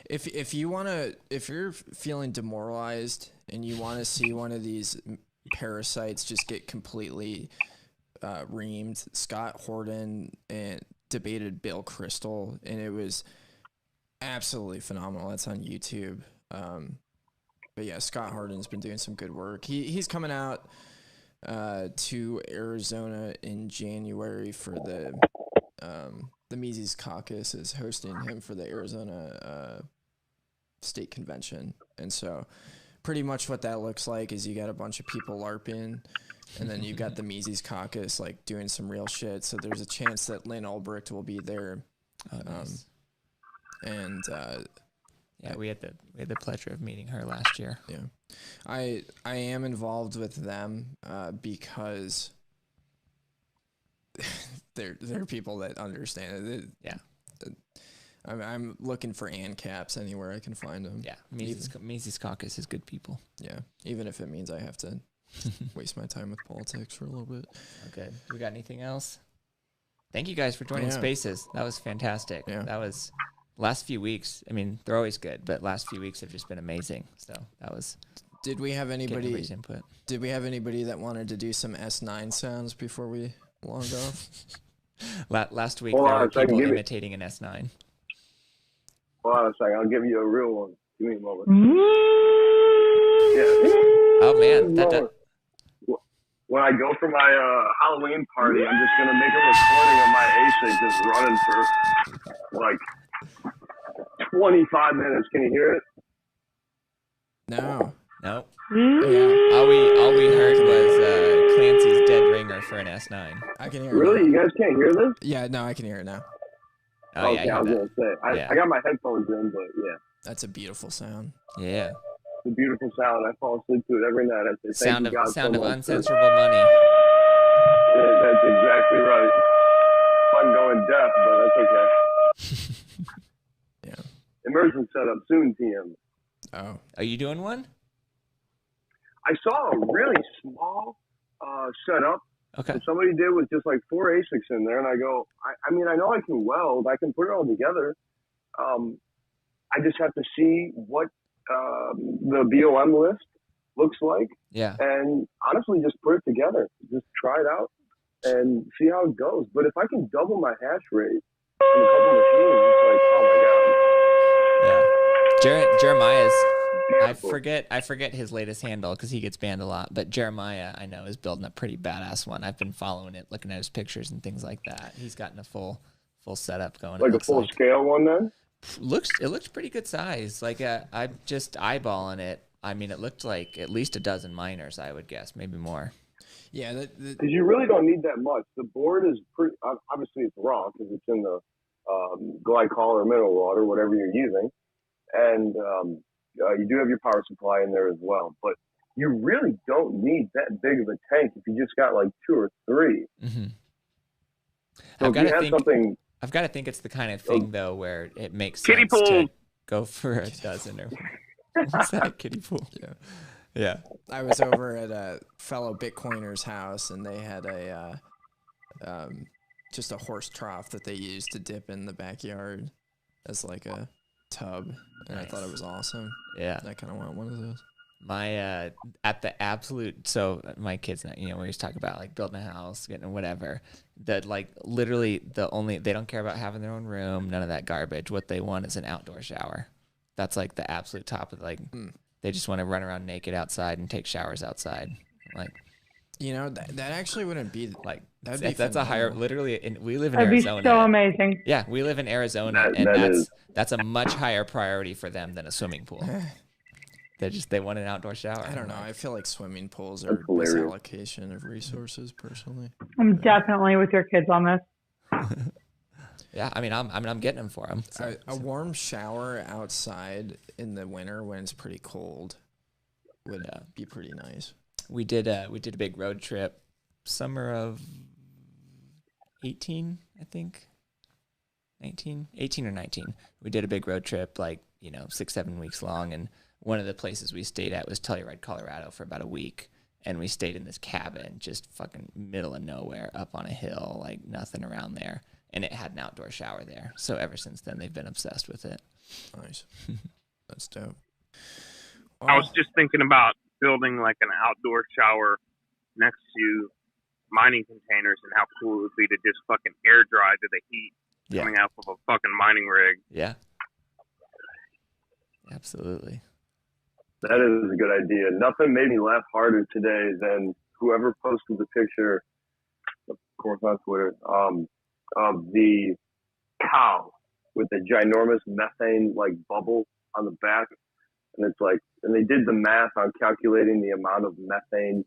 If you're feeling demoralized and you want to see one of these parasites just get completely reamed, Scott Horton and debated Bill Kristol, and it was absolutely phenomenal. That's on YouTube. But yeah, Scott Horton's been doing some good work. He's coming out to Arizona in January for the Mises Caucus is hosting him for the Arizona State Convention. And so pretty much what that looks like is you got a bunch of people LARPing, and then you've got the Mises Caucus like doing some real shit. So there's a chance that Lynn Ulbricht will be there. Nice. We had the pleasure of meeting her last year. Yeah, I am involved with them because they're people that understand it. Yeah, I'm looking for ANCAPs anywhere I can find them. Yeah, Mises Caucus is good people. Yeah, even if it means I have to waste my time with politics for a little bit. Okay, we got anything else? Thank you guys for joining Spaces. That was fantastic. Yeah. That was last few weeks. I mean, they're always good, but last few weeks have just been amazing. So that was. Did we have anybody? Input. Did we have anybody that wanted to do some S9 sounds before we logged off? Last week there were people imitating an S9. Hold on a second. I'll give you a real one. Give me a moment. Oh man, when I go for my Halloween party, I'm just gonna make a recording of my ASIC just running for like 25 minutes. Can you hear it? No. Nope. Yeah. All we heard was Clancy's dead ringer for an S9. I can hear Really? it. You guys can't hear this? Yeah, no, I can hear it now. Oh, okay, yeah, I was bet. gonna say. I got my headphones in, but yeah. That's a beautiful sound. Yeah. It's a beautiful sound. I fall asleep to it every night. I say, Sound thank you, of God, sound so of much. uncensorable money. Yeah, that's exactly right. I'm going deaf, but that's okay. Yeah. Immersion setup soon, TM. Oh. Are you doing one? I saw a really small setup. Okay. That somebody did with just like 4 ASICs in there, and I go, I mean, I know I can weld. I can put it all together. I just have to see what the BOM list looks like. Yeah. And honestly, just put it together. Just try it out and see how it goes. But if I can double my hash rate on a couple machines, it's like, oh my god. Yeah. Jeremiah's. Beautiful. I forget his latest handle because he gets banned a lot. But Jeremiah, I know, is building a pretty badass one. I've been following it, looking at his pictures and things like that. He's gotten a full setup going. Like a full scale one, then. It looks pretty good size. Like I'm just eyeballing it. I mean, it looked like at least a dozen miners, I would guess, maybe more. Yeah, because you really don't need that much. The board is pretty. Obviously, it's raw because it's in the glycol or mineral water, whatever you're using, and you do have your power supply in there as well. But you really don't need that big of a tank if you just got like 2 or 3. Mm-hmm. So I've got to think it's the kind of thing though where it makes kiddie sense to pool. go for a dozen or what's that, kiddie pool? Yeah. Yeah. I was over at a fellow Bitcoiner's house, and they had a just a horse trough that they used to dip in the backyard as like a tub, and I thought it was awesome. Yeah. I kind of want one of those. My at the absolute, so my kids, we always talk about like building a house, getting whatever. That like literally they don't care about having their own room, none of that garbage. What they want is an outdoor shower. That's like the absolute top of they just want to run around naked outside and take showers outside. Like, that actually wouldn't be like that'd be that's a higher literally. We live in That'd Arizona. be so amazing. Yeah, we live in Arizona, and that's a much higher priority for them than a swimming pool. They want an outdoor shower. I don't know. I feel like swimming pools are misallocation of resources, personally. I'm definitely with your kids on this. Yeah, I mean, I'm getting them for them. So. A warm shower outside in the winter when it's pretty cold would be pretty nice. We did a big road trip, summer of 18, I think. 18 or 19. We did a big road trip, 6-7 weeks long, and one of the places we stayed at was Telluride, Colorado for about a week. And we stayed in this cabin, just fucking middle of nowhere, up on a hill, like nothing around there. And it had an outdoor shower there. So ever since then, they've been obsessed with it. Nice. That's dope. I was just thinking about building like an outdoor shower next to mining containers and how cool it would be to just fucking air dry to the heat coming out of a fucking mining rig. Yeah. Absolutely. That is a good idea. Nothing made me laugh harder today than whoever posted the picture, of course on Twitter, of the cow with the ginormous methane bubble on the back. And it's and they did the math on calculating the amount of methane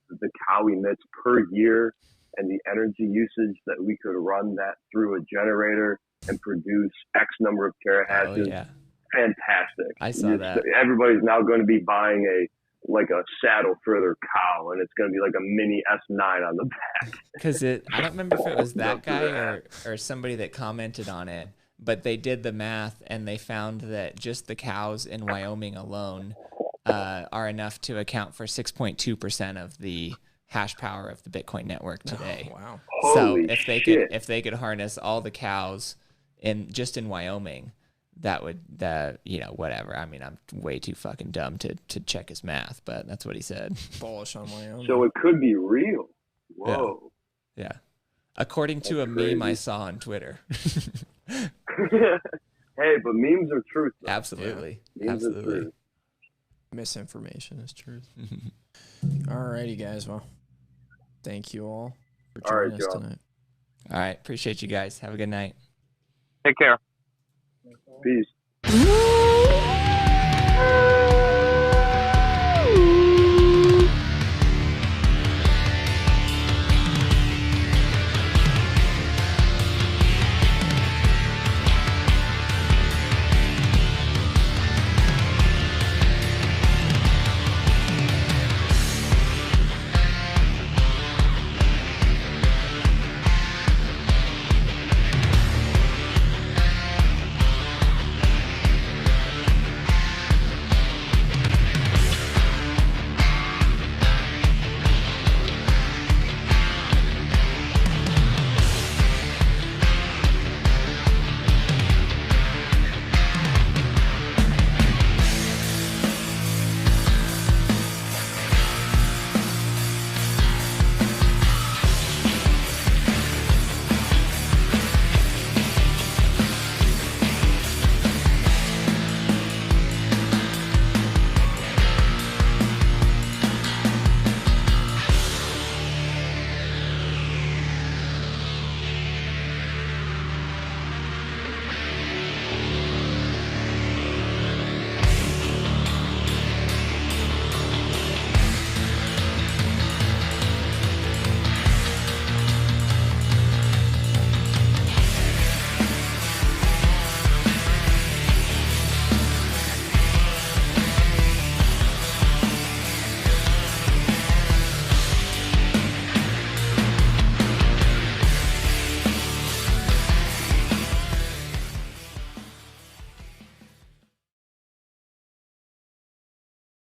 that the cow emits per year and the energy usage that we could run that through a generator and produce X number of terahatches. Oh, yeah. Fantastic. I saw that. Everybody's now going to be buying a saddle for their cow, and it's going to be like a mini S9 on the back. Because I don't remember if it was that guy or somebody that commented on it, but they did the math and they found that just the cows in Wyoming alone are enough to account for 6.2% of the hash power of the Bitcoin network today. Oh, wow. So Holy if they could harness all the cows in Wyoming, that would whatever. I mean, I'm way too fucking dumb to check his math, but that's what he said. Bullish on Wyoming. So it could be real. Whoa. Yeah. According to a meme I saw on Twitter. Hey, but memes are truth. Though. Absolutely. Yeah. Memes Absolutely. are truth. Misinformation is truth. Alrighty, guys. Well, Thank you all for All right, joining us Joe. tonight. All right. Appreciate you guys. Have a good night. Take care. Peace.